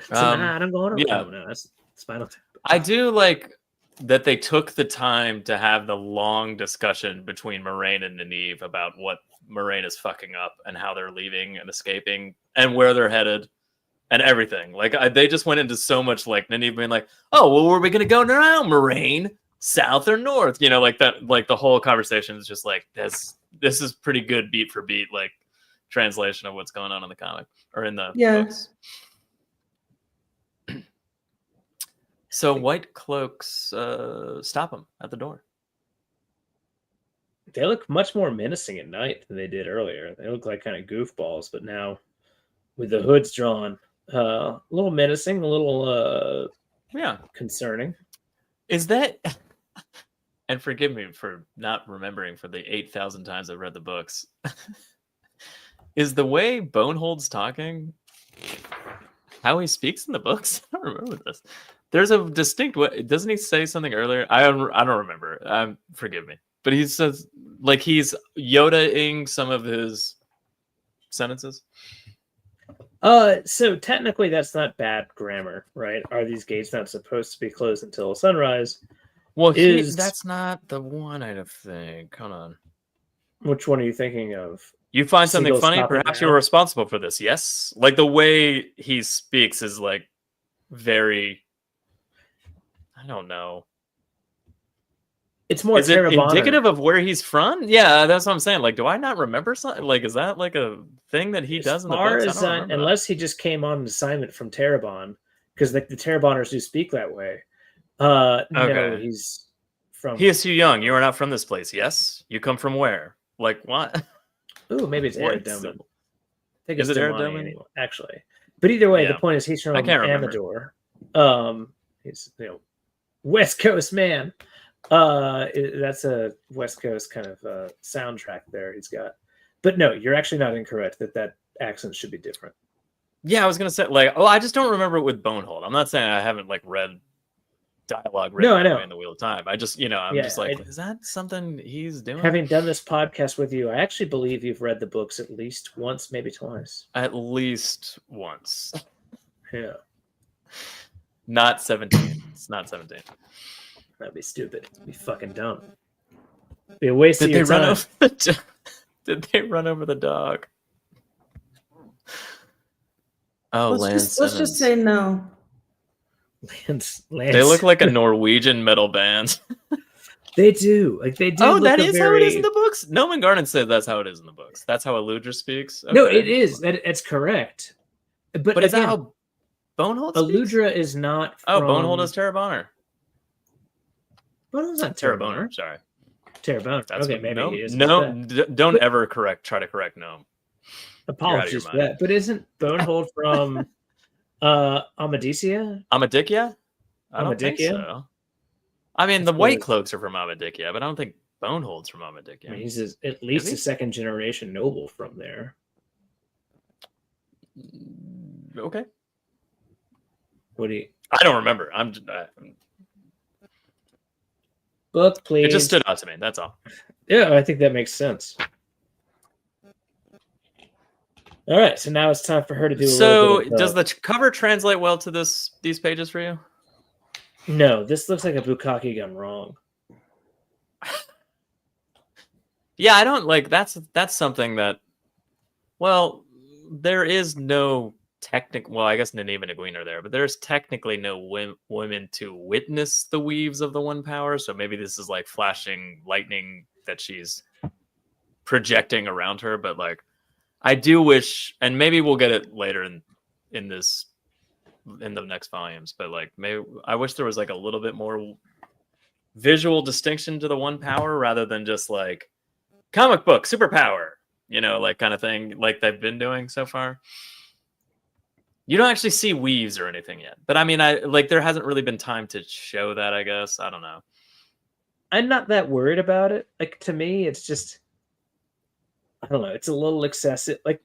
Speaker 2: Tonight I'm going to.
Speaker 1: yeah.
Speaker 2: Oh, no, that's Spinal Tap.
Speaker 1: I do like that they took the time to have the long discussion between Moraine and Nynaeve about what Moraine is fucking up and how they're leaving and escaping and where they're headed. and everything. Like they just went into so much like Nynaeve being like, oh, well, where are we gonna go now, Moraine? South or north? You know, like that. Like the whole conversation is just like this. This is pretty good beat for beat, like translation of what's going on in the comic or in the books. So White Cloaks stop him at the door.
Speaker 2: They look much more menacing at night than they did earlier. They look like kind of goofballs, but now with the hoods drawn, a little menacing, a little concerning.
Speaker 1: Is that? And forgive me for not remembering for the 8,000 times I've read the books. Is the way Bonehold's talking how he speaks in the books? I don't remember this. There's a distinct way. Doesn't he say something earlier? I don't remember. Forgive me. But he says, like, he's Yoda-ing some of his sentences.
Speaker 2: So technically that's not bad grammar, right? Are these gates not supposed to be closed until sunrise?
Speaker 1: Well, that's not the one, I think. Hold on.
Speaker 2: Which one are you thinking of?
Speaker 1: You find something
Speaker 2: Seagulls
Speaker 1: funny?
Speaker 2: stopping
Speaker 1: Perhaps
Speaker 2: now?
Speaker 1: you're responsible for this. Yes? Like, the way he speaks is, like, very... I don't know.
Speaker 2: It's more
Speaker 1: Is it
Speaker 2: Terra
Speaker 1: indicative of where he's from? Yeah, that's what I'm saying. Like, do I not remember something? Like, is that, like, a thing that he does in the books?
Speaker 2: As unless he just came on an assignment from Terabon, because like the Terabonners do speak that way. No, he's from.
Speaker 1: He is too young. You are not from this place. Yes, you come from where? Like what?
Speaker 2: Ooh, maybe it's
Speaker 1: What?
Speaker 2: Eridoman. I think
Speaker 1: Is
Speaker 2: it's
Speaker 1: it
Speaker 2: Domani
Speaker 1: Eridoman?
Speaker 2: anyway, actually. But either way,
Speaker 1: Yeah.
Speaker 2: the point is he's from
Speaker 1: I can't remember.
Speaker 2: Amador. He's West Coast man. That's a West Coast kind of soundtrack there he's got. But no, you're actually not incorrect that accent should be different.
Speaker 1: Yeah, I was gonna say I just don't remember it with Bonehold. I'm not saying I haven't like read dialogue written
Speaker 2: No, I know.
Speaker 1: in the Wheel of Time. I just I'm just like, is that something he's doing?
Speaker 2: Having done this podcast with you, I actually believe you've read the books at least once, maybe twice.
Speaker 1: At least once.
Speaker 2: Yeah.
Speaker 1: Not 17. It's not 17.
Speaker 2: That'd be stupid. It'd be fucking dumb. It'd be a waste of your time.
Speaker 1: Did they run over the dog? Oh,
Speaker 6: Let's just say no.
Speaker 2: Lance.
Speaker 1: They look like a Norwegian metal band.
Speaker 2: They do. Like they do.
Speaker 1: Oh, that is how it is in the books? Noman Garden said that's how it is in the books. That's how Eludra speaks?
Speaker 2: No,
Speaker 1: Okay.
Speaker 2: it is. It's correct. But
Speaker 1: is that
Speaker 2: again,
Speaker 1: how Bonehold speaks?
Speaker 2: Eludra is not
Speaker 1: Oh,
Speaker 2: from...
Speaker 1: Bonehold is Terra Bonner.
Speaker 2: Bonehold's not
Speaker 1: Terra
Speaker 2: Terra
Speaker 1: Bonner,
Speaker 2: Bonner.
Speaker 1: sorry.
Speaker 2: Terra Bonner.
Speaker 1: That's
Speaker 2: Okay,
Speaker 1: what-
Speaker 2: maybe
Speaker 1: no,
Speaker 2: he is.
Speaker 1: No, don't
Speaker 2: But-
Speaker 1: ever try to correct Gnome.
Speaker 2: Apologies for
Speaker 1: mind.
Speaker 2: that. But isn't Bonehold from Amadicia?
Speaker 1: Amadicia? I don't think
Speaker 2: Amadicia?
Speaker 1: so. I mean,
Speaker 2: That's
Speaker 1: the White
Speaker 2: what-
Speaker 1: Cloaks are from Amadicia, but I don't think Bonehold's from
Speaker 2: I mean,
Speaker 1: Amadicia.
Speaker 2: he's at least
Speaker 1: Is he?
Speaker 2: a second generation noble from there.
Speaker 1: Okay.
Speaker 2: What do you
Speaker 1: I don't remember.
Speaker 2: book, please?
Speaker 1: It just stood out to me. That's all.
Speaker 2: Yeah, I think that makes sense. All right, so now it's time for her to do a
Speaker 1: So,
Speaker 2: little bit of,
Speaker 1: does the cover translate well to these pages for you?
Speaker 2: No, this looks like a bukkake gone wrong.
Speaker 1: Yeah, I don't like that's something that. Well, there is no technical. Well, I guess Nynaeve and Egwene are there, but there's technically no women to witness the weaves of the One Power. So maybe this is like flashing lightning that she's projecting around her. But like, I do wish, and maybe we'll get it later in the next volumes. But like, maybe I wish there was like a little bit more visual distinction to the One Power rather than just like comic book superpower, like kind of thing like they've been doing so far. You don't actually see weaves or anything yet, but I mean, there hasn't really been time to show that, I guess. I don't know.
Speaker 2: I'm not that worried about it. Like, to me, it's just, I don't know. It's a little excessive. Like,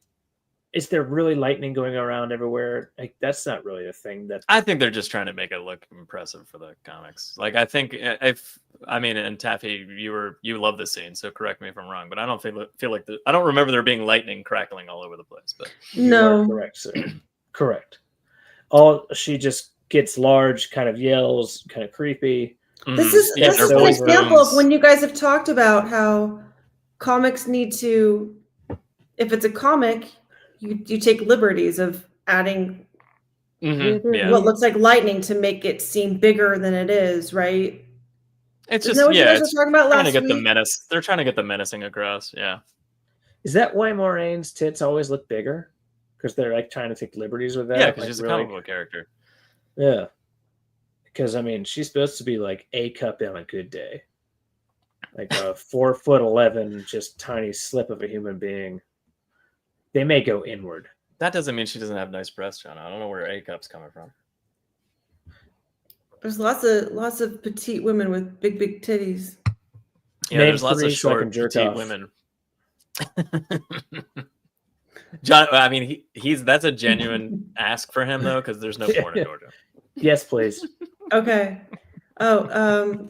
Speaker 2: is there really lightning going around everywhere? Like, that's not really a thing. That
Speaker 1: I think they're just trying to make it look impressive for the comics. Like, I think and Taffy, you love this scene, so correct me if I'm wrong, but I don't feel like I don't remember there being lightning crackling all over the place. But
Speaker 2: you are correct, sir. Correct. She just gets large, kind of yells, kind of creepy.
Speaker 6: This is an example of when you guys have talked about how comics need to, if it's a comic, you take liberties of adding
Speaker 1: Yeah.
Speaker 6: what looks like lightning to make it seem bigger than it is, right?
Speaker 1: It's
Speaker 6: Isn't
Speaker 1: just
Speaker 6: that what you guys
Speaker 1: it's
Speaker 6: were talking about
Speaker 1: trying to
Speaker 6: last
Speaker 1: get the
Speaker 6: week?
Speaker 1: menace. They're trying to get the menacing across. Yeah.
Speaker 2: Is that why Moraine's tits always look bigger? Because they're like trying to take liberties with that.
Speaker 1: Yeah, because
Speaker 2: like,
Speaker 1: she's a
Speaker 2: really-
Speaker 1: comic book character.
Speaker 2: Yeah. Because I mean, she's supposed to be like A cup on a good day, like a 4'11", just tiny slip of a human being. They may go inward.
Speaker 1: That doesn't mean she doesn't have nice breasts, John. I don't know where A cup's coming from.
Speaker 6: There's lots of petite women with big titties.
Speaker 1: Yeah,
Speaker 2: Name
Speaker 1: there's lots of
Speaker 2: 3 so I can
Speaker 1: short,
Speaker 2: jerk
Speaker 1: petite
Speaker 2: off.
Speaker 1: women. John, I mean, he's that's a genuine ask for him though, because there's no porn in Georgia.
Speaker 2: Yes, please.
Speaker 6: Okay. Oh,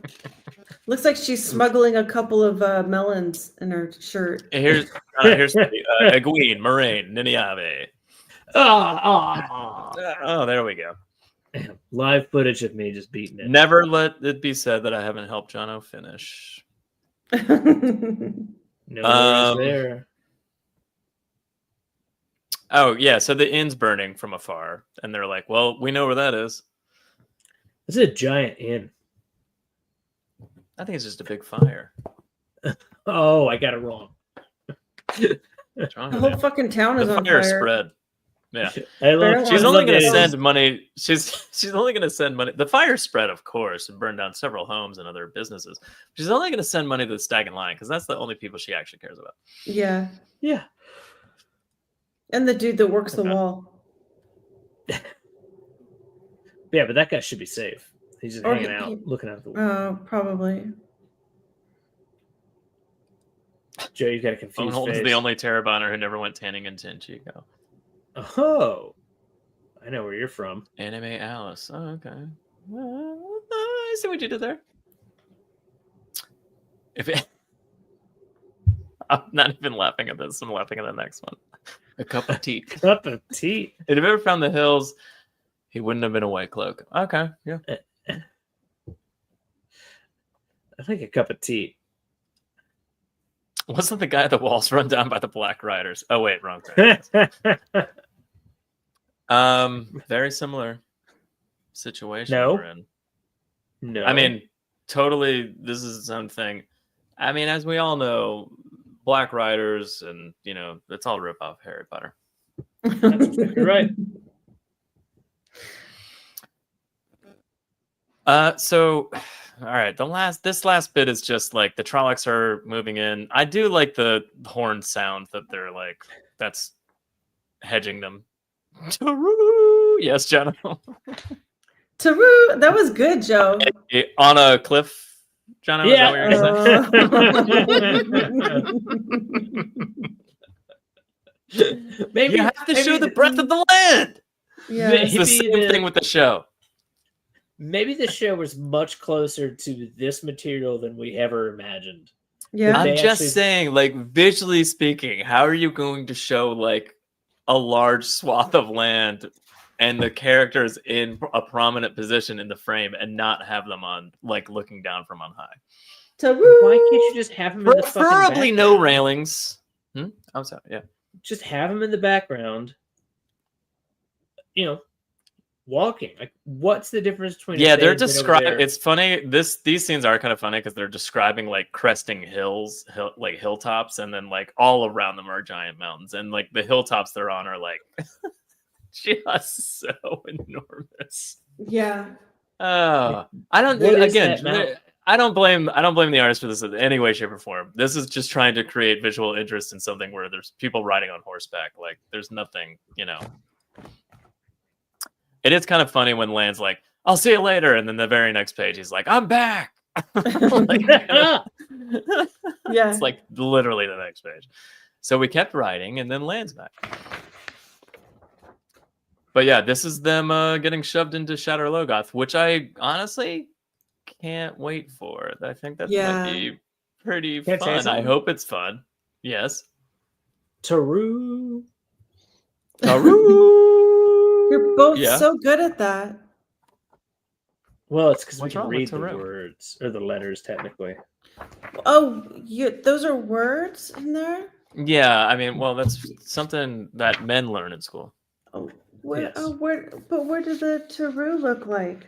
Speaker 6: looks like she's smuggling a couple of melons in her shirt.
Speaker 1: Here's Egwene, Moraine, Nineveh. Oh, there we go.
Speaker 2: Live footage of me just beating it.
Speaker 1: Never let it be said that I haven't helped Jono finish.
Speaker 2: No worries there.
Speaker 1: Oh yeah, so the inn's burning from afar, and they're like, "Well, we know where that is."
Speaker 2: This is a giant inn.
Speaker 1: I think it's just a big fire.
Speaker 2: Oh, I got it wrong.
Speaker 1: What's wrong
Speaker 6: The
Speaker 1: with
Speaker 6: whole
Speaker 1: you?
Speaker 6: fucking town is
Speaker 1: The
Speaker 6: on
Speaker 1: fire
Speaker 6: fire.
Speaker 1: spread. Yeah,
Speaker 2: I love,
Speaker 6: She's
Speaker 1: she's
Speaker 6: I
Speaker 1: only
Speaker 6: love
Speaker 1: going to
Speaker 6: it.
Speaker 1: send money. She's only going to send money. The fire spread, of course, and burned down several homes and other businesses. She's only going to send money to the Stag and Lion because that's the only people she actually cares about.
Speaker 6: Yeah.
Speaker 2: Yeah.
Speaker 6: And the dude that works the
Speaker 1: Okay.
Speaker 6: wall.
Speaker 2: Yeah, but that guy should be safe. He's just
Speaker 6: Or
Speaker 2: hanging
Speaker 6: he-
Speaker 2: out, looking out the window.
Speaker 6: Probably.
Speaker 2: Joe, you got a confused
Speaker 1: Bonehold's
Speaker 2: face.
Speaker 1: the only Terrabonner who never went tanning in Tenchico.
Speaker 2: Oh, I know where you're from.
Speaker 1: Anime Alice. Oh, okay. I see what you did there. I'm not even laughing at this. I'm laughing at the next one. A cup of tea.
Speaker 2: Cup of tea.
Speaker 1: If you ever found the hills, he wouldn't have been a white cloak. Okay, yeah.
Speaker 2: I think a cup of tea.
Speaker 1: Wasn't the guy at the walls run down by the Black Riders? Oh wait, wrong thing. Very similar situation
Speaker 2: No.
Speaker 1: we're in.
Speaker 2: No.
Speaker 1: I mean, totally. This is its own thing. I mean, as we all know, Black Riders and it's all rip off Harry Potter.
Speaker 2: you're right.
Speaker 1: So, all right. This last bit is just like the Trollocs are moving in. I do like the horn sound that they're like. That's hedging them. Yes, Jenna.
Speaker 6: Taru, that was good, Joe.
Speaker 1: On a cliff, Jenna. Is that what you're saying?
Speaker 2: Maybe
Speaker 1: You have to show the breadth of the land.
Speaker 6: Yeah.
Speaker 1: It's the
Speaker 2: Maybe
Speaker 1: same
Speaker 2: the-
Speaker 1: thing with the show.
Speaker 2: Maybe the show was much closer to this material than we ever imagined.
Speaker 6: Yeah.
Speaker 2: They
Speaker 1: I'm just
Speaker 2: actually-
Speaker 1: saying, like, visually speaking, how are you going to show like a large swath of land and the characters in a prominent position in the frame and not have them on like looking down from on high?
Speaker 6: Taru.
Speaker 2: Why can't you just have them in the fucking
Speaker 1: Preferably no
Speaker 2: background?
Speaker 1: railings. I'm sorry. Yeah.
Speaker 2: Just have them in the background. Walking. Like, what's the difference between?
Speaker 1: Yeah,
Speaker 2: if they
Speaker 1: they're
Speaker 2: had been over
Speaker 1: describing.
Speaker 2: there-
Speaker 1: It's funny. These scenes are kind of funny because they're describing like cresting hills, like hilltops, and then like all around them are giant mountains, and like the hilltops they're on are like just so enormous.
Speaker 6: Yeah.
Speaker 1: Oh, I don't.
Speaker 2: What is
Speaker 1: Again,
Speaker 2: that mountain?
Speaker 1: I don't blame the artist for this in any way, shape, or form. This is just trying to create visual interest in something where there's people riding on horseback. Like there's nothing, It is kind of funny when Land's like, "I'll see you later," and then the very next page he's like, "I'm back." Like,
Speaker 6: Yeah.
Speaker 1: it's like literally the next page. So we kept writing, and then Land's back. But yeah, this is them getting shoved into Shatter Logoth, which I honestly can't wait for. I think that might be pretty
Speaker 2: Can I say
Speaker 1: fun. I
Speaker 2: something?
Speaker 1: hope it's fun. Yes.
Speaker 2: Taru.
Speaker 1: Taru.
Speaker 6: You're both
Speaker 1: Yeah.
Speaker 6: so good at that.
Speaker 2: Well, it's because we
Speaker 1: What's
Speaker 2: can
Speaker 1: wrong with
Speaker 2: read the
Speaker 1: Taru?
Speaker 2: words or the letters technically.
Speaker 6: Oh, those are words in there?
Speaker 1: Yeah, I mean, well, that's something that men learn in school.
Speaker 6: Oh, Where,
Speaker 2: Yes.
Speaker 6: where does the Taru look like?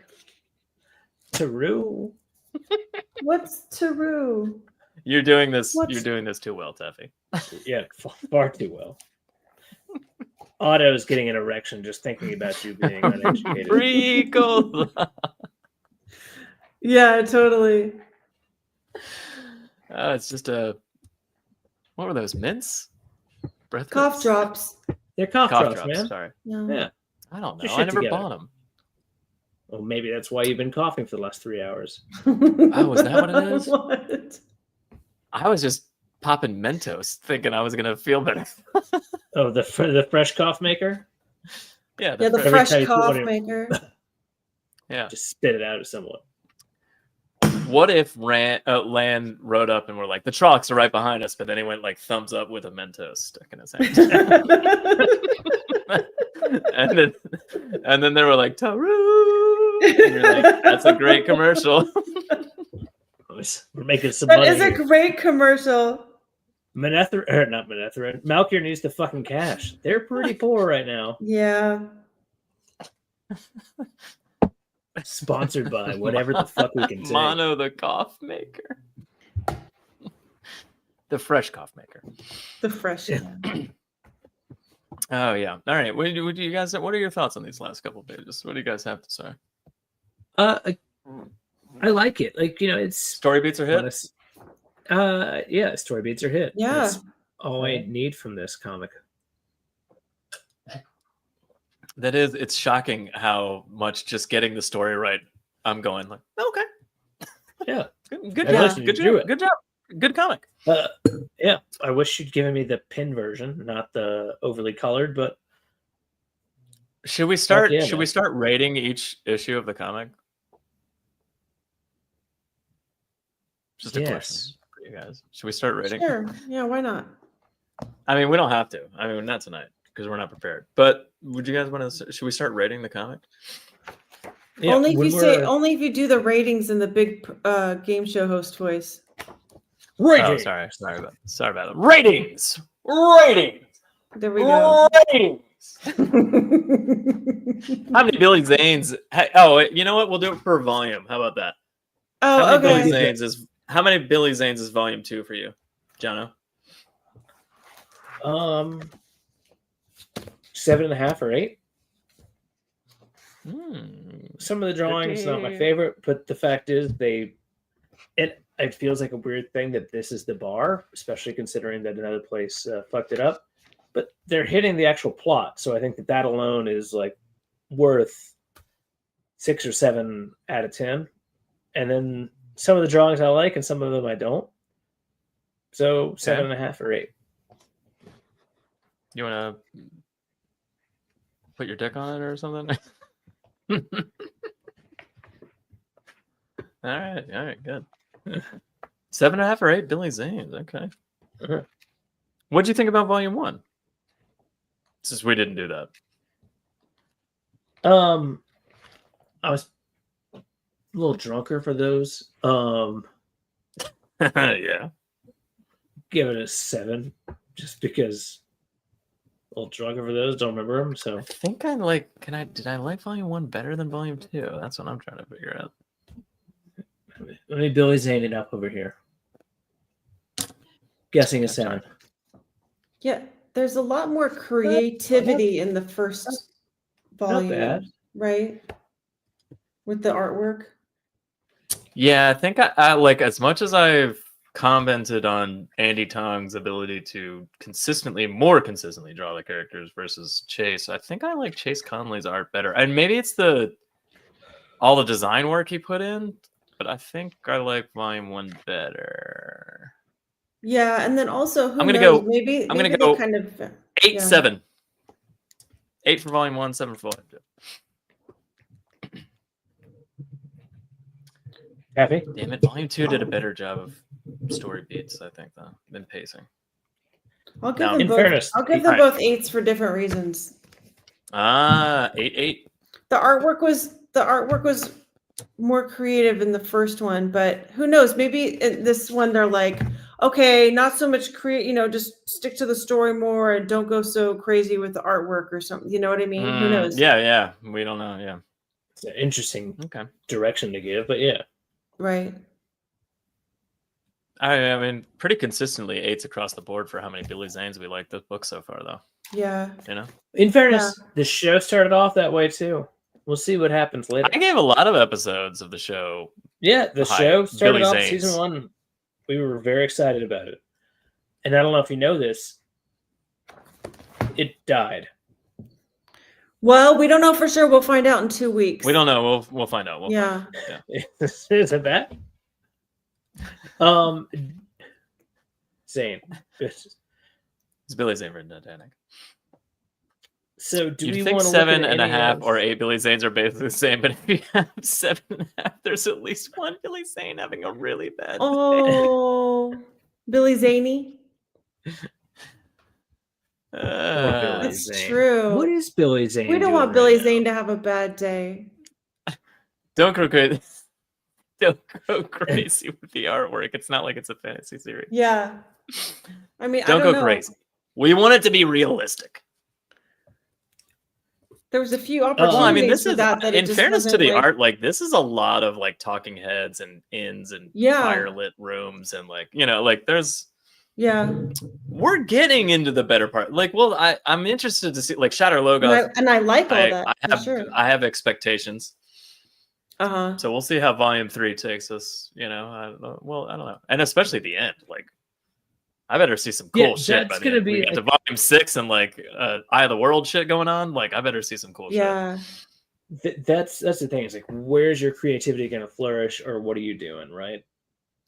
Speaker 2: Taru.
Speaker 6: What's Taru?
Speaker 1: You're doing this.
Speaker 6: What's-
Speaker 1: You're doing this too well, Taffy.
Speaker 2: Yeah, far too well. Otto's getting an erection just thinking about you being uneducated.
Speaker 1: Ricola.
Speaker 6: Yeah, totally.
Speaker 1: It's just a. What were those mints? Breath
Speaker 6: Cough
Speaker 1: mints?
Speaker 6: drops.
Speaker 2: They're cough drops, man.
Speaker 1: Sorry,
Speaker 6: No.
Speaker 2: Yeah.
Speaker 1: I don't know.
Speaker 2: Your
Speaker 1: I
Speaker 2: shit
Speaker 1: never
Speaker 2: together.
Speaker 1: bought them.
Speaker 2: Well, maybe that's why you've been coughing for the last 3 hours.
Speaker 1: Oh, is that what it is?
Speaker 6: What?
Speaker 1: I was just popping Mentos, thinking I was gonna feel better.
Speaker 2: Oh, the fresh cough maker?
Speaker 1: Yeah,
Speaker 6: Yeah, the
Speaker 2: Every
Speaker 6: fresh
Speaker 2: time you put
Speaker 6: cough
Speaker 2: one in-
Speaker 6: maker.
Speaker 1: yeah.
Speaker 2: Just spit it out at someone.
Speaker 1: What if Lan rode up and were like, the Trollocs are right behind us, but then he went like thumbs up with a Mentos stuck in his hand. and then they were like, Taru. And you're like, that's a great commercial.
Speaker 2: We're making some
Speaker 6: That
Speaker 2: money.
Speaker 6: is a
Speaker 2: here.
Speaker 6: great commercial.
Speaker 2: Not Manethrin. Malkier needs the fucking cash. They're pretty poor right now.
Speaker 6: Yeah.
Speaker 2: Sponsored by whatever the fuck we can say.
Speaker 1: Mono the cough maker. The fresh cough maker.
Speaker 6: The fresh.
Speaker 2: Yeah.
Speaker 1: Oh yeah. All right. What do you guys? What are your thoughts on these last couple pages? What do you guys have to say?
Speaker 2: I like it. Like, it's
Speaker 1: Story beats are hit.
Speaker 2: honest. Yeah, story beats are hit.
Speaker 6: Yeah.
Speaker 2: That's all I need from this comic.
Speaker 1: That is, it's shocking how much just getting the story right. I'm going like, okay,
Speaker 2: Yeah.
Speaker 1: good
Speaker 2: Yeah.
Speaker 1: job,
Speaker 2: You
Speaker 1: good
Speaker 2: drew
Speaker 1: job,
Speaker 2: it.
Speaker 1: good job, good comic.
Speaker 2: Yeah. I wish you'd given me the pin version, not the overly colored, but
Speaker 1: Should we start?
Speaker 2: yeah,
Speaker 1: should we
Speaker 2: man.
Speaker 1: start rating each issue of the comic? Just a question
Speaker 2: yes.
Speaker 1: for you guys. Should we start rating?
Speaker 6: Sure. Yeah, why not?
Speaker 1: I mean, we don't have to. I mean, not tonight because we're not prepared. But would you guys want to? Should we start rating the comic?
Speaker 2: Yeah,
Speaker 6: only if
Speaker 2: when
Speaker 6: you say
Speaker 2: we're-
Speaker 6: only if you do the ratings in the big game show host voice.
Speaker 1: Oh, sorry about it. Ratings.
Speaker 6: There we go.
Speaker 1: Ratings. How many Billy Zanes? Oh, you know what? We'll do it per volume. How about that?
Speaker 6: Oh,
Speaker 1: How many Billy
Speaker 6: okay.
Speaker 1: Zanes is? How many Billy Zanes is volume 2 for you, Jono?
Speaker 2: 7.5 or 8.
Speaker 1: Hmm.
Speaker 2: Some of the drawings not my
Speaker 1: Pretty-
Speaker 2: favorite, but the fact is it feels like a weird thing that this is the bar, especially considering that another place fucked it up. But they're hitting the actual plot, so I think that alone is like worth 6 or 7 out of 10. And then some of the drawings I like, and some of them I don't. So 7.5 or 8.
Speaker 1: You want to put your dick on it or something? All right, good. 7.5 or 8 Billy Zanes. Okay.
Speaker 2: Uh-huh.
Speaker 1: What'd you think about volume 1? Since we didn't do that.
Speaker 2: I was a little drunker for those.
Speaker 1: Yeah.
Speaker 2: Give it a 7, just because a little drunker for those. Don't remember them, so
Speaker 1: I think I like. Did I like volume 1 better than volume 2? That's what I'm trying to figure out.
Speaker 2: let me Billy Zane it up over here. Guessing a 7.
Speaker 6: Yeah, there's a lot more creativity in the first volume,
Speaker 2: bad.
Speaker 6: right? With the artwork.
Speaker 1: Yeah, I think I like, as much as I've commented on Andy Tong's ability to more consistently draw the characters versus Chase, I think I like Chase Conley's art better. And maybe it's all the design work he put in, but I think I like volume 1 better.
Speaker 6: Yeah, and then also
Speaker 1: I'm gonna
Speaker 6: knows,
Speaker 1: go-
Speaker 6: maybe
Speaker 1: I'm gonna
Speaker 6: maybe
Speaker 1: go
Speaker 6: they kind of
Speaker 1: 8,
Speaker 6: Yeah.
Speaker 1: 7. 8 for volume 1, 7 for volume 2.
Speaker 2: Happy?
Speaker 1: Damn it, volume 2 did a better job of story beats, I think, though, than pacing.
Speaker 6: I'll give
Speaker 1: No.
Speaker 6: them
Speaker 2: In
Speaker 6: both.
Speaker 2: fairness,
Speaker 6: I'll give them
Speaker 1: alright.
Speaker 6: both 8s for different reasons.
Speaker 1: 8.
Speaker 6: The artwork was more creative in the first one, but who knows? Maybe in this one they're like, okay, not so much create, just stick to the story more and don't go so crazy with the artwork or something. You know what I mean? Who knows?
Speaker 1: Yeah. We don't know. Yeah.
Speaker 2: It's an interesting
Speaker 1: Okay.
Speaker 2: direction to give, but yeah.
Speaker 6: Right.
Speaker 1: I mean, pretty consistently 8s across the board for how many Billy Zanes we like this book so far, though.
Speaker 6: Yeah.
Speaker 2: In fairness, the show started off that way too. We'll see what happens later.
Speaker 1: I gave a lot of episodes of the show.
Speaker 2: Yeah, the show started
Speaker 1: Billy
Speaker 2: off
Speaker 1: Zanes.
Speaker 2: season 1. We were very excited about it. And I don't know if you know this. It died.
Speaker 6: Well, we don't know for sure. We'll find out in 2 weeks.
Speaker 1: We don't know. We'll find out.
Speaker 6: Yeah.
Speaker 2: Is it bad? Zane.
Speaker 1: It's Billy Zane for Titanic.
Speaker 2: So do
Speaker 1: You'd
Speaker 2: we
Speaker 1: think
Speaker 2: want to
Speaker 1: 7.5 or 8 Billy Zanes are basically the same, but if you have 7.5, there's at least one Billy Zane having a really bad day.
Speaker 6: Oh, Billy Zaney.
Speaker 2: That's
Speaker 6: That's true.
Speaker 2: What is Billy Zane?
Speaker 6: We don't
Speaker 2: doing
Speaker 6: want Billy
Speaker 2: right
Speaker 6: Zane to have a bad day.
Speaker 1: Don't go crazy. Don't go crazy with the artwork. It's not like it's a fantasy series.
Speaker 6: Yeah. I mean,
Speaker 1: Don't
Speaker 6: I
Speaker 1: go
Speaker 6: don't know.
Speaker 1: crazy. We want it to be realistic.
Speaker 6: There was a few opportunities
Speaker 1: Well, I mean, this
Speaker 6: for
Speaker 1: is
Speaker 6: that it
Speaker 1: in
Speaker 6: just
Speaker 1: fairness to
Speaker 6: wasn't,
Speaker 1: the
Speaker 6: like-
Speaker 1: art. Like, this is a lot of like talking heads and inns and
Speaker 6: Yeah.
Speaker 1: firelit rooms and like there's.
Speaker 6: Yeah.
Speaker 1: We're getting into the better part. Like, well, I'm interested to see like Shatter Logoth.
Speaker 6: And I like all that.
Speaker 1: I
Speaker 6: for sure.
Speaker 1: have expectations.
Speaker 6: Uh-huh.
Speaker 1: So we'll see how Volume 3 takes us. I don't know. Well, I don't know, and especially the end. Like, I better see some cool shit.
Speaker 2: That's
Speaker 1: By the
Speaker 2: gonna
Speaker 1: end.
Speaker 2: be
Speaker 1: We get to Volume 6 and like Eye of the World shit going on. Like, I better see some cool
Speaker 6: Yeah.
Speaker 1: shit.
Speaker 2: That's the thing. It's like, where's your creativity going to flourish, or what are you doing, right?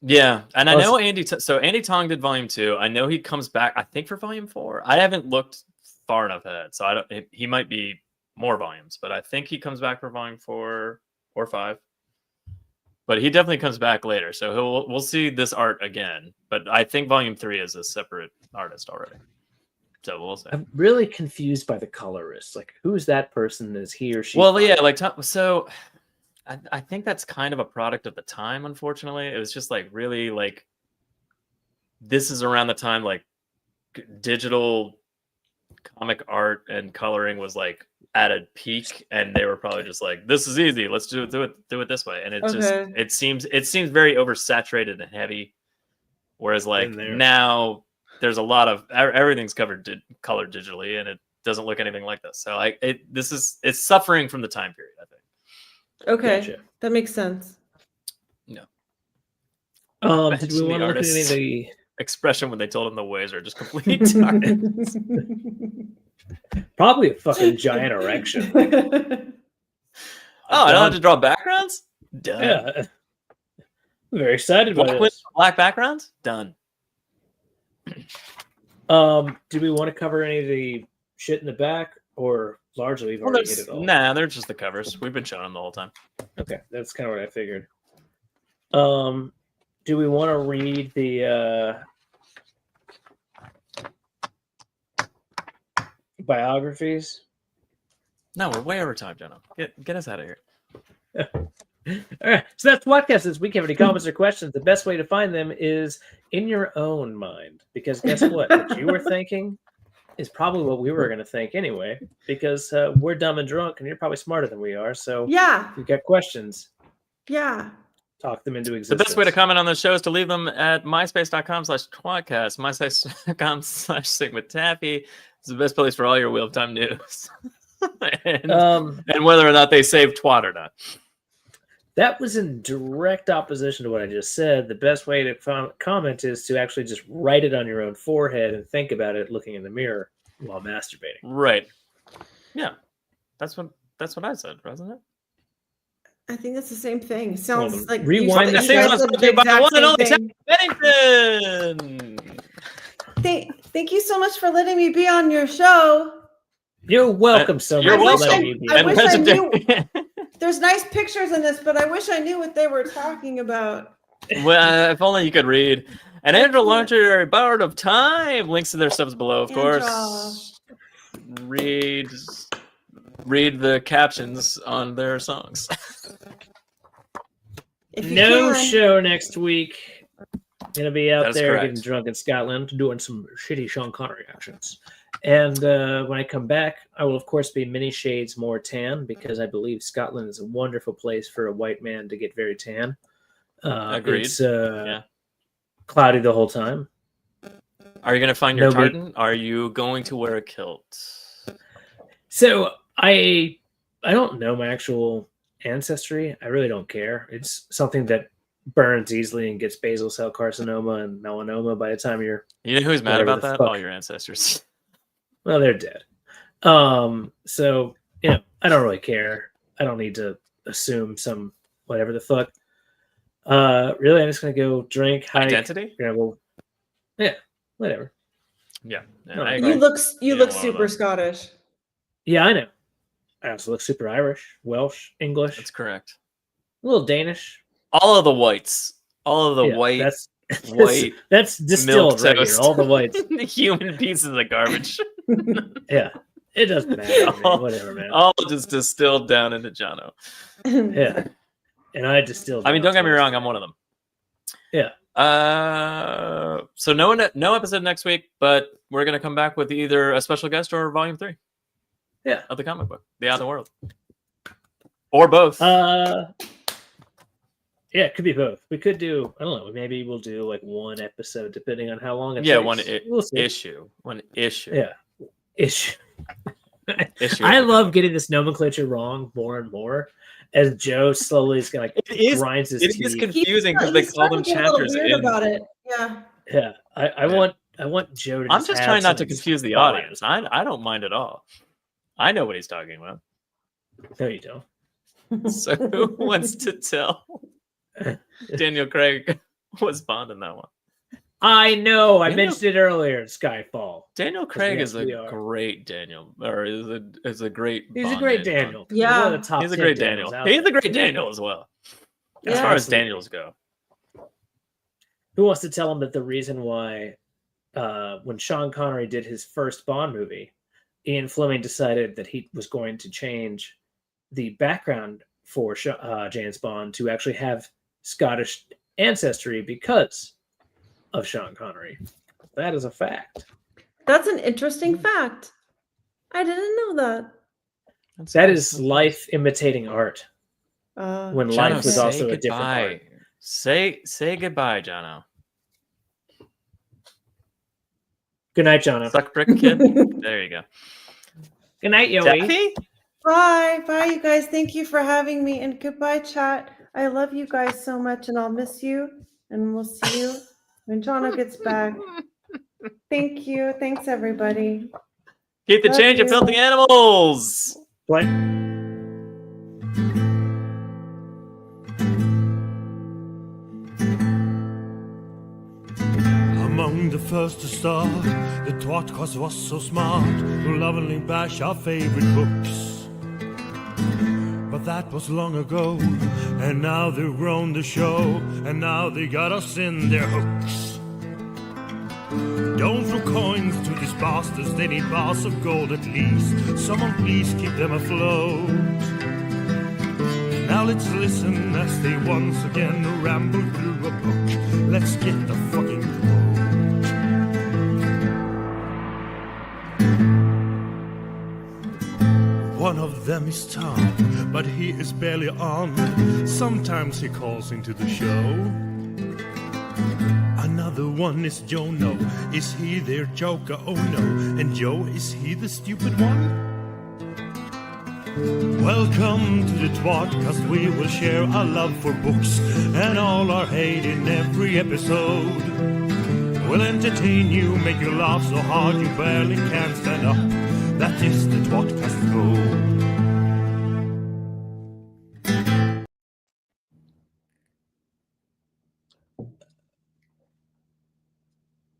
Speaker 1: Yeah, and I
Speaker 2: Plus-
Speaker 1: know Andy. So Andy Tong did Volume 2. I know he comes back. I think for Volume 4. I haven't looked far enough ahead, so I don't. He might be more volumes, but I think he comes back for Volume 4 or 5. But he definitely comes back later, so we'll see this art again. But I think Volume 3 is a separate artist already, so we'll see.
Speaker 2: I'm really confused by the colorist. Like, who's that person? Is he or she?
Speaker 1: Well, yeah, like so. I think that's kind of a product of the time. Unfortunately, it was just like really like. This is around the time like digital comic art and coloring was like at a peak, and they were probably just like, "This is easy. Let's do it this way." And it seems very oversaturated and heavy. Whereas like now, there's a lot of everything's colored digitally, and it doesn't look anything like this. So like it's suffering from the time period, I think.
Speaker 6: Okay.
Speaker 2: Gotcha.
Speaker 6: That makes sense.
Speaker 1: No.
Speaker 2: Did we want to look at any of the
Speaker 1: expression when they told him the waves are just complete darkness?
Speaker 2: probably a fucking giant erection?
Speaker 1: Oh, I don't have to draw backgrounds? Done.
Speaker 2: Yeah. I'm very excited about this.
Speaker 1: Black backgrounds? Done.
Speaker 2: Do we want to cover any of the shit in the back, or largely we've already hit it all?
Speaker 1: Nah, they're just the covers. We've been showing them the whole time.
Speaker 2: Okay, that's kind of what I figured. Do we want to read the biographies?
Speaker 1: No, we're way over time, Jono. Get us out of here.
Speaker 2: All right, so that's tWoTcast this week. If you have any comments or questions, the best way to find them is in your own mind. Because guess what? What you were thinking is probably what we were going to think anyway. Because we're dumb and drunk, and you're probably smarter than we are. So
Speaker 6: Yeah.
Speaker 2: if you've got questions,
Speaker 6: Yeah.
Speaker 2: talk them into
Speaker 1: The
Speaker 2: existence.
Speaker 1: best way to comment on the show is to leave them at myspace.com/tWoTcast, myspace.com/SigmaTaffy. It's the best place for all your Wheel of Time news. and whether or not they save twat or not.
Speaker 2: That was in direct opposition to what I just said. The best way to comment is to actually just write it on your own forehead and think about it looking in the mirror while masturbating.
Speaker 1: Right. Yeah. That's what I said, wasn't it?
Speaker 6: I think that's the same thing. Sounds like
Speaker 2: rewind
Speaker 6: you
Speaker 2: that.
Speaker 6: guys said the exact same thing.
Speaker 1: Bennington.
Speaker 6: Thank you so much for letting me be on your show.
Speaker 2: You're welcome so
Speaker 1: You're
Speaker 2: much.
Speaker 1: welcome.
Speaker 6: I wish I knew.
Speaker 1: President-
Speaker 6: There's nice pictures in this, but I wish I knew what they were talking about.
Speaker 1: Well, if only you could read. And Andrew Launcher, Bard of Time. Links to their subs below, of course. Read the captions on their songs.
Speaker 6: If you
Speaker 2: No
Speaker 6: can.
Speaker 2: show next week. Gonna be
Speaker 1: That
Speaker 2: out
Speaker 1: is
Speaker 2: there
Speaker 1: correct.
Speaker 2: getting drunk in Scotland, doing some shitty Sean Connery actions. And when I come back, I will of course be many shades more tan because I believe Scotland is a wonderful place for a white man to get very tan.
Speaker 1: Agreed.
Speaker 2: It's
Speaker 1: Yeah.
Speaker 2: cloudy the whole time.
Speaker 1: Are you going to find your
Speaker 2: Nobody-
Speaker 1: tartan? Are you going to wear a kilt?
Speaker 2: So I don't know my actual ancestry. I really don't care. It's something that burns easily and gets basal cell carcinoma and melanoma by the time you're
Speaker 1: You know who's mad
Speaker 2: Whatever
Speaker 1: about
Speaker 2: the
Speaker 1: that?
Speaker 2: fuck.
Speaker 1: All your ancestors.
Speaker 2: well, they're dead. So I don't really care. I don't need to assume some whatever the fuck. Really, I'm just gonna go drink, hike,
Speaker 1: Identity?
Speaker 2: whatever.
Speaker 1: Yeah.
Speaker 2: No,
Speaker 1: I
Speaker 6: You
Speaker 1: agree.
Speaker 6: look
Speaker 1: Yeah,
Speaker 6: look
Speaker 1: one of
Speaker 6: super
Speaker 1: those.
Speaker 6: Scottish.
Speaker 2: Yeah, I know. I also look super Irish, Welsh, English,
Speaker 1: That's correct.
Speaker 2: a little Danish.
Speaker 1: All of the whites. All of the
Speaker 2: Yeah,
Speaker 1: white
Speaker 2: that's that's distilled right here.
Speaker 1: toast.
Speaker 2: All the whites.
Speaker 1: human pieces of garbage.
Speaker 2: Yeah, it doesn't matter. Man. Whatever, man.
Speaker 1: All just distilled down into Jono.
Speaker 2: Yeah, and I distilled.
Speaker 1: I mean,
Speaker 2: down
Speaker 1: don't get me
Speaker 2: toast.
Speaker 1: wrong, I'm one of them.
Speaker 2: Yeah.
Speaker 1: So no episode next week, but we're gonna come back with either a special guest or volume 3.
Speaker 2: Yeah.
Speaker 1: Of the comic book, The Other World, or both.
Speaker 2: Yeah, it could be both. We could do. I don't know. Maybe we'll do like one episode, depending on how long it
Speaker 1: Yeah,
Speaker 2: takes.
Speaker 1: one
Speaker 2: We'll see.
Speaker 1: issue. One issue.
Speaker 2: Yeah, issue.
Speaker 1: Issue.
Speaker 2: I love getting this nomenclature wrong more and more as Joe slowly is gonna
Speaker 1: It is.
Speaker 2: grinds his
Speaker 1: It
Speaker 2: teeth.
Speaker 1: is confusing because they
Speaker 6: He's
Speaker 1: call
Speaker 6: starting
Speaker 1: them
Speaker 6: to get a little
Speaker 1: chapters.
Speaker 6: weird about it. Yeah.
Speaker 2: Yeah, I want Joe to.
Speaker 1: I'm just
Speaker 2: have
Speaker 1: trying not to
Speaker 2: some
Speaker 1: confuse the
Speaker 2: spotlight.
Speaker 1: audience. I don't mind at all. I know what he's talking about.
Speaker 2: No, you don't.
Speaker 1: So who wants to tell? Daniel Craig was Bond in that one.
Speaker 2: I know. I
Speaker 1: Daniel-
Speaker 2: mentioned it earlier. Skyfall.
Speaker 1: Daniel Craig
Speaker 2: yes,
Speaker 1: is
Speaker 2: we
Speaker 1: a
Speaker 2: are.
Speaker 1: great Daniel, or is a great.
Speaker 2: He's a
Speaker 1: Bond
Speaker 2: great
Speaker 1: Daniel.
Speaker 2: Daniel.
Speaker 6: Yeah.
Speaker 2: One of the top
Speaker 1: He's a
Speaker 2: 10
Speaker 1: great
Speaker 2: Daniels
Speaker 1: Daniel.
Speaker 2: out
Speaker 1: He's
Speaker 2: there.
Speaker 1: a great Daniel as well. As
Speaker 6: Yeah.
Speaker 1: far as
Speaker 2: Absolutely.
Speaker 1: Daniels go.
Speaker 2: Who wants to tell him that the reason why, when Sean Connery did his first Bond movie, Ian Fleming decided that he was going to change the background for James Bond to actually have Scottish ancestry because of Sean Connery. That is a fact.
Speaker 6: That's an interesting fact. I didn't know that.
Speaker 2: That is life imitating art. When
Speaker 1: Jono,
Speaker 2: life was
Speaker 1: say
Speaker 2: also a different
Speaker 1: goodbye.
Speaker 2: art.
Speaker 1: Say goodbye, Jono.
Speaker 2: Good night, Jono.
Speaker 1: Suck brick kid. There you go.
Speaker 2: Good night, Yoey.
Speaker 1: Taffy?
Speaker 6: Bye. Bye, you guys. Thank you for having me. And goodbye, chat. I love you guys so much, and I'll miss you. And we'll see you when Jono gets back. Thank you. Thanks, everybody.
Speaker 1: Keep the
Speaker 6: Love
Speaker 1: change, you
Speaker 6: you.
Speaker 1: filthy animals.
Speaker 2: Play.
Speaker 7: Among the first to start, the tWoTcast was so smart to lovingly bash our favorite books. But that was long ago, and now they've grown the show, and now they got us in their hooks. Don't throw coins to these bastards, they need bars of gold at least. Someone please keep them afloat. Now let's listen as they once again ramble through a book. Let's get the fucking quote. One of them is Tom, but he is barely on. Sometimes he calls into the show. Another one is Jono. Is he their joker? Oh no. And Joe, is he the stupid one? Welcome to the tWoTcast. We will share our love for books and all our hate in every episode. We'll entertain you, make you laugh so hard you barely can stand up. That is the tWoTcast code.